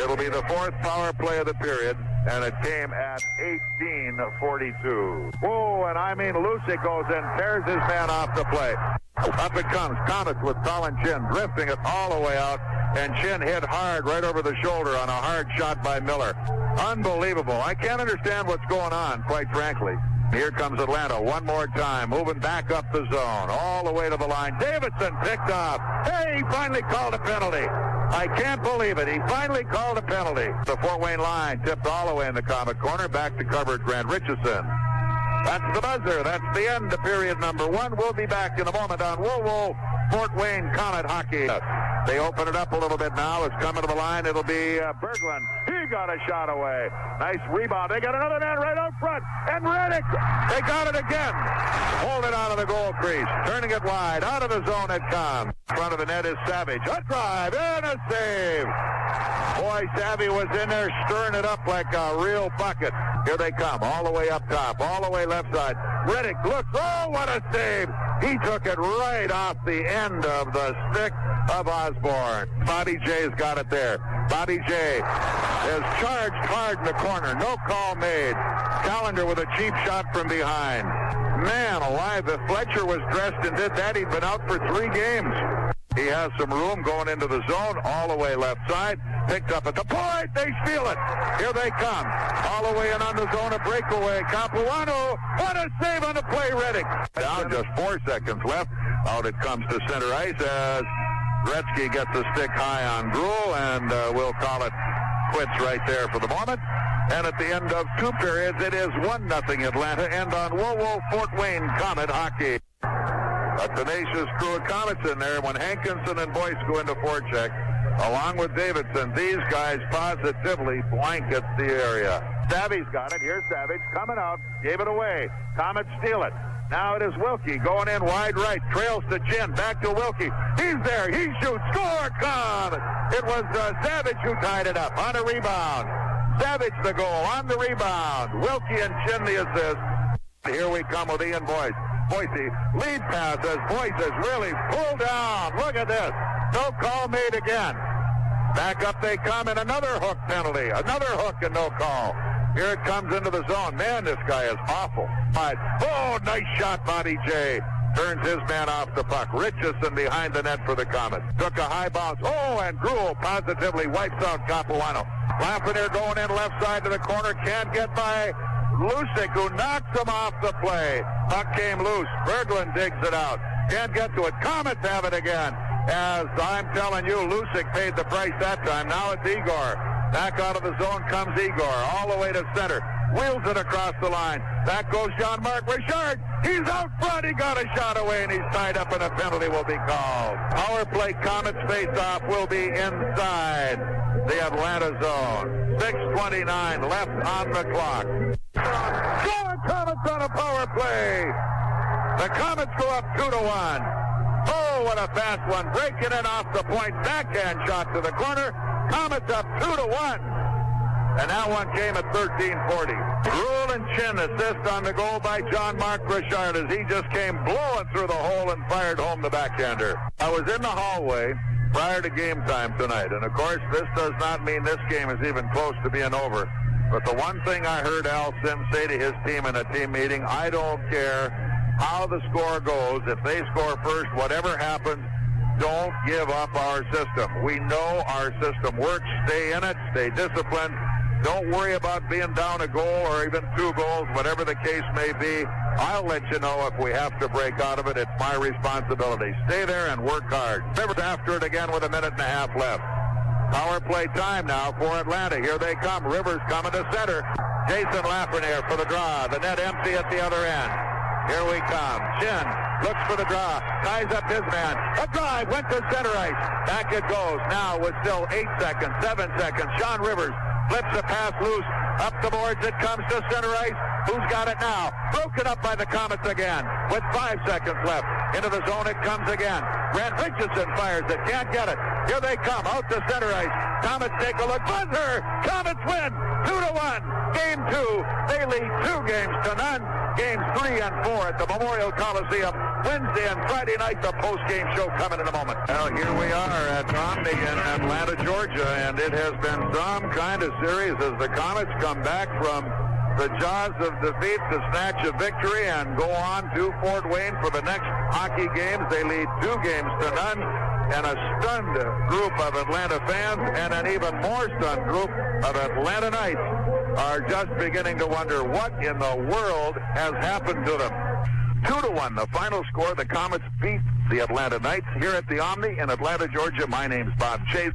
It'll be the 4th power play of the period, and it came at 18:42. Whoa, and I mean Lucy goes in, tears his man off the play. Up it comes, Komets with Colin Chin, drifting it all the way out, and Chin hit hard right over the shoulder on a hard shot by Miller. Unbelievable. I can't understand what's going on, quite frankly. Here comes Atlanta one more time, moving back up the zone, all the way to the line. Davidson picked off. Hey, he finally called a penalty. I can't believe it. He finally called a penalty. The Fort Wayne line tipped all the way in the Komet corner, back to covered Grant Richardson. That's the buzzer. That's the end of period number 1. We'll be back in a moment on WoWo Fort Wayne Komet Hockey. They open it up a little bit now. It's coming to the line. It'll be Berglund. He got a shot away. Nice rebound. They got another man right out front. And Reddick. They got it again. Hold it out of the goal crease. Turning it wide. Out of the zone it comes. In front of the net is Savage. A drive and a save. Boy, Savvy was in there stirring it up like a real bucket. Here they come. All the way up top. All the way left side. Reddick looks. Oh, what a save. He took it right off the end of the stick of Osborne. Bobby J's got it there. Bobby J is charged hard in the corner. No call made. Callender with a cheap shot from behind. Man alive, if Fletcher was dressed and did that, he'd been out for 3 games. He has some room going into the zone, all the way left side. Picked up at the point. They steal it. Here they come. All the way in on the zone, a breakaway. Capuano. What a save on the play, Reddick. Down just 4 seconds left. Out it comes to center ice as Gretzky gets a stick high on Gruel, and we'll call it quits right there for the moment. And at the end of 2 periods, it is 1-0 Atlanta. And on WoWo Fort Wayne Komet Hockey. A tenacious crew of Komets in there when Hankinson and Boyce go into forecheck. along with Davidson. These guys positively blanket the area. Savvy's got it. Here's Savage coming out. Gave it away. Komets steal it. Now it is Wilkie going in wide right. Trails to Chin. Back to Wilkie. He's there. He shoots. Score! Komets! It was Savage who tied it up on a rebound. Savage the goal on the rebound. Wilkie and Chin the assist. Here we come with Ian Boyce. Boise lead passes. Boyce is really pulled down. Look at this. No call made again. Back up they come, and another hook penalty. Another hook and no call. Here it comes into the zone. Man, this guy is awful. Oh, nice shot, Monty J. Turns his man off the puck. Richardson behind the net for the Komets. Took a high bounce. Oh, and Gruel positively wipes out Capuano. Lafreniere going in left side to the corner. Can't get by Lucic, who knocks him off the play. Puck came loose. Berglund digs it out. Can't get to it. Komets have it again. As I'm telling you, Lucic paid the price that time. Now it's Igor. Back out of the zone comes Igor, all the way to center. Wheels it across the line. Back goes Jean-Marc Richard. He's out front. He got a shot away, and he's tied up, and a penalty will be called. Power play Komets face-off will be inside the Atlanta zone. 6:29 left on the clock. Score Komets on a power play. The Komets go up 2-1. Oh, what a fast one. Breaking it off the point. Backhand shot to the corner. Komets up 2-1. And that one came at 13:40. Gruel and Chin assist on the goal by Jean-Marc Richard as he just came blowing through the hole and fired home the backhander. I was in the hallway prior to game time tonight. And, of course, this does not mean this game is even close to being over. But the one thing I heard Al Sims say to his team in a team meeting, I don't care how the score goes. If they score first, whatever happens, don't give up our system. We know our system works. Stay in it. Stay disciplined. Don't worry about being down a goal or even 2 goals, whatever the case may be. I'll let you know if we have to break out of it. It's my responsibility. Stay there and work hard. Rivers after it again with 1.5 minutes left. Power play time now for Atlanta. Here they come. Rivers coming to center. Jason Lafreniere for the draw. The net empty at the other end. Here we come. Chin looks for the draw. Ties up his man. A drive went to center ice. Back it goes. Now with still 8 seconds, 7 seconds. Sean Rivers flips a pass loose. Up the boards it comes to center ice. Who's got it now? Broken up by the Komets again. With 5 seconds left. Into the zone it comes again. Grant Richardson fires it. Can't get it. Here they come. Out to center ice. Komets take a look. Buzzer! Komets win! 2-1. Game 2. They lead 2-0. Games 3 and 4 at the Memorial Coliseum. Wednesday and Friday night, the post-game show coming in a moment. Well, here we are at Omni in Atlanta, Georgia, and it has been some kind of series as the Komets come back from the jaws of defeat to snatch a victory and go on to Fort Wayne for the next hockey games. They lead 2-0, and a stunned group of Atlanta fans and an even more stunned group of Atlanta Knights are just beginning to wonder what in the world has happened to them. 2-1, the final score. The Komets beat the Atlanta Knights here at the Omni in Atlanta, Georgia. My name's Bob Chase.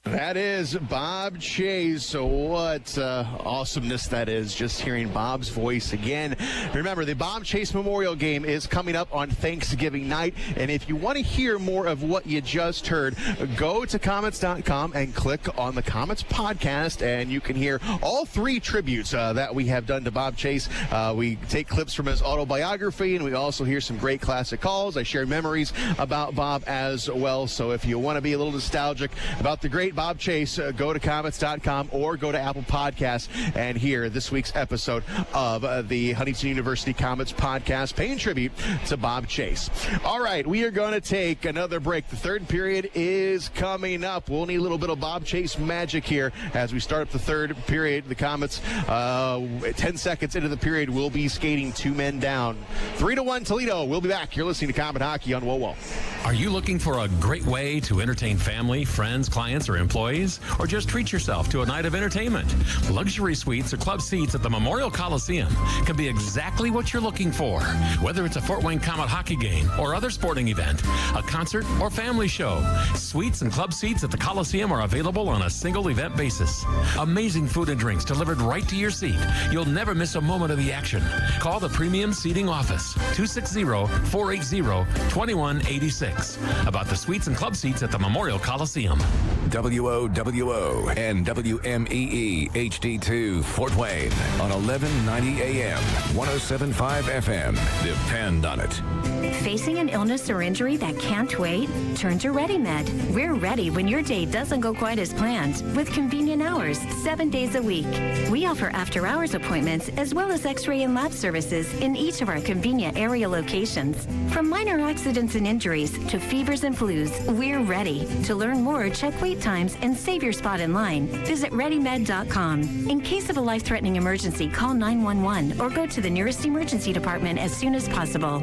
That is Bob Chase. So what awesomeness that is, just hearing Bob's voice again. Remember, the Bob Chase Memorial Game is coming up on Thanksgiving night. And if you want to hear more of what you just heard, go to Komets.com and click on the Komets podcast, and you can hear all 3 tributes that we have done to Bob Chase. We take clips from his autobiography, and we also hear some great classic calls. I share memories about Bob as well. So if you want to be a little nostalgic about the great Bob Chase, go to Komets.com or go to Apple Podcasts and hear this week's episode of the Huntington University Komets podcast, paying tribute to Bob Chase. All right, we are going to take another break. The third period is coming up. We'll need a little bit of Bob Chase magic here as we start up the third period. The Komets, 10 seconds into the period, will be skating 2 men down. 3-1 Toledo. We'll be back. You're listening to Komet Hockey on WOWO. Are you looking for a great way to entertain family, friends, clients, or employees, or just treat yourself to a night of entertainment. Luxury suites or club seats at the Memorial Coliseum can be exactly what you're looking for. Whether it's a Fort Wayne Komet hockey game or other sporting event, a concert or family show, suites and club seats at the Coliseum are available on a single event basis. Amazing food and drinks delivered right to your seat. You'll never miss a moment of the action. Call the Premium Seating Office, 260-480-2186, about the suites and club seats at the Memorial Coliseum. WOWO and WMEE HD2 Fort Wayne on 1190 AM, 107.5 FM. Depend on it. Facing an illness or injury that can't wait? Turn to ReadyMed. We're ready when your day doesn't go quite as planned, with convenient hours 7 days a week. We offer after-hours appointments as well as x-ray and lab services in each of our convenient area locations. From minor accidents and injuries to fevers and flus, we're ready. To learn more, check wait times and save your spot in line. Visit ReadyMed.com. In case of a life-threatening emergency, call 911 or go to the nearest emergency department as soon as possible.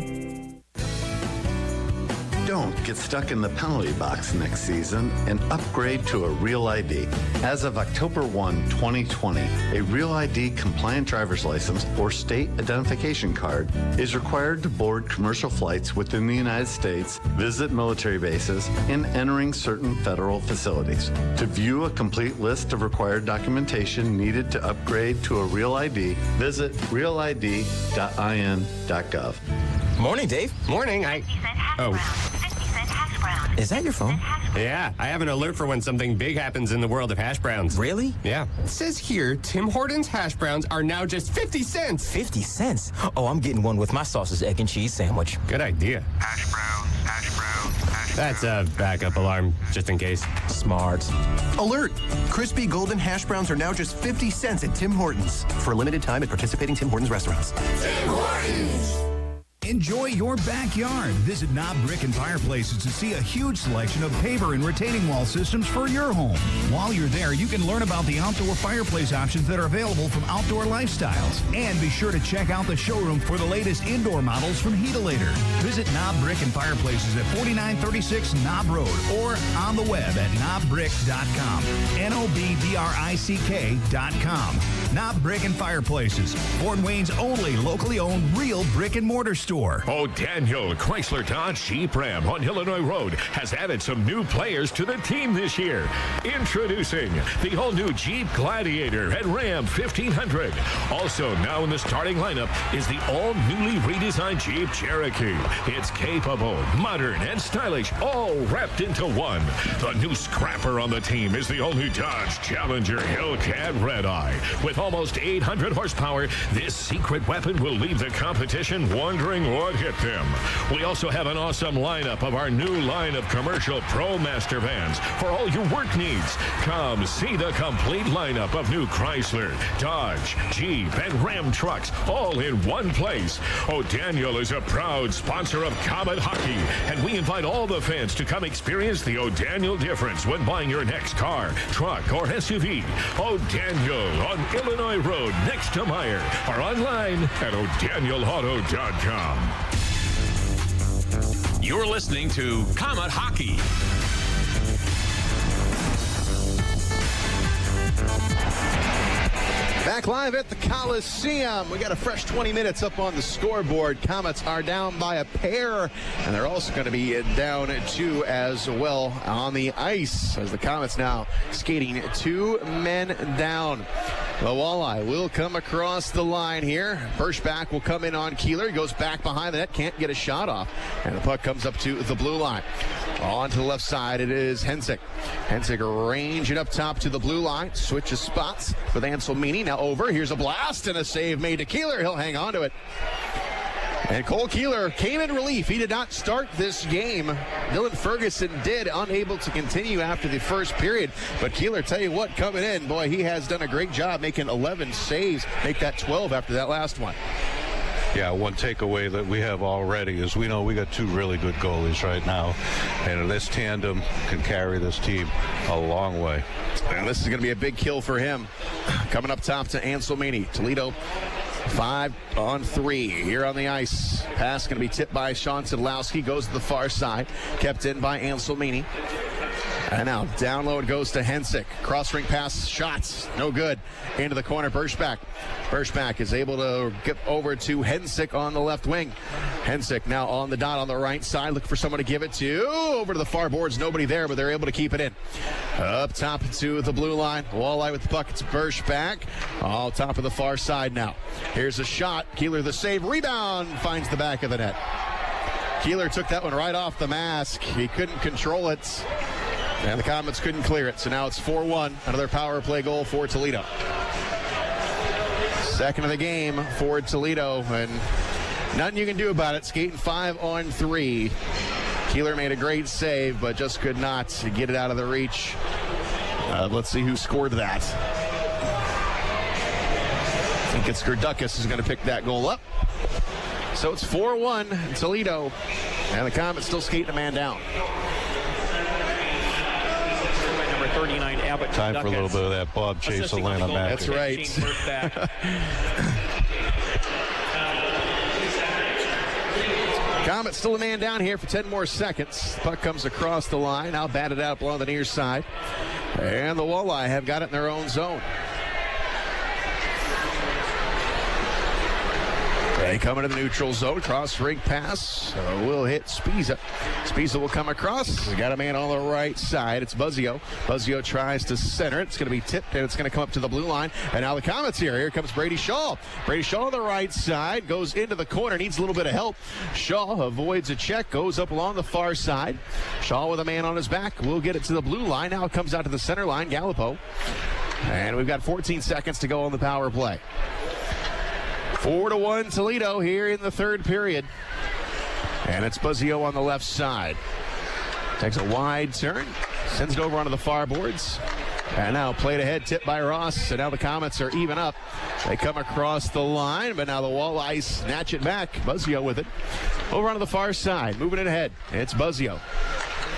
Don't get stuck in the penalty box next season and upgrade to a Real ID. As of October 1, 2020, a Real ID compliant driver's license or state identification card is required to board commercial flights within the United States, visit military bases, and entering certain federal facilities. To view a complete list of required documentation needed to upgrade to a Real ID, visit realid.in.gov. Morning, Dave. Morning. Is that your phone? Yeah, I have an alert for when something big happens in the world of hash browns. Really? Yeah. It says here, Tim Hortons hash browns are now just 50 cents. 50 cents? Oh, I'm getting one with my sausage, egg, and cheese sandwich. Good idea. Hash browns, hash browns, hash That's a backup alarm, just in case. Smart. Alert! Crispy Golden Hash Browns are now just 50 cents at Tim Hortons. For a limited time at participating Tim Hortons restaurants. Tim Hortons! Enjoy your backyard. Visit Knob Brick and Fireplaces to see a huge selection of paver and retaining wall systems for your home. While you're there, you can learn about the outdoor fireplace options that are available from Outdoor Lifestyles. And be sure to check out the showroom for the latest indoor models from Heatolator. Visit Knob Brick and Fireplaces at 4936 Knob Road or on the web at knobbrick.com. NOBDRICK.com. Knob Brick and Fireplaces, Fort Wayne's only locally owned real brick and mortar store. Daniel Chrysler Dodge Jeep Ram on Illinois Road has added some new players to the team this year. Introducing the all-new Jeep Gladiator and Ram 1500. Also now in the starting lineup is the all-newly redesigned Jeep Cherokee. It's capable, modern, and stylish, all wrapped into one. The new scrapper on the team is the all-new Dodge Challenger Hellcat Red Eye. With almost 800 horsepower, this secret weapon will leave the competition wondering what hit them. We also have an awesome lineup of our new line of commercial ProMaster vans for all your work needs. Come see the complete lineup of new Chrysler, Dodge, Jeep, and Ram trucks all in one place. O'Daniel is a proud sponsor of Komets Hockey, and we invite all the fans to come experience the O'Daniel difference when buying your next car, truck, or SUV. O'Daniel on Illinois Road next to Meyer, or online at o'danielauto.com. You're listening to Komet Hockey. Back live at the Coliseum. We got a fresh 20 minutes up on the scoreboard. Komets are down by a pair, and they're also going to be down 2 as well on the ice as the Komets now skating 2 men down. The Walleye will come across the line here. Birchback will come in on Kehler. He goes back behind the net, can't get a shot off, and the puck comes up to the blue line. On to the left side, it is Hensick. Hensick ranging up top to the blue line. Switches spots with Anselmini. Now over. Here's a blast and a save made to Kehler. He'll hang on to it. And Cole Kehler came in relief. He did not start this game. Dylan Ferguson did, unable to continue after the first period. But Kehler, tell you what, coming in, boy, he has done a great job making 11 saves. Make that 12 after that last one. Yeah, one takeaway that we have already is we know we got 2 really good goalies right now, and this tandem can carry this team a long way. And this is going to be a big kill for him. Coming up top to Anselmini. Toledo 5-on-3 here on the ice. Pass going to be tipped by Sean Szydlowski. Goes to the far side. Kept in by Anselmini. And now down low it goes to Hensick. Cross-ring pass, shots, no good. Into the corner, Berschbach. Berschbach is able to get over to Hensick on the left wing. Hensick now on the dot on the right side, looking for someone to give it to. Over to the far boards, nobody there, but they're able to keep it in. Up top to the blue line. Walleye with the puck, it's Berschbach. All top of the far side now. Here's a shot. Kehler the save, rebound, finds the back of the net. Kehler took that one right off the mask. He couldn't control it. And the Komets couldn't clear it, so now it's 4-1. Another power play goal for Toledo. Second of the game for Toledo, and nothing you can do about it. Skating 5-on-3. Kehler made a great save, but just could not get it out of the reach. Let's see who scored that. I think it's Gerdukas who's going to pick that goal up. So it's 4-1 Toledo, and the Komets still skating a man down. 39 Abbott. Time for a little bit of that Bob Chase Atlanta match. That's right. Komets still a man down here for 10 more seconds. Puck comes across the line. Now batted out along the near side. And the Walleye have got it in their own zone. They come into the neutral zone. Cross-ring pass will hit Spiza. Spiza will come across. We got a man on the right side. It's Buzzio. Buzzio tries to center it. It's going to be tipped, and it's going to come up to the blue line. And now the Komets here. Here comes Brady Shaw. Brady Shaw on the right side. Goes into the corner. Needs a little bit of help. Shaw avoids a check. Goes up along the far side. Shaw with a man on his back. Will get it to the blue line. Now it comes out to the center line. Gallipo. And we've got 14 seconds to go on the power play. 4-1 Toledo here in the third period. And it's Buzzio on the left side. Takes a wide turn. Sends it over onto the far boards. And now played ahead, tipped by Ross. So now the Komets are even up. They come across the line, but now the Walleyes snatch it back. Buzzio with it. Over onto the far side, moving it ahead. It's Buzzio.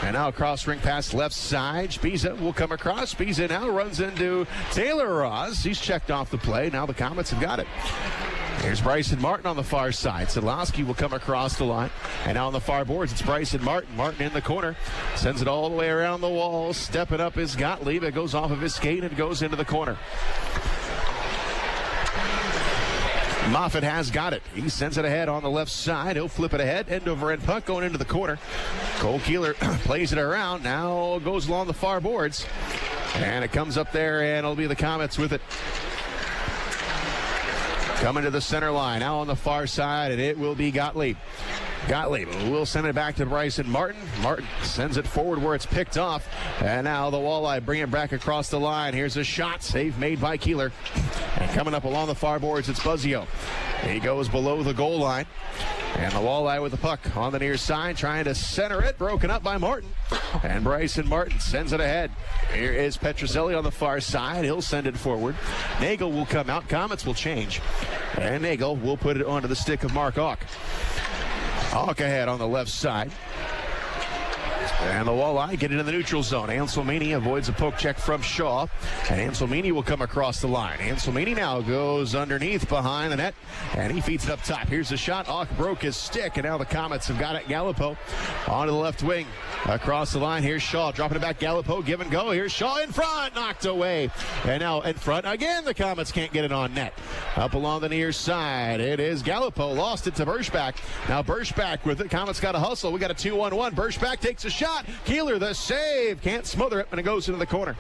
And now a cross-ring pass left side. Spiza will come across. Spiza now runs into Taylor Ross. He's checked off the play. Now the Komets have got it. Here's Bryson Martin on the far side. Szydlowski will come across the line. And now on the far boards, it's Bryson Martin. Martin in the corner. Sends it all the way around the wall. Stepping up is Gottlieb. It goes off of his skate and goes into the corner. Moffitt has got it. He sends it ahead on the left side. He'll flip it ahead. End-over-end puck going into the corner. Cole Kehler plays it around. Now goes along the far boards. And it comes up there, and it'll be the Komets with it. Coming to the center line. Now on the far side, and it will be Gottlieb. Gottlieb will send it back to Bryson Martin. Martin sends it forward where it's picked off. And now the Walleye bring it back across the line. Here's a shot. Save made by Kehler. And coming up along the far boards, it's Buzzio. He goes below the goal line. And the Walleye with the puck on the near side, trying to center it. Broken up by Martin. And Bryson Martin sends it ahead. Here is Petrozelli on the far side. He'll send it forward. Nagel will come out. Komets will change. And Nagel will put it onto the stick of Mark Auck. Auck ahead on the left side. And the Walleye get into the neutral zone. Anselmini avoids a poke check from Shaw. And Anselmini will come across the line. Anselmini now goes underneath behind the net. And he feeds it up top. Here's the shot. Auck broke his stick. And now the Komets have got it. Gallipo onto the left wing. Across the line. Here's Shaw. Dropping it back. Gallipo. Give and go. Here's Shaw in front. Knocked away. And now in front. Again, the Komets can't get it on net. Up along the near side. It is Gallipo. Lost it to Berschbach. Now Berschbach with it. Komets got a hustle. We got a 2-on-1. Berschbach takes a shot. Kehler the save. Can't smother it, and it goes into the corner.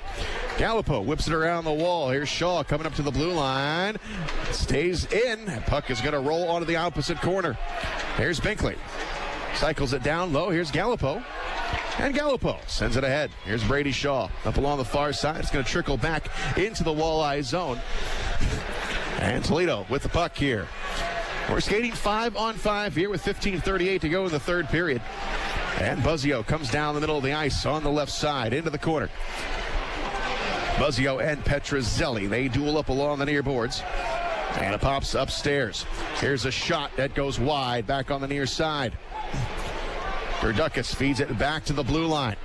Gallipo whips it around the wall. Here's Shaw coming up to the blue line. Stays in. Puck is going to roll onto the opposite corner. Here's Binkley. Cycles it down low. Here's Gallipo. And Gallipo sends it ahead. Here's Brady Shaw. Up along the far side. It's going to trickle back into the Walleye zone. And Toledo with the puck here. We're skating 5-on-5 here with 15:38 to go in the third period. And Buzzio comes down the middle of the ice on the left side into the corner. Buzzio and Petrozelli, they duel up along the near boards. And it pops upstairs. Here's a shot that goes wide back on the near side. Gerdukas feeds it back to the blue line.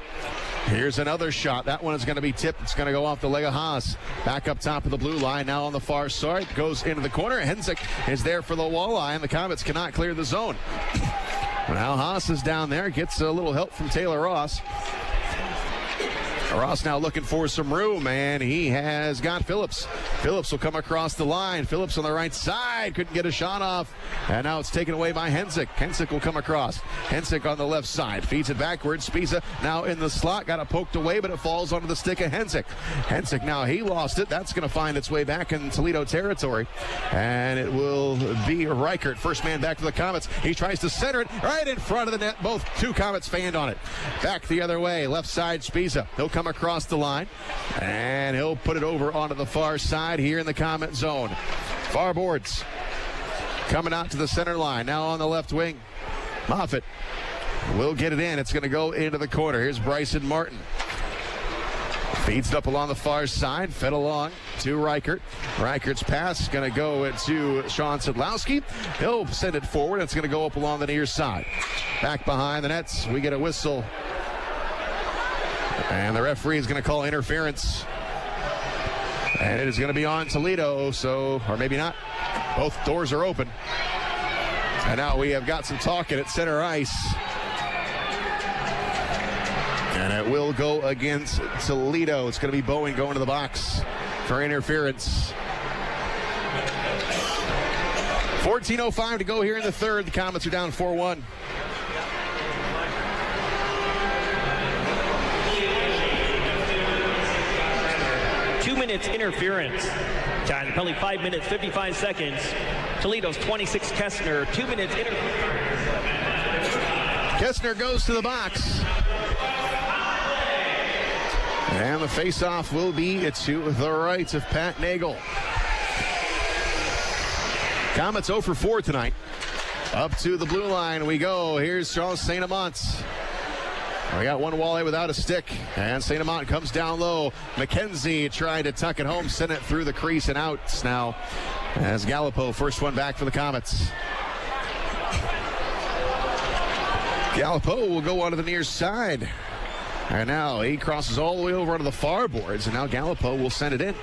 Here's another shot. That one is going to be tipped. It's going to go off the leg of Haas. Back up top of the blue line. Now on the far side. Goes into the corner. Hensick is there for the Walleye, and the Komets cannot clear the zone. Now Haas is down there. Gets a little help from Taylor Ross. Ross now looking for some room, and he has got Phillips. Phillips will come across the line. Phillips on the right side. Couldn't get a shot off. And now it's taken away by Hensick. Hensick will come across. Hensick on the left side. Feeds it backwards. Spiza now in the slot. Got it poked away, but it falls onto the stick of Hensick. Hensick now, he lost it. That's going to find its way back in Toledo territory. And it will be Reichert. First man back for the Komets. He tries to center it right in front of the net. Both two Komets fanned on it. Back the other way. Left side, Spiza. He'll come across the line, and he'll put it over onto the far side here in the Komet zone. Far boards coming out to the center line. Now on the left wing, Moffitt will get it in. It's going to go into the corner. Here's Bryson Martin. Feeds it up along the far side, fed along to Reichert. Reichert's pass is going to go to Sean Szydlowski. He'll send it forward. It's going to go up along the near side. Back behind the nets, we get a whistle. And the referee is going to call interference. And it is going to be on Toledo, or maybe not. Both doors are open. And now we have got some talking at center ice. And it will go against Toledo. It's going to be Bowen going to the box for interference. 14:05 to go here in the third. The Komets are down 4-1. Interference. Time penalty 5 minutes 55 seconds. Toledo's 26 Kessner, 2 minutes interference. Kessner goes to the box. And the face-off will be to the right of Pat Nagel. Komets 0 for 4 tonight. Up to the blue line we go. Here's Charles St-Amant. We got one Walleye without a stick, and St-Amant comes down low. McKenzie trying to tuck it home, send it through the crease and out now as Gallipo, first one back for the Komets. Gallipo will go onto the near side. And now he crosses all the way over onto the far boards, and now Gallipo will send it in.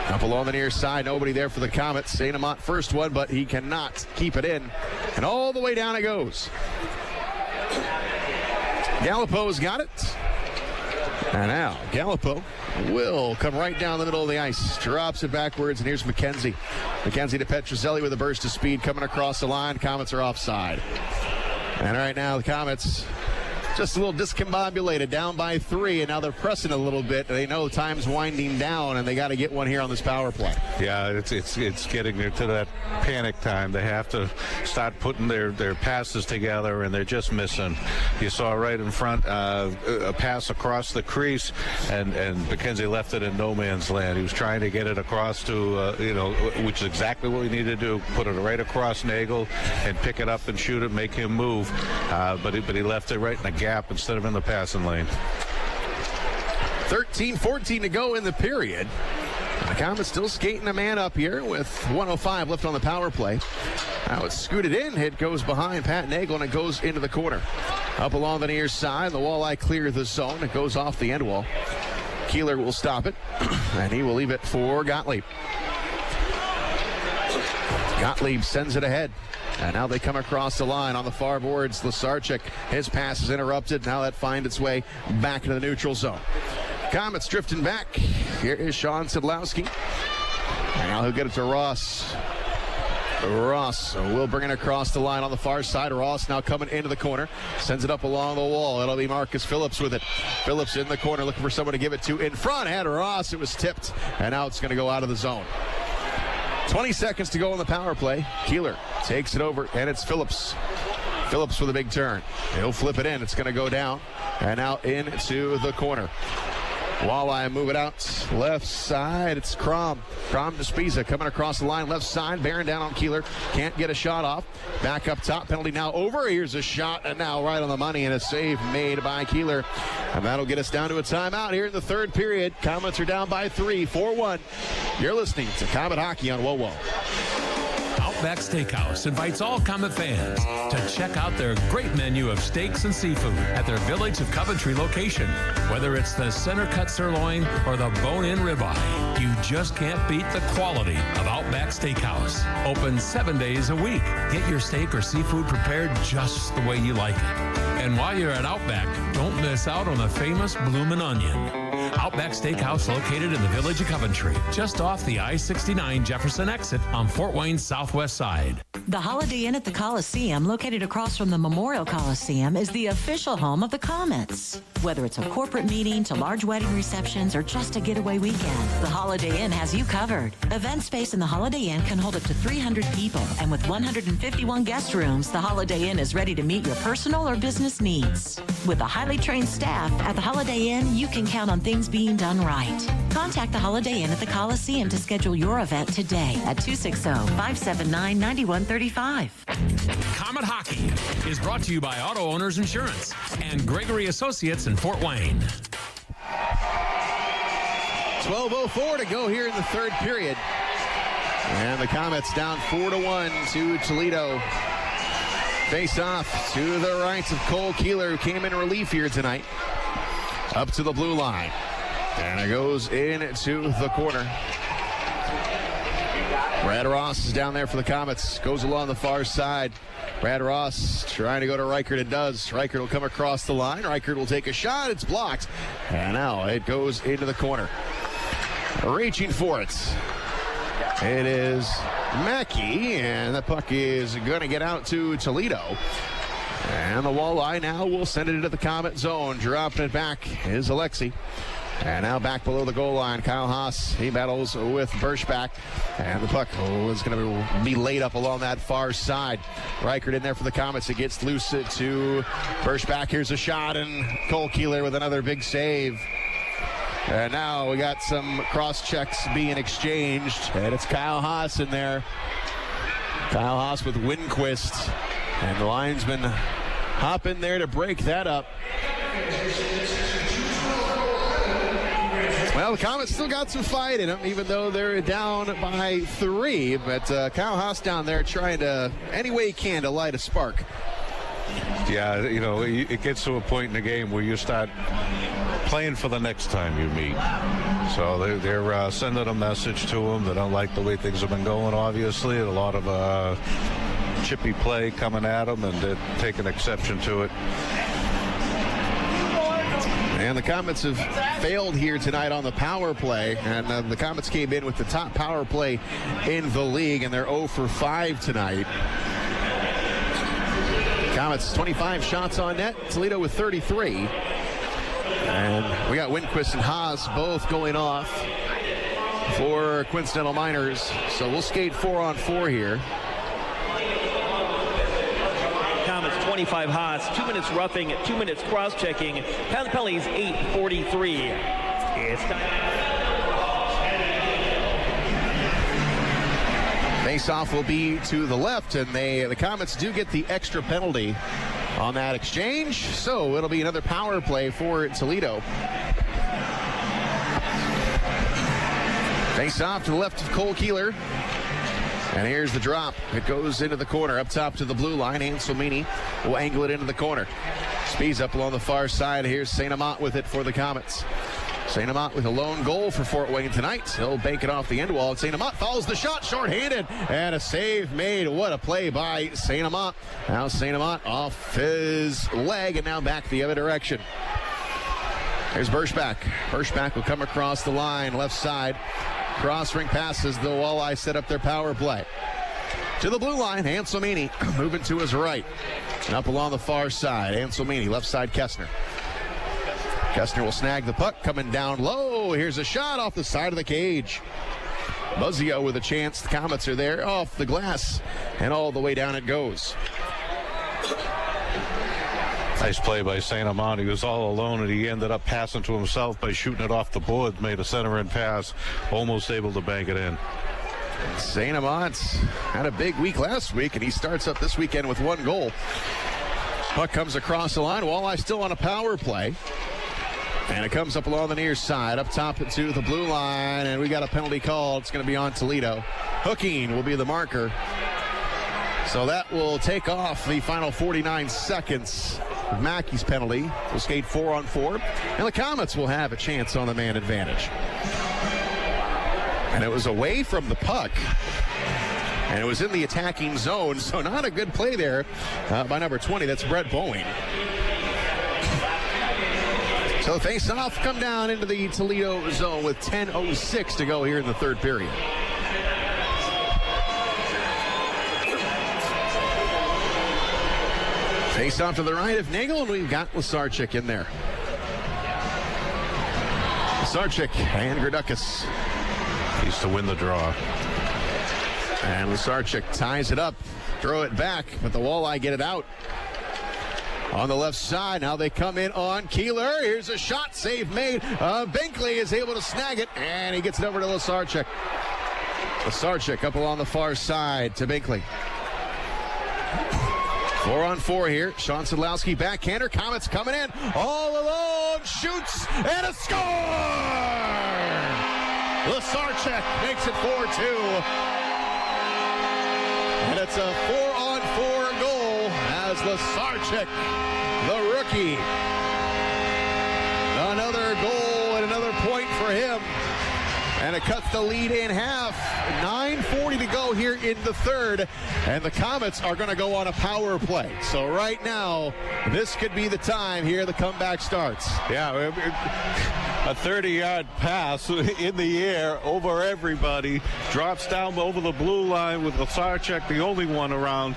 Up along the near side, nobody there for the Komets. St-Amant first one, but he cannot keep it in. And all the way down it goes. Gallipo's got it. And now Gallipo will come right down the middle of the ice. Drops it backwards, and here's McKenzie. McKenzie to Petrozelli with a burst of speed coming across the line. Komets are offside. And right now the Komets just a little discombobulated, down by 3, and now they're pressing a little bit. They know time's winding down, and they got to get one here on this power play. Yeah, it's getting there to that panic time. They have to start putting their passes together, and they're just missing. You saw right in front a pass across the crease, and McKenzie left it in no man's land. He was trying to get it across to, which is exactly what we need to do, put it right across Nagel and pick it up and shoot it, make him move. But he left it right in the gap instead of in the passing lane. 13-14 to go in the period. The Komets still skating a man up here with 1:05 left on the power play. Now it's scooted in. It goes behind Pat Nagel, and it goes into the corner. Up along the near side, the Walleye clear the zone. It goes off the end wall. Kehler will stop it, and he will leave it for Gottlieb. Gottlieb sends it ahead. And now they come across the line on the far boards. Łyszczarczyk, his pass is interrupted. Now that finds its way back into the neutral zone. Komets drifting back. Here is Sean Szydlowski. And now he'll get it to Ross. Ross will bring it across the line on the far side. Ross now coming into the corner. Sends it up along the wall. It'll be Marcus Phillips with it. Phillips in the corner looking for someone to give it to. In front, had Ross. It was tipped. And now it's going to go out of the zone. 20 seconds to go on the power play. Kehler takes it over, and it's Phillips. Phillips with a big turn. He'll flip it in. It's going to go down, and now into the corner. Walleye move it out. Left side, it's Crom. Crom to Spiza coming across the line. Left side, bearing down on Kehler. Can't get a shot off. Back up top, penalty now over. Here's a shot, and now right on the money, and a save made by Kehler. And that'll get us down to a timeout here in the third period. Komets are down by 3, 4-1. You're listening to Komet Hockey on WOWO. Outback Steakhouse invites all Comet fans to check out their great menu of steaks and seafood at their Village of Coventry location. Whether it's the center cut sirloin or the bone-in ribeye, you just can't beat the quality of Outback Steakhouse. Open 7 days a week. Get your steak or seafood prepared just the way you like it. And while you're at Outback, don't miss out on the famous Bloomin' Onion. Outback Steakhouse located in the Village of Coventry, just off the I-69 Jefferson exit on Fort Wayne's southwest side. The Holiday Inn at the Coliseum, located across from the Memorial Coliseum, is the official home of the Komets. Whether it's a corporate meeting to large wedding receptions or just a getaway weekend, the Holiday Inn has you covered. Event space in the Holiday Inn can hold up to 300 people, and with 151 guest rooms, the Holiday Inn is ready to meet your personal or business needs. With a highly trained staff at the Holiday Inn, you can count on things being done right. Contact the Holiday Inn at the Coliseum to schedule your event today at 260-579-9135. Comet Hockey is brought to you by Auto Owners Insurance and Gregory Associates in Fort Wayne. 12:04 to go here in the third period. And the Komets down 4-1 to Toledo. Face off to the right of Cole Kehler, who came in relief here tonight. Up to the blue line. And it goes into the corner. Brad Ross is down there for the Komets. Goes along the far side. Brad Ross trying to go to Reichert and does. Reichert will come across the line. Reichert will take a shot. It's blocked. And now it goes into the corner. Reaching for it. It is Mackey, and the puck is going to get out to Toledo. And the Walleye now will send it into the Comet zone. Dropping it back is Alexi. And now back below the goal line, Kyle Haas. He battles with Birschbach. And the puck is going to be laid up along that far side. Reichert in there for the Komets. It gets loose to Birschbach. Here's a shot, and Cole Kehler with another big save. And now we got some cross checks being exchanged. And it's Kyle Haas in there. Kyle Haas with Winquist. And the linesman hop in there to break that up. Well, the Komets still got some fight in them, even though they're down by 3. But Kyle Haas down there trying to, any way he can, to light a spark. Yeah, you know, it gets to a point in the game where you start playing for the next time you meet. So they're sending a message to him. They don't like the way things have been going, obviously. A lot of chippy play coming at them, and they're taking exception to it. And the Komets have failed here tonight on the power play. And the Komets came in with the top power play in the league, and they're 0 for 5 tonight. Komets 25 shots on net. Toledo with 33. And we got Winquist and Haas both going off for Coincidental Miners. So we'll skate 4-on-4 here. Komets 25 Haas, 2 minutes roughing, 2 minutes cross-checking. Penalties 8:43. It's time. Face-off will be to the left, and the Komets do get the extra penalty on that exchange, so it'll be another power play for Toledo. Face-off to the left of Cole Kehler. And here's the drop. It goes into the corner, up top to the blue line. Anselmini will angle it into the corner. Speeds up along the far side. Here's St-Amant with it for the Komets. St-Amant with a lone goal for Fort Wayne tonight. He'll bank it off the end wall. St-Amant follows the shot, short-handed, and a save made. What a play by St-Amant. Now St-Amant off his leg, and now back the other direction. Here's Birschbach. Birschbach will come across the line, left side. Cross ring passes. The Walleye set up their power play. To the blue line, Anselmini moving to his right. And up along the far side, Anselmini, left side Kessner. Kessner will snag the puck, coming down low. Here's a shot off the side of the cage. Buzzio with a chance. The Komets are there off the glass, and all the way down it goes. Nice play by St-Amant. He was all alone, and he ended up passing to himself by shooting it off the board. Made a center-in pass, almost able to bank it in. St-Amant had a big week last week, and he starts up this weekend with 1 goal. Puck comes across the line. Walleye still on a power play. And it comes up along the near side, up top to the blue line, and we got a penalty called. It's going to be on Toledo. Hooking will be the marker. So that will take off the final 49 seconds. Mackey's penalty will skate 4-on-4, and the Komets will have a chance on the man advantage. And it was away from the puck, and it was in the attacking zone, so not a good play there by number 20. That's Brett Boeing. So the face-off come down into the Toledo zone with 10:06 to go here in the third period. Face-off to the right of Nagel, and we've got Łyszczarczyk in there. Łyszczarczyk and Gradukas. He's to win the draw. And Łyszczarczyk ties it up, throw it back, but the Walleye get it out. On the left side, now they come in on Kehler. Here's a shot, save made. Binkley is able to snag it, and he gets it over to Łyszczarczyk. Łyszczarczyk up along the far side to Binkley. 4-on-4 here. Sean Szydlowski backhander. Komets coming in all alone. Shoots and a score! Łyszczarczyk makes it 4-2. And it's a 4-on-4 goal as Łyszczarczyk, the rookie. Another goal and another point for him. And it cuts the lead in half. 9:40 to go here in the third. And the Komets are going to go on a power play. So right now, this could be the time here the comeback starts. Yeah, a 30-yard pass in the air over everybody. Drops down over the blue line with Łyszczarczyk, the only one around.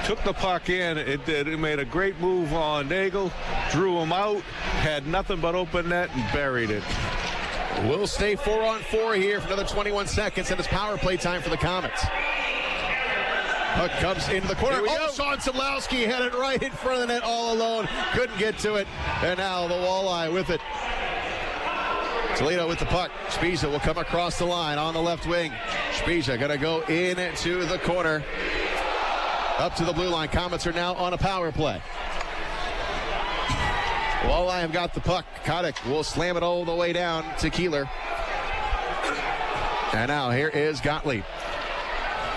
Took the puck in. It made a great move on Nagel. Drew him out. Had nothing but open net and buried it. We'll stay 4-on-4 here for another 21 seconds, and it's power play time for the Komets. Puck comes into the corner. Sean Szydlowski had it right in front of the net all alone. Couldn't get to it. And now the Walleye with it. Toledo with the puck. Spezia will come across the line on the left wing. Spezia going to go into the corner. Up to the blue line. Komets are now on a power play. Walleye have got the puck. Kotick will slam it all the way down to Kehler. And now here is Gottlieb.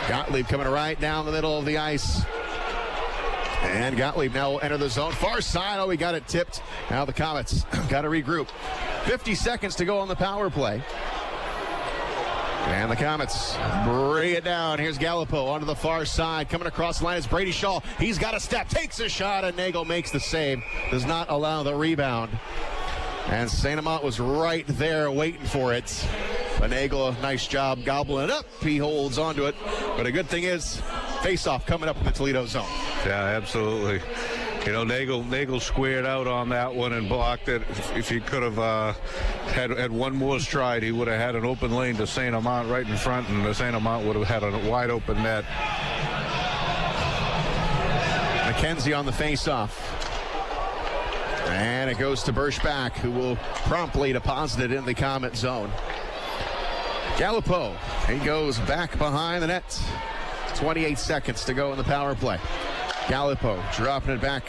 Gottlieb coming right down the middle of the ice. And Gottlieb now will enter the zone. Far side. Oh, we got it tipped. Now the Komets got to regroup. 50 seconds to go on the power play. And the Komets bring it down. Here's Gallipo onto the far side. Coming across the line is Brady Shaw. He's got a step, takes a shot, and Nagel makes the save. Does not allow the rebound. And St-Amant was right there waiting for it. But Nagel, a nice job gobbling it up. He holds onto it. But a good thing is, face-off coming up in the Toledo zone. Yeah, absolutely. You know, Nagel squared out on that one and blocked it. If he could have had one more stride, he would have had an open lane to St-Amant right in front, and the St-Amant would have had a wide open net. McKenzie on the face-off. And it goes to Berschbach, who will promptly deposit it in the Komet zone. Gallipo, he goes back behind the net. 28 seconds to go in the power play. Gallipo dropping it back.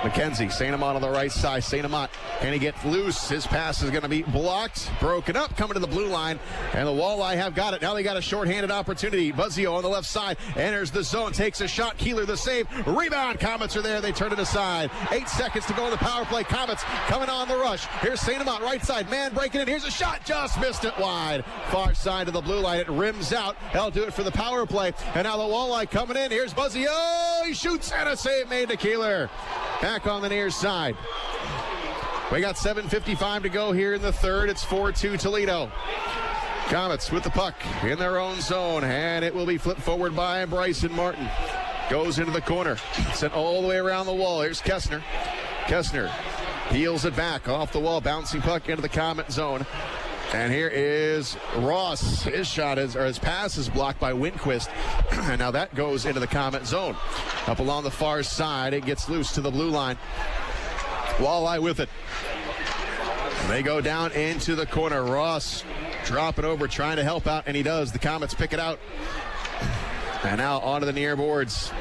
McKenzie, St-Amant on the right side. St-Amant, can he get loose? His pass is going to be blocked, broken up, coming to the blue line, and the Walleye have got it. Now they got a shorthanded opportunity. Buzzio on the left side enters the zone, takes a shot. Kehler the save. Rebound. Komets are there. They turn it aside. 8 seconds to go in the power play. Komets coming on the rush. Here's St-Amant right side. Man breaking in. Here's a shot. Just missed it wide. Far side of the blue line. It rims out. They'll do it for the power play. And now the Walleye coming in. Here's Buzzio. He shoots and a save made to Kehler. Back on the near side. We got 7:55 to go here in the third. It's 4-2 Toledo. Komets with the puck in their own zone, and it will be flipped forward by Bryson Martin. Goes into the corner. Sent all the way around the wall. Here's Kessner. Kessner heels it back off the wall. Bouncing puck into the Komet zone. And here is Ross. His shot is, or his pass is blocked by Winquist. And now that goes into the Komet zone. Up along the far side, it gets loose to the blue line. Walleye with it. They go down into the corner. Ross drop it over, trying to help out, and he does. The Komets pick it out. And now onto the near boards.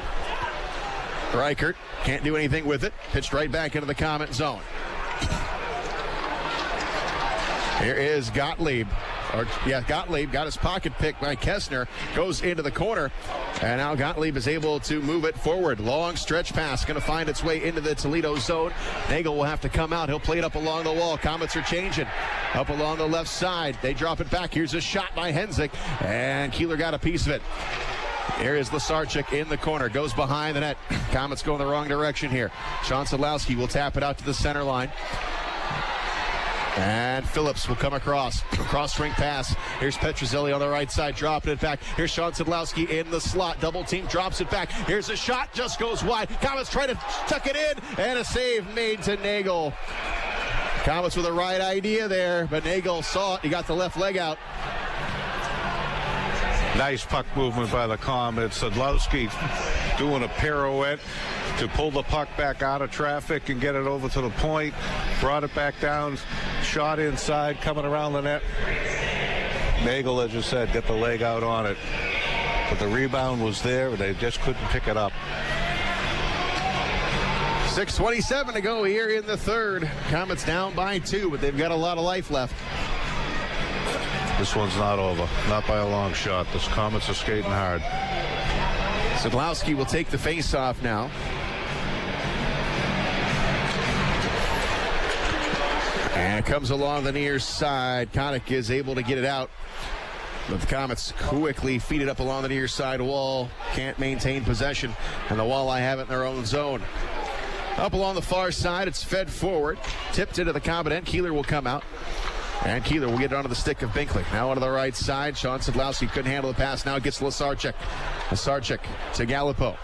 Reichert can't do anything with it. Pitched right back into the Komet zone. Here is Gottlieb. Gottlieb got his pocket picked by Kessner, goes into the corner, and now Gottlieb is able to move it forward. Long stretch pass, going to find its way into the Toledo zone. Nagel will have to come out. He'll play it up along the wall. Komets are changing. Up along the left side. They drop it back. Here's a shot by Henzik, and Kehler got a piece of it. Here is Łyszczarczyk in the corner. Goes behind the net. Komets going the wrong direction here. Szydlowski will tap it out to the center line. And Phillips will come across. Cross-ring pass. Here's Petruzzelli on the right side, dropping it back. Here's Szydlowski in the slot. Double team, drops it back. Here's a shot, just goes wide. Komets try to tuck it in, and a save made to Nagel. Komets with the right idea there, but Nagel saw it. He got the left leg out. Nice puck movement by the Komets. Szydlowski doing a pirouette to pull the puck back out of traffic and get it over to the point. Brought it back down. Shot inside, coming around the net. Nagel, as you said, get the leg out on it. But the rebound was there, and they just couldn't pick it up. 6:27 to go here in the third. Komets down by 2, but they've got a lot of life left. This one's not over. Not by a long shot. The Komets are skating hard. Szydlowski will take the face-off now. And it comes along the near side. Konik is able to get it out. But the Komets quickly feed it up along the near side wall. Can't maintain possession. And the Walleye have it in their own zone. Up along the far side, it's fed forward. Tipped into the Komet end. Kehler will come out. And Kehler will get it onto the stick of Binkley. Now onto the right side. Szydlowski couldn't handle the pass. Now it gets Łyszczarczyk. Łyszczarczyk to Gallipo.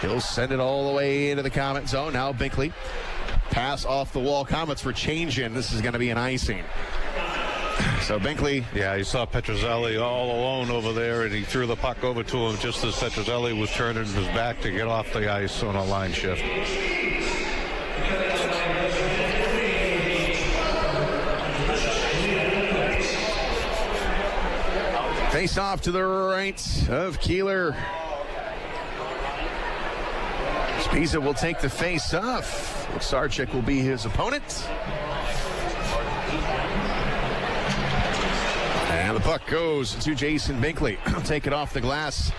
He'll send it all the way into the Komet zone. Now Binkley. Pass off the wall. Komets were changing. This is going to be an icing. So Binkley. Yeah, you saw Petruzzelli all alone over there, and he threw the puck over to him just as Petruzzelli was turning his back to get off the ice on a line shift. Face off to the right of Kehler. Spiza will take the face off. Łyszczarczyk will be his opponent. And the puck goes to Jason Binkley. Take it off the glass.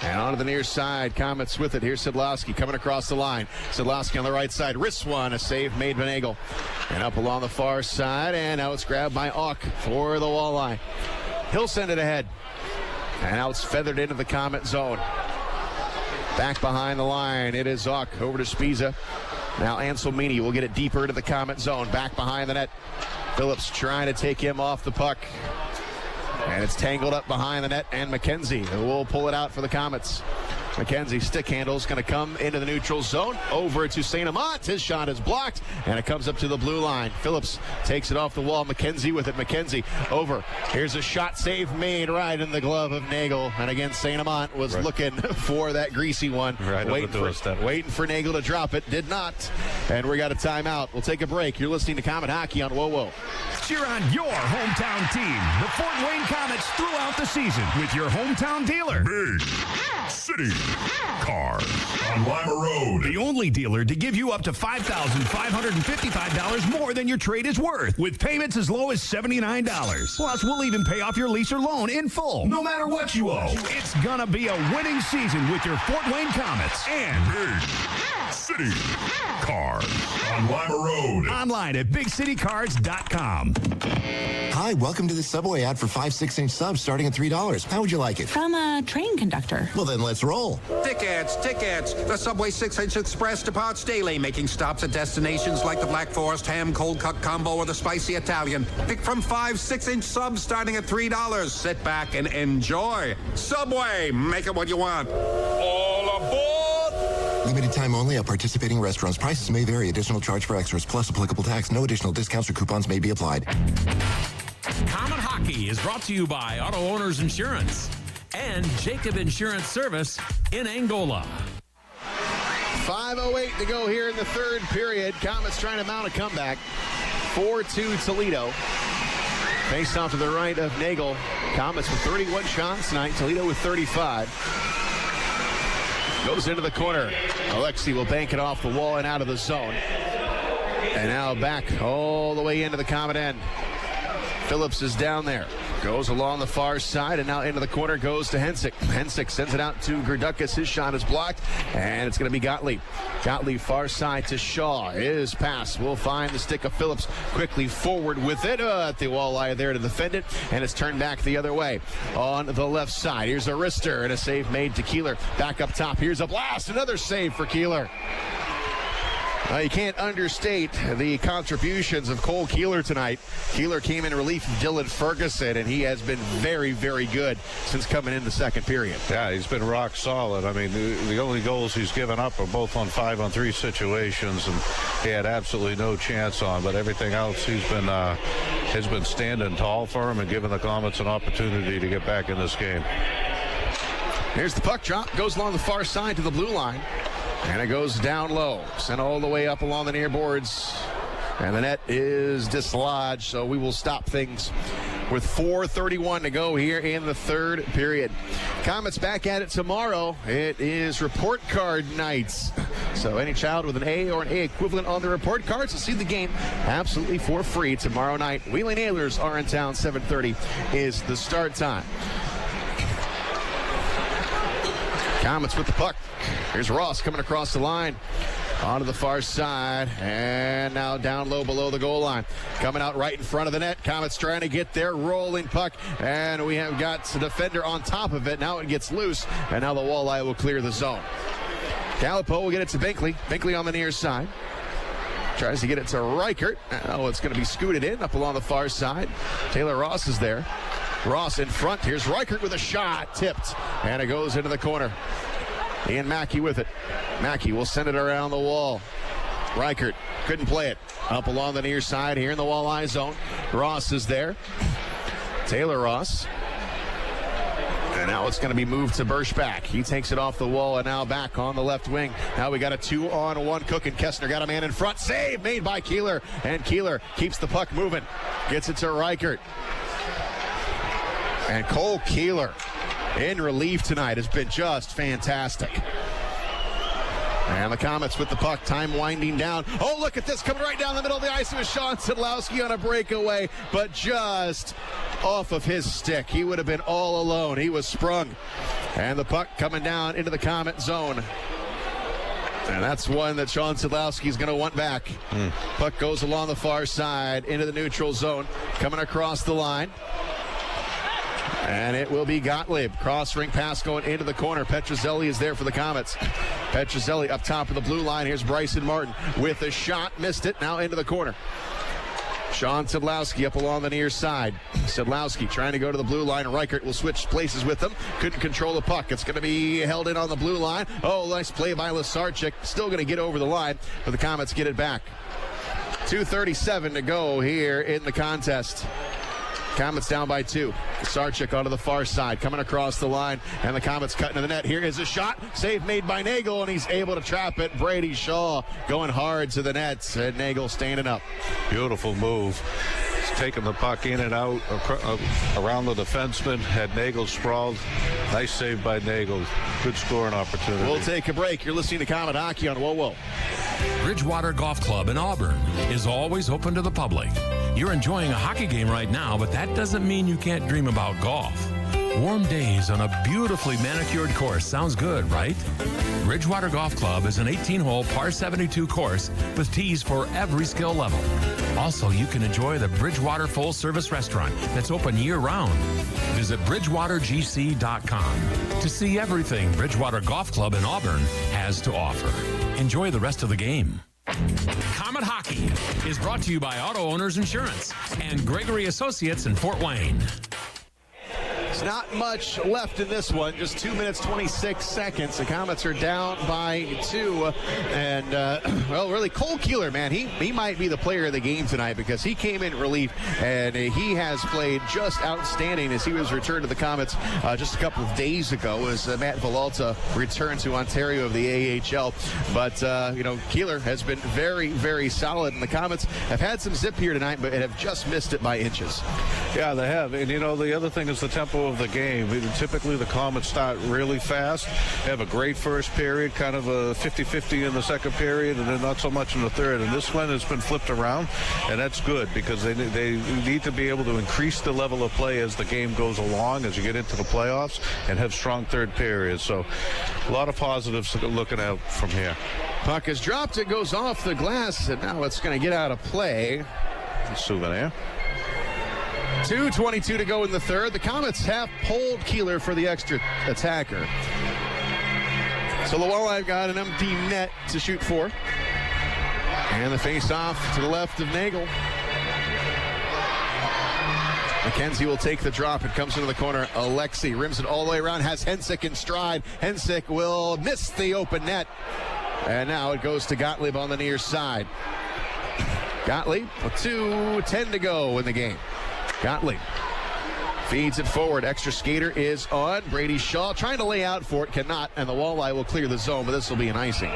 And onto the near side. Komets with it. Here's Szydlowski coming across the line. Szydlowski on the right side. Wrists one. A save made by Nagel. And up along the far side. And now it's grabbed by Auk for the Walleye. He'll send it ahead. And now it's feathered into the Komet zone. Back behind the line. It is Auk over to Spiza. Now Anselmini will get it deeper into the Komet zone. Back behind the net. Phillips trying to take him off the puck. And it's tangled up behind the net, and McKenzie will pull it out for the Komets. McKenzie's stick handle is going to come into the neutral zone. Over to St-Amant. His shot is blocked, and it comes up to the blue line. Phillips takes it off the wall. McKenzie with it. McKenzie over. Here's a shot save made right in the glove of Nagel. And again, St-Amant was looking for that greasy one. Right, waiting for Nagel to drop it. Did not. And we got a timeout. We'll take a break. You're listening to Komet Hockey on WoWo. Cheer on your hometown team, the Fort Wayne Komets, throughout the season with your hometown dealer. Big City Cars on Lima Road. The only dealer to give you up to $5,555 more than your trade is worth, with payments as low as $79. Plus, we'll even pay off your lease or loan in full, no matter what you owe. It's gonna be a winning season with your Fort Wayne Komets and Big City Cars on Lima Road. Online at BigCityCars.com. Hi, welcome to the Subway ad for 5 6-inch subs starting at $3. How would you like it? From a train conductor. Well, then let's roll. Tickets. The Subway 6-inch Express departs daily, making stops at destinations like the Black Forest Ham Cold Cut Combo or the Spicy Italian. Pick from 5 6-inch subs starting at $3. Sit back and enjoy. Subway, make it what you want. All aboard! Limited time only at participating restaurants. Prices may vary. Additional charge for extras plus applicable tax. No additional discounts or coupons may be applied. Komet Hockey is brought to you by Auto Owners Insurance and Jacob Insurance Service in Angola. 5:08 to go here in the third period. Komets trying to mount a comeback. 4-2 Toledo. Face off to the right of Nagel. Komets with 31 shots tonight. Toledo with 35. Goes into the corner. Alexi will bank it off the wall and out of the zone. And now back all the way into the Komet end. Phillips is down there. Goes along the far side, and now into the corner goes to Hensick. Hensick sends it out to Gerdukas. His shot is blocked, and it's going to be Gottlieb. Gottlieb far side to Shaw. His pass will find the stick of Phillips. Quickly forward with it at the Walleye there to defend it, and it's turned back the other way on the left side. Here's a wrister, and a save made to Kehler. Back up top. Here's a blast. Another save for Kehler. You can't understate the contributions of Cole Kehler tonight. Kehler came in relief of Dylan Ferguson, and he has been very, very good since coming in the second period. Yeah, he's been rock solid. I mean, the only goals he's given up are both on 5-on-3 situations, and he had absolutely no chance on. But everything else, has been standing tall for him and giving the Komets an opportunity to get back in this game. Here's the puck drop. Goes along the far side to the blue line. And it goes down low, sent all the way up along the near boards. And the net is dislodged, so we will stop things with 4:31 to go here in the third period. Komets back at it tomorrow. It is report card nights. So any child with an A or an A equivalent on the report cards will see the game absolutely for free tomorrow night. Wheeling Nailers are in town. 7:30 is the start time. Komets with the puck. Here's Ross coming across the line onto the far side, and now down low below the goal line. Coming out right in front of the net. Komets trying to get their rolling puck, and we have got the defender on top of it. Now it gets loose, and now the Walleye will clear the zone. Calipo will get it to Binkley. Binkley on the near side. Tries to get it to Reichert. Oh, it's going to be scooted in up along the far side. Taylor Ross is there. Ross in front. Here's Reichert with a shot. Tipped. And it goes into the corner. Ian Mackey with it. Mackey will send it around the wall. Reichert couldn't play it. Up along the near side here in the Walleye zone. Ross is there. Taylor Ross. And now it's going to be moved to Berschbach. He takes it off the wall and now back on the left wing. Now we got a 2-on-1 cooking. Kessner got a man in front. Save made by Kehler. And Kehler keeps the puck moving. Gets it to Reichert. And Cole Kehler in relief tonight has been just fantastic. And the Komets with the puck, time winding down. Oh, look at this, coming right down the middle of the ice. It was Sean Szydlowski on a breakaway, but just off of his stick. He would have been all alone. He was sprung. And the puck coming down into the Komet zone. And that's one that Sean Szydlowski is going to want back. Puck goes along the far side into the neutral zone, coming across the line. And it will be Gottlieb. Cross-ring pass going into the corner. Petrozelli is there for the Komets. Petrozelli up top of the blue line. Here's Bryson Martin with a shot. Missed it. Now into the corner. Sean Szydlowski up along the near side. Szydlowski trying to go to the blue line. Reichert will switch places with them. Couldn't control the puck. It's going to be held in on the blue line. Oh, nice play by Łyszczarczyk. Still going to get over the line, but the Komets get it back. 2:37 to go here in the contest. Komets down by 2. Łyszczarczyk onto the far side, coming across the line, and the Komets cutting to the net. Here is a shot. Save made by Nagel, and he's able to trap it. Brady Shaw going hard to the net, and Nagel standing up. Beautiful move. He's taking the puck in and out around the defenseman. Had Nagel sprawled. Nice save by Nagel. Good scoring opportunity. We'll take a break. You're listening to Komet Hockey on Whoa. Bridgewater Golf Club in Auburn is always open to the public. You're enjoying a hockey game right now, but that doesn't mean you can't dream about golf. Warm days on a beautifully manicured course sounds good, right? Bridgewater Golf Club is an 18-hole par 72 course with tees for every skill level. Also, you can enjoy the Bridgewater full-service restaurant that's open year-round. Visit BridgewaterGC.com to see everything Bridgewater Golf Club in Auburn has to offer. Enjoy the rest of the game. Komet Hockey is brought to you by Auto Owners Insurance and Gregory Associates in Fort Wayne. There's not much left in this one. Just 2 minutes, 26 seconds. The Komets are down by 2. And, well, really, Cole Kehler, man, he might be the player of the game tonight because he came in relief, and he has played just outstanding as he was returned to the Komets just a couple of days ago as Matt Villalta returned to Ontario of the AHL. But, Kehler has been very, very solid, and the Komets have had some zip here tonight, but have just missed it by inches. Yeah, they have. And, the other thing is the tempo of the game. Typically, the Komets start really fast, have a great first period, kind of a 50-50 in the second period, and then not so much in the third. And this one has been flipped around, and that's good because they need to be able to increase the level of play as the game goes along, as you get into the playoffs, and have strong third periods. So a lot of positives looking out from here. Puck is dropped. It goes off the glass, and now it's going to get out of play. Souvenir. 2:22 to go in the third. The Komets have pulled Kehler for the extra attacker. So the Walleye got an empty net to shoot for. And the face-off to the left of Nagel. McKenzie will take the drop. It comes into the corner. Alexi rims it all the way around. Has Hensick in stride. Hensick will miss the open net. And now it goes to Gottlieb on the near side. Gottlieb with 2:10 to go in the game. Gottlieb feeds it forward. Extra skater is on. Brady Shaw trying to lay out for it. Cannot. And the Walleye will clear the zone, but this will be an icing.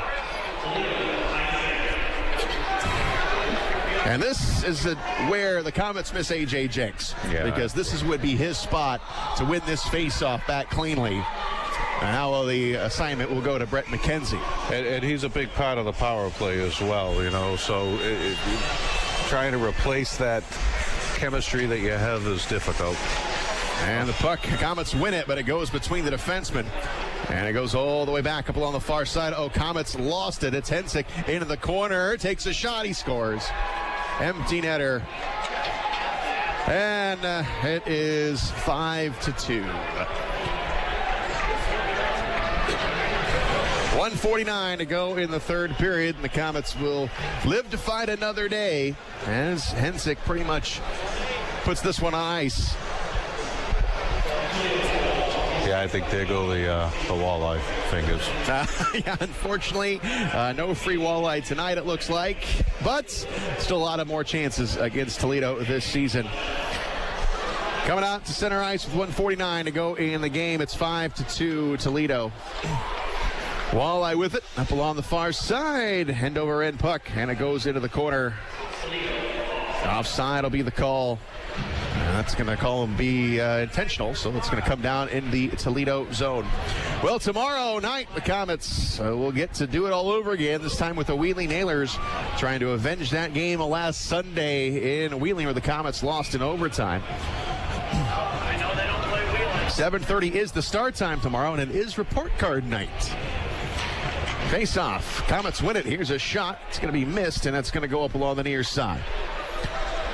And this is where the Komets miss A.J. Jenks. Yeah. Because this would be his spot to win this face-off back cleanly. And now the assignment will go to Brett McKenzie. And he's a big part of the power play as well, you know. So trying to replace that chemistry that you have is difficult. And the puck, Komets win it, but it goes between the defensemen. And it goes all the way back up along the far side. Oh, Komets lost it. It's Hensick into the corner. Takes a shot. He scores. Empty netter. And it is 5-2. 1:49 to go in the third period. And the Komets will live to fight another day as Hensick pretty much puts this one on ice. Yeah, I think there go the Walleye fingers. Yeah, unfortunately, no free Walleye tonight, it looks like. But still a lot of more chances against Toledo this season. Coming out to center ice with 1:49 to go in the game. It's 5-2 Toledo. Walleye with it, up along the far side. End over end puck, and it goes into the corner. Offside will be the call. That's going to call him be intentional, so it's going to come down in the Toledo zone. Well, tomorrow night, the Komets will get to do it all over again, this time with the Wheeling Nailers trying to avenge that game last Sunday in Wheeling where the Komets lost in overtime. 7:30 is the start time tomorrow, and it is report card night. Face-off. Komets win it. Here's a shot. It's going to be missed, and it's going to go up along the near side.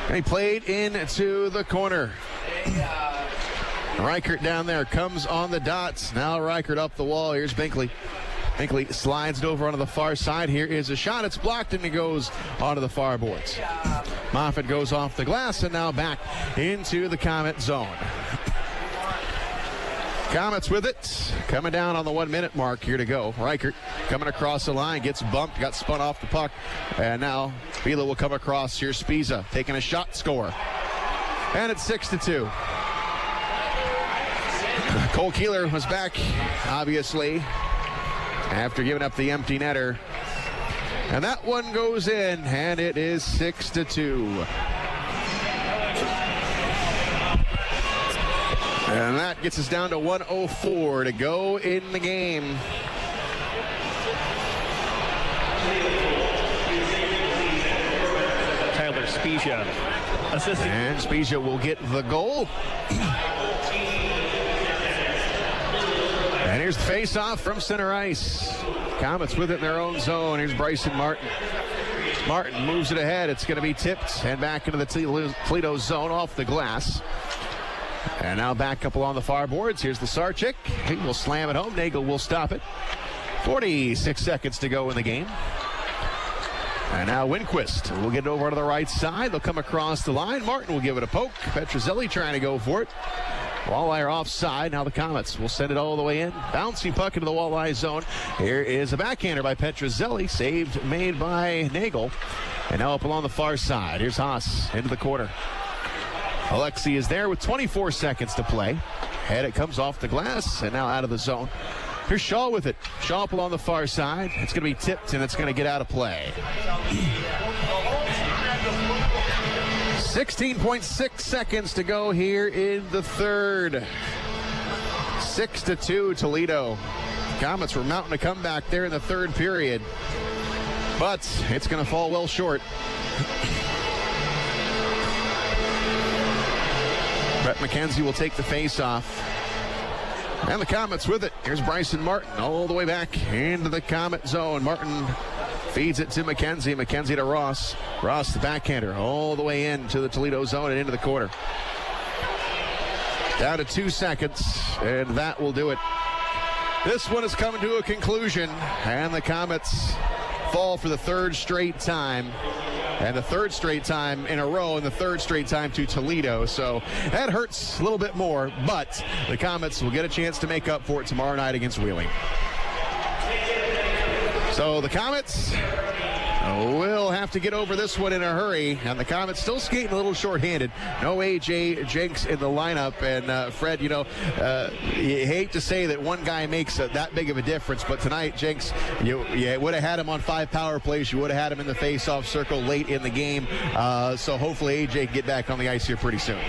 And he played into the corner. Reichert down there comes on the dots. Now Reichert up the wall. Here's Binkley. Binkley slides it over onto the far side. Here is a shot. It's blocked, and it goes onto the far boards. Moffitt goes off the glass, and now back into the Komet zone. Komets with it, coming down on the 1 minute mark here to go. Reichert coming across the line, gets bumped, got spun off the puck, and now Vila will come across. Here's Spiza taking a shot, score. And it's 6-2. Cole Kehler was back, obviously, after giving up the empty netter. And that one goes in, and it is 6-2. And that gets us down to 1:04 to go in the game. Tyler Spiza, assisting. And Spiza will get the goal. And here's the face-off from center ice. Komets with it in their own zone. Here's Bryson Martin. Martin moves it ahead. It's going to be tipped and back into the Toledo zone off the glass. And now back up along the far boards. Here's the Sarchik. He will slam it home. Nagel will stop it. 46 seconds to go in the game. And now Winquist will get it over to the right side. They'll come across the line. Martin will give it a poke. Petrozelli trying to go for it. Walleye offside. Now the Komets will send it all the way in. Bouncy puck into the Walleye zone. Here is a backhander by Petrozelli. Saved, made by Nagel. And now up along the far side. Here's Haas into the corner. Alexi is there with 24 seconds to play. Head it comes off the glass and now out of the zone. Here's Shaw with it. Shaw up along the far side. It's going to be tipped and it's going to get out of play. 16.6 seconds to go here in the third. 6-2 Toledo. Komets were mounting a comeback there in the third period, but it's going to fall well short. Brett McKenzie will take the face-off. And the Komets with it. Here's Bryson Martin all the way back into the Komet zone. Martin feeds it to McKenzie. McKenzie to Ross. Ross, the backhander, all the way into the Toledo zone and into the corner. Down to 2 seconds, and that will do it. This one is coming to a conclusion, and the Komets fall for the third straight time. And the third straight time in a row, and the third straight time to Toledo. So that hurts a little bit more, but the Komets will get a chance to make up for it tomorrow night against Wheeling. So the Komets will have to get over this one in a hurry, and the Komets still skating a little shorthanded. No A.J. Jenks in the lineup, and Fred, you hate to say that one guy makes that big of a difference, but tonight, Jenks, you would have had him on 5 power plays. You would have had him in the face-off circle late in the game, so hopefully A.J. can get back on the ice here pretty soon.